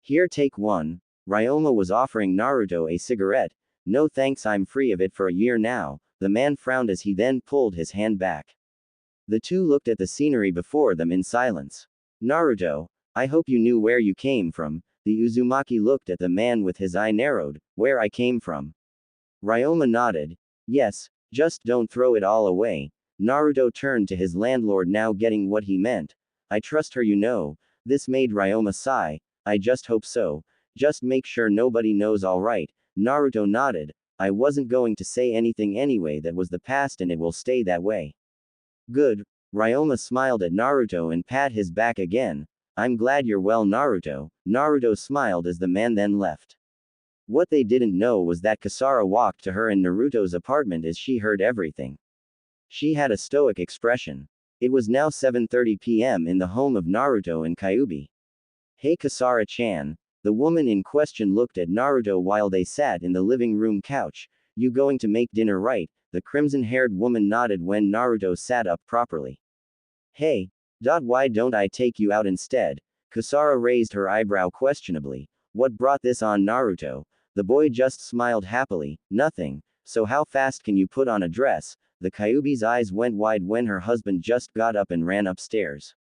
Here, take one. Ryoma was offering Naruto a cigarette. No thanks, I'm free of it for a year now. The man frowned as he then pulled his hand back. The two looked at the scenery before them in silence. Naruto, I hope you knew where you came from. The Uzumaki looked at the man with his eye narrowed. Where I came from? Ryoma nodded. Yes, just don't throw it all away. Naruto turned to his landlord, now getting what he meant. I trust her, you know. This made Ryoma sigh. I just hope so. Just make sure nobody knows, all right? Naruto nodded. I wasn't going to say anything anyway, that was the past and it will stay that way. Good. Ryoma smiled at Naruto and pat his back again. I'm glad you're well, Naruto. Naruto smiled as the man then left. What they didn't know was that Kasara walked to her in Naruto's apartment as she heard everything. She had a stoic expression. It was now 7:30 p.m. in the home of Naruto and Kyubi. Hey Kasara-chan. The woman in question looked at Naruto while they sat in the living room couch. You going to make dinner, right? The crimson-haired woman nodded when Naruto sat up properly. Hey. Why don't I take you out instead? Kasara raised her eyebrow questionably. What brought this on, Naruto? The boy just smiled happily. Nothing. So how fast can you put on a dress? The Kyubi's eyes went wide when her husband just got up and ran upstairs.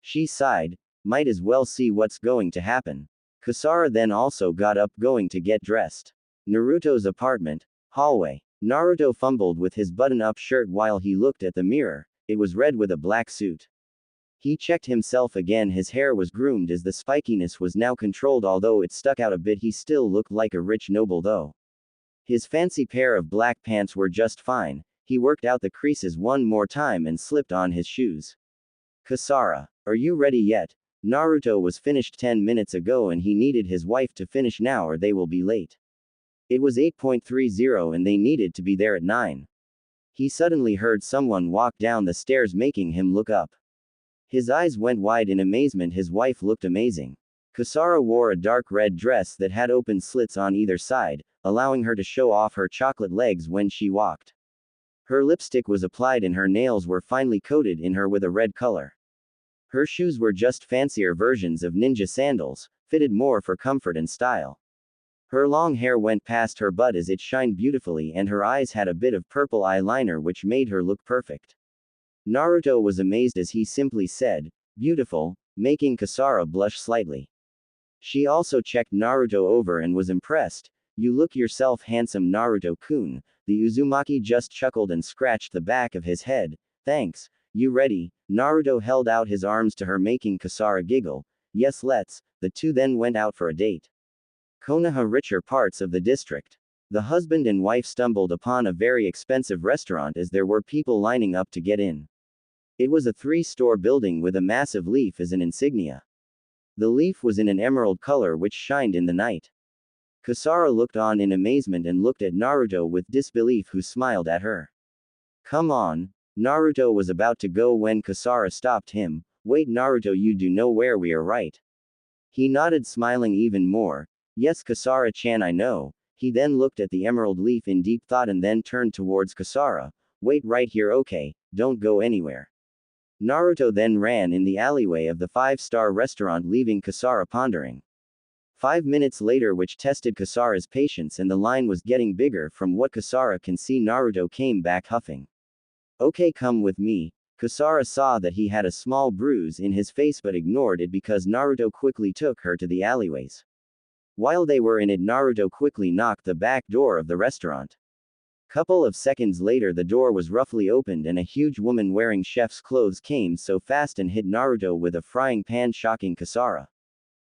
She sighed. Might as well see what's going to happen. Kasara then also got up, going to get dressed. Naruto's apartment. Hallway. Naruto fumbled with his button-up shirt while he looked at the mirror. It was red with a black suit. He checked himself again. His hair was groomed as the spikiness was now controlled, although it stuck out a bit. He still looked like a rich noble though. His fancy pair of black pants were just fine. He worked out the creases one more time and slipped on his shoes. Kasara, are you ready yet? Naruto was finished 10 minutes ago and he needed his wife to finish now or they will be late. It was 8:30 and they needed to be there at 9. He suddenly heard someone walk down the stairs, making him look up. His eyes went wide in amazement. His wife looked amazing. Kasara wore a dark red dress that had open slits on either side, allowing her to show off her chocolate legs when she walked. Her lipstick was applied and her nails were finely coated in her with a red color. Her shoes were just fancier versions of ninja sandals, fitted more for comfort and style. Her long hair went past her butt as it shined beautifully, and her eyes had a bit of purple eyeliner which made her look perfect. Naruto was amazed as he simply said, "Beautiful," making Kasara blush slightly. She also checked Naruto over and was impressed. "You look yourself handsome, Naruto-kun." The Uzumaki just chuckled and scratched the back of his head. "Thanks. You ready?" Naruto held out his arms to her, making Kasara giggle. "Yes, let's." The two then went out for a date. Konoha, richer parts of the district. The husband and wife stumbled upon a very expensive restaurant as there were people lining up to get in. It was a 3-store building with a massive leaf as an insignia. The leaf was in an emerald color which shined in the night. Kasara looked on in amazement and looked at Naruto with disbelief, who smiled at her. "Come on." Naruto was about to go when Kasara stopped him. "Wait Naruto, you do know where we are, right?" He nodded, smiling even more. "Yes Kasara-chan, I know." He then looked at the emerald leaf in deep thought and then turned towards Kasara. Wait right here, okay, don't go anywhere. Naruto then ran in the alleyway of the five-star restaurant, leaving Kasara pondering. 5 minutes later, which tested Kasara's patience, and the line was getting bigger. From what Kasara can see, Naruto came back huffing. Okay, come with me. Kasara saw that he had a small bruise in his face but ignored it because Naruto quickly took her to the alleyways. While they were in it, Naruto quickly knocked the back door of the restaurant. Couple of seconds later, the door was roughly opened and a huge woman wearing chef's clothes came so fast and hit Naruto with a frying pan, shocking Kasara.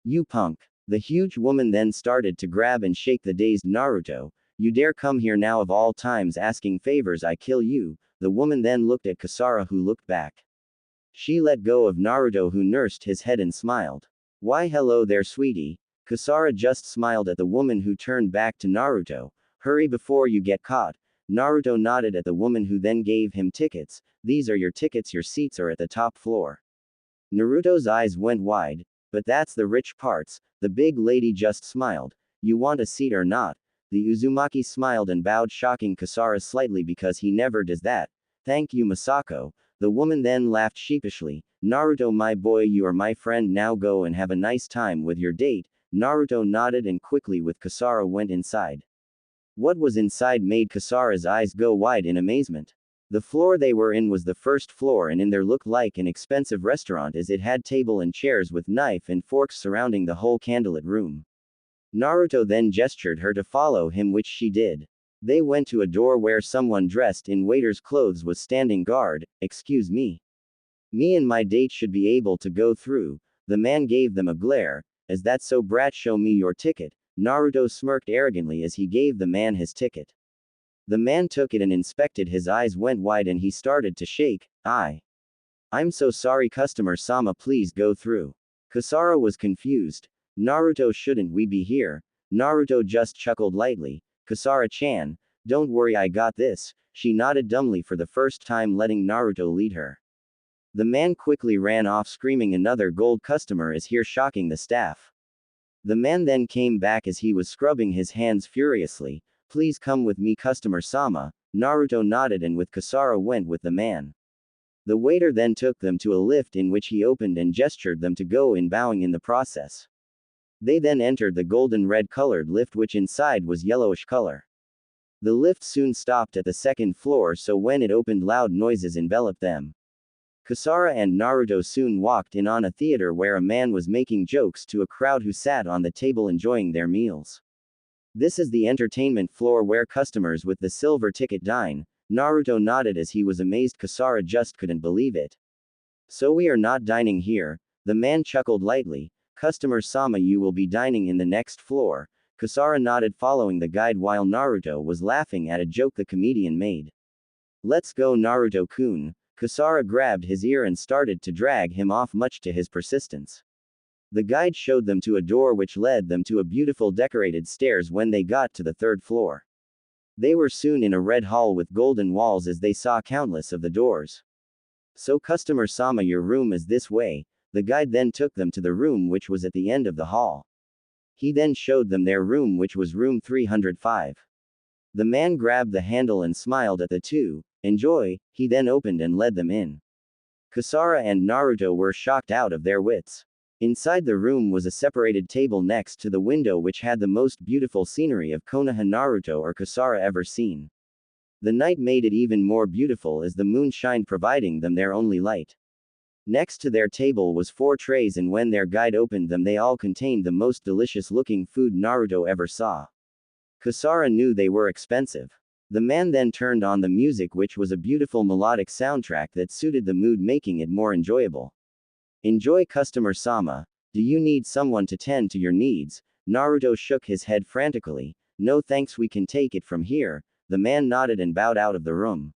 You punk. The huge woman then started to grab and shake the dazed Naruto. You dare come here now, of all times, asking favors, I kill you. The woman then looked at Kasara, who looked back. She let go of Naruto, who nursed his head and smiled. Why, hello there, sweetie. Kasara just smiled at the woman, who turned back to Naruto. Hurry before you get caught. Naruto nodded at the woman, who then gave him tickets. These are your tickets, your seats are at the top floor. Naruto's eyes went wide. But that's the rich parts. The big lady just smiled. You want a seat or not? The Uzumaki smiled and bowed, shocking Kasara slightly because he never does that. Thank you, Masako. The woman then laughed sheepishly. Naruto, my boy, you are my friend, now go and have a nice time with your date. Naruto nodded and quickly with Kasara went inside. What was inside made Kasara's eyes go wide in amazement. The floor they were in was the first floor, and in there looked like an expensive restaurant, as it had table and chairs with knife and forks surrounding the whole candlelit room. Naruto then gestured her to follow him, which she did. They went to a door where someone dressed in waiter's clothes was standing guard. Excuse me. Me and my date should be able to go through. The man gave them a glare. Is that so, brat? Show me your ticket. Naruto smirked arrogantly as he gave the man his ticket. The man took it and inspected. His eyes went wide and he started to shake. I'm so sorry, customer-sama, please go through. Kasara was confused. Naruto, shouldn't we be here? Naruto just chuckled lightly. Kasara-chan, don't worry, I got this. She nodded dumbly for the first time, letting Naruto lead her. The man quickly ran off screaming, another gold customer is here, shocking the staff. The man then came back as he was scrubbing his hands furiously. Please come with me, customer-sama. Naruto nodded and with Kasara went with the man. The waiter then took them to a lift in which he opened and gestured them to go in, bowing in the process. They then entered the golden red colored lift, which inside was yellowish color. The lift soon stopped at the second floor, so when it opened, loud noises enveloped them. Kasara and Naruto soon walked in on a theater where a man was making jokes to a crowd who sat on the table enjoying their meals. This is the entertainment floor where customers with the silver ticket dine. Naruto nodded as he was amazed. Kasara just couldn't believe it. So we are not dining here? The man chuckled lightly. Customer-sama, you will be dining in the next floor. Kasara nodded, following the guide while Naruto was laughing at a joke the comedian made. Let's go, Naruto-kun. Kasara grabbed his ear and started to drag him off, much to his persistence. The guide showed them to a door which led them to a beautiful decorated stairs. When they got to the third floor, they were soon in a red hall with golden walls as they saw countless of the doors. So, customer-sama, your room is this way. The guide then took them to the room which was at the end of the hall. He then showed them their room, which was room 305. The man grabbed the handle and smiled at the two. Enjoy. He then opened and led them in. Kasara and Naruto were shocked out of their wits. Inside the room was a separated table next to the window which had the most beautiful scenery of Konoha Naruto or Kasara ever seen. The night made it even more beautiful as the moon shined, providing them their only light. Next to their table was 4 trays, and when their guide opened them, they all contained the most delicious looking food Naruto ever saw. Kasara knew they were expensive. The man then turned on the music, which was a beautiful melodic soundtrack that suited the mood, making it more enjoyable. Enjoy, customer-sama. Do you need someone to tend to your needs? Naruto shook his head frantically. No thanks, we can take it from here. The man nodded and bowed out of the room.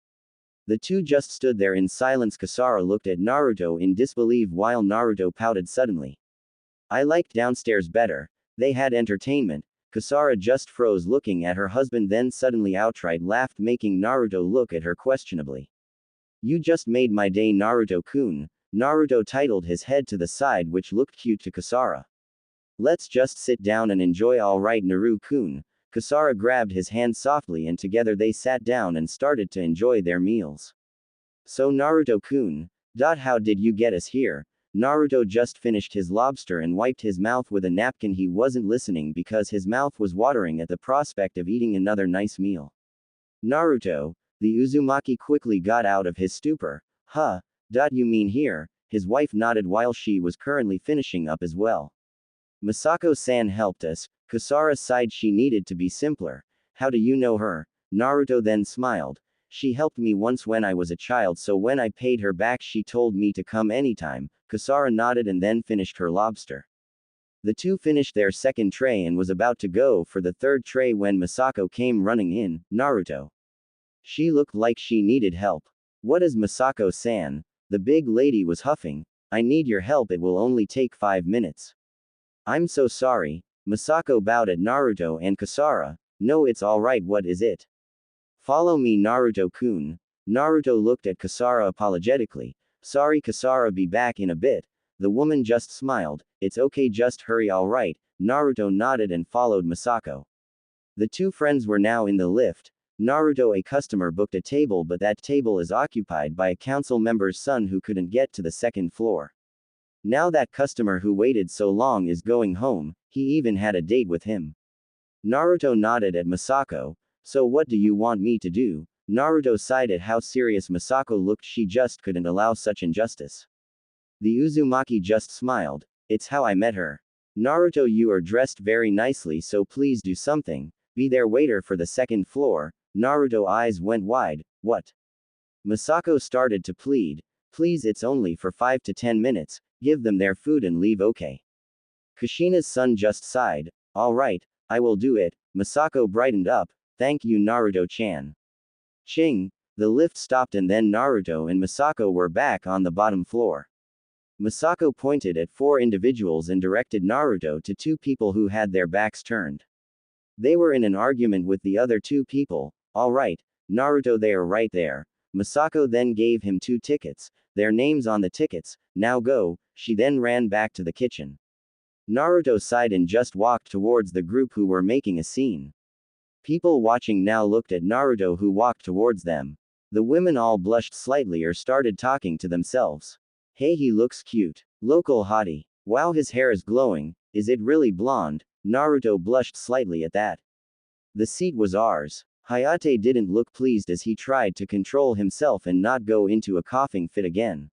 The two just stood there in silence. Kasara looked at Naruto in disbelief while Naruto pouted suddenly. I liked downstairs better. They had entertainment. Kasara just froze, looking at her husband, then suddenly outright laughed, making Naruto look at her questionably. You just made my day, Naruto-kun. Naruto titled his head to the side, which looked cute to Kasara. Let's just sit down and enjoy. All right, Naru-kun. Kasara grabbed his hand softly and together they sat down and started to enjoy their meals. So Naruto-kun, how did you get us here? Naruto just finished his lobster and wiped his mouth with a napkin. He wasn't listening because his mouth was watering at the prospect of eating another nice meal. Naruto, the Uzumaki quickly got out of his stupor. Huh, you mean here? His wife nodded while she was currently finishing up as well. Masako-san helped us. Kasara sighed. She needed to be simpler. How do you know her? Naruto then smiled. She helped me once when I was a child, so when I paid her back she told me to come anytime. Kasara nodded and then finished her lobster. The two finished their second tray and was about to go for the third tray when Masako came running in. Naruto. She looked like she needed help. What is Masako-san? The big lady was huffing. I need your help, it will only take 5 minutes. I'm so sorry. Masako bowed at Naruto and Kasara. No, it's alright, what is it? Follow me, Naruto-kun. Naruto looked at Kasara apologetically. Sorry Kasara, be back in a bit. The woman just smiled. It's okay, just hurry, alright. Naruto nodded and followed Masako. The two friends were now in the lift. Naruto, a customer booked a table, but that table is occupied by a council member's son who couldn't get to the second floor. Now that customer who waited so long is going home. He even had a date with him. Naruto nodded at Masako. So what do you want me to do? Naruto sighed at how serious Masako looked. She just couldn't allow such injustice. The Uzumaki just smiled. It's how I met her. Naruto, you are dressed very nicely, so please do something. Be their waiter for the second floor. Naruto eyes went wide. What? Masako started to plead. Please, it's only for 5 to 10 minutes. Give them their food and leave, okay? Kushina's son just sighed. Alright, I will do it. Masako brightened up. Thank you, Naruto-chan. Ching. The lift stopped and then Naruto and Masako were back on the bottom floor. Masako pointed at 4 individuals and directed Naruto to 2 people who had their backs turned. They were in an argument with the other 2 people. Alright, Naruto, they are right there. Masako then gave him 2 tickets. Their names on the tickets. Now go. She then ran back to the kitchen. Naruto sighed and just walked towards the group who were making a scene. People watching now looked at Naruto, who walked towards them. The women all blushed slightly or started talking to themselves. Hey, he looks cute. Local hottie. Wow, his hair is glowing. Is it really blonde? Naruto blushed slightly at that. The seat was ours. Hayate didn't look pleased as he tried to control himself and not go into a coughing fit again.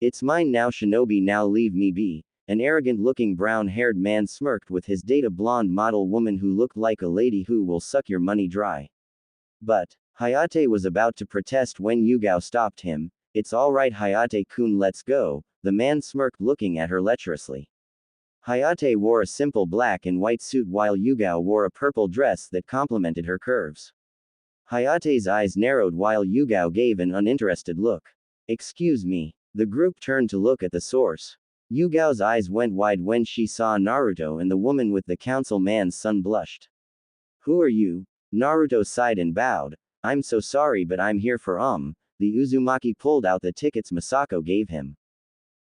It's mine now, Shinobi, now leave me be. An arrogant-looking brown-haired man smirked with his date, a blonde model woman who looked like a lady who will suck your money dry. But Hayate was about to protest when Yugao stopped him. It's alright, Hayate-kun, let's go. The man smirked, looking at her lecherously. Hayate wore a simple black and white suit while Yugao wore a purple dress that complemented her curves. Hayate's eyes narrowed while Yugao gave an uninterested look. Excuse me. The group turned to look at the source. Yugao's eyes went wide when she saw Naruto, and the woman with the council man's son blushed. Who are you? Naruto sighed and bowed. I'm so sorry, but I'm here for The Uzumaki pulled out the tickets Masako gave him.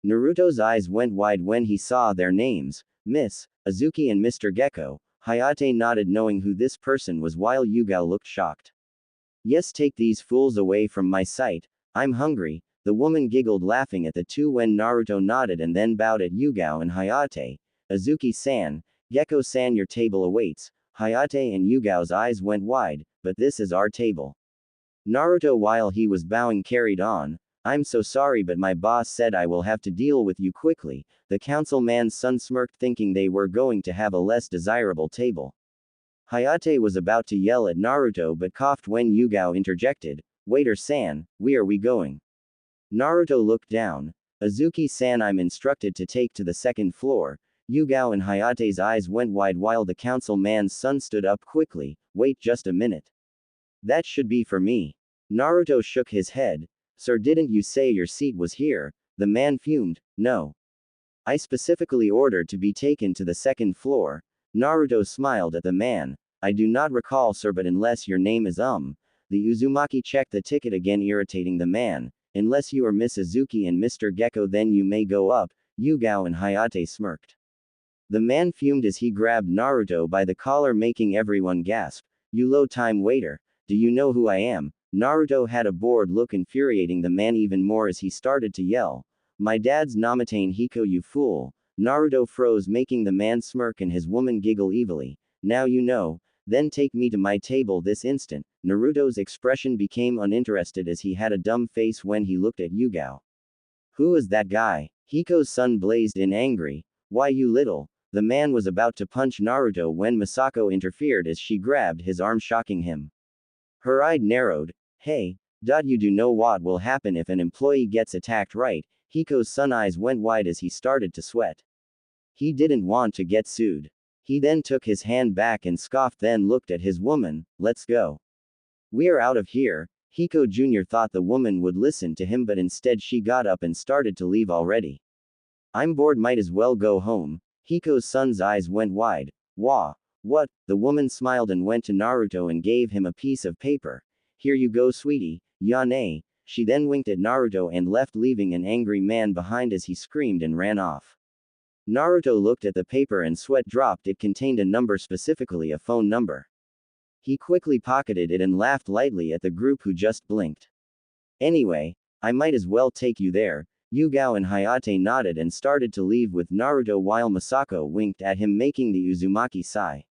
Naruto's eyes went wide when he saw their names, Miss Azuki and Mr. Gecko. Hayate nodded, knowing who this person was, while Yugao looked shocked. Yes, take these fools away from my sight. I'm hungry. The woman giggled, laughing at the two when Naruto nodded and then bowed at Yugao and Hayate. Azuki-san, Gecko-san, your table awaits. Hayate and Yugao's eyes went wide. But this is our table. Naruto, while he was bowing, carried on. I'm so sorry, but my boss said I will have to deal with you quickly. The council man's son smirked, thinking they were going to have a less desirable table. Hayate was about to yell at Naruto but coughed when Yugao interjected. Waiter-san, where are we going? Naruto looked down. Azuki-san, I'm instructed to take to the second floor. Yugao and Hayate's eyes went wide while the council man's son stood up quickly. Wait just a minute. That should be for me. Naruto shook his head. Sir, didn't you say your seat was here? The man fumed. No. I specifically ordered to be taken to the second floor. Naruto smiled at the man. I do not recall, sir, but unless your name is The Uzumaki checked the ticket again, irritating the man. Unless you are Miss Azuki and Mr. Gecko, then you may go up. Yugao and Hayate smirked. The man fumed as he grabbed Naruto by the collar, making everyone gasp. You low-time waiter, do you know who I am? Naruto had a bored look, infuriating the man even more as he started to yell. My dad's Namatane Hiko, you fool. Naruto froze, making the man smirk and his woman giggle evilly. Now you know, then take me to my table this instant. Naruto's expression became uninterested as he had a dumb face when he looked at Yugao. Who is that guy? Hiko's son blazed in angry. Why, you little. The man was about to punch Naruto when Misako interfered as she grabbed his arm, shocking him. Her eye narrowed. Hey, you do know what will happen if an employee gets attacked, right? Hiko's son eyes went wide as he started to sweat. He didn't want to get sued. He then took his hand back and scoffed, then looked at his woman. Let's go. We're out of here. Hiko Jr. thought the woman would listen to him, but instead she got up and started to leave already. I'm bored, might as well go home. Hiko's son's eyes went wide. Wah. What? The woman smiled and went to Naruto and gave him a piece of paper. Here you go, sweetie. Yane. She then winked at Naruto and left, leaving an angry man behind as he screamed and ran off. Naruto looked at the paper and sweat dropped. It contained a number, specifically a phone number. He quickly pocketed it and laughed lightly at the group who just blinked. Anyway, I might as well take you there. Yugao and Hayate nodded and started to leave with Naruto while Misako winked at him, making the Uzumaki sigh.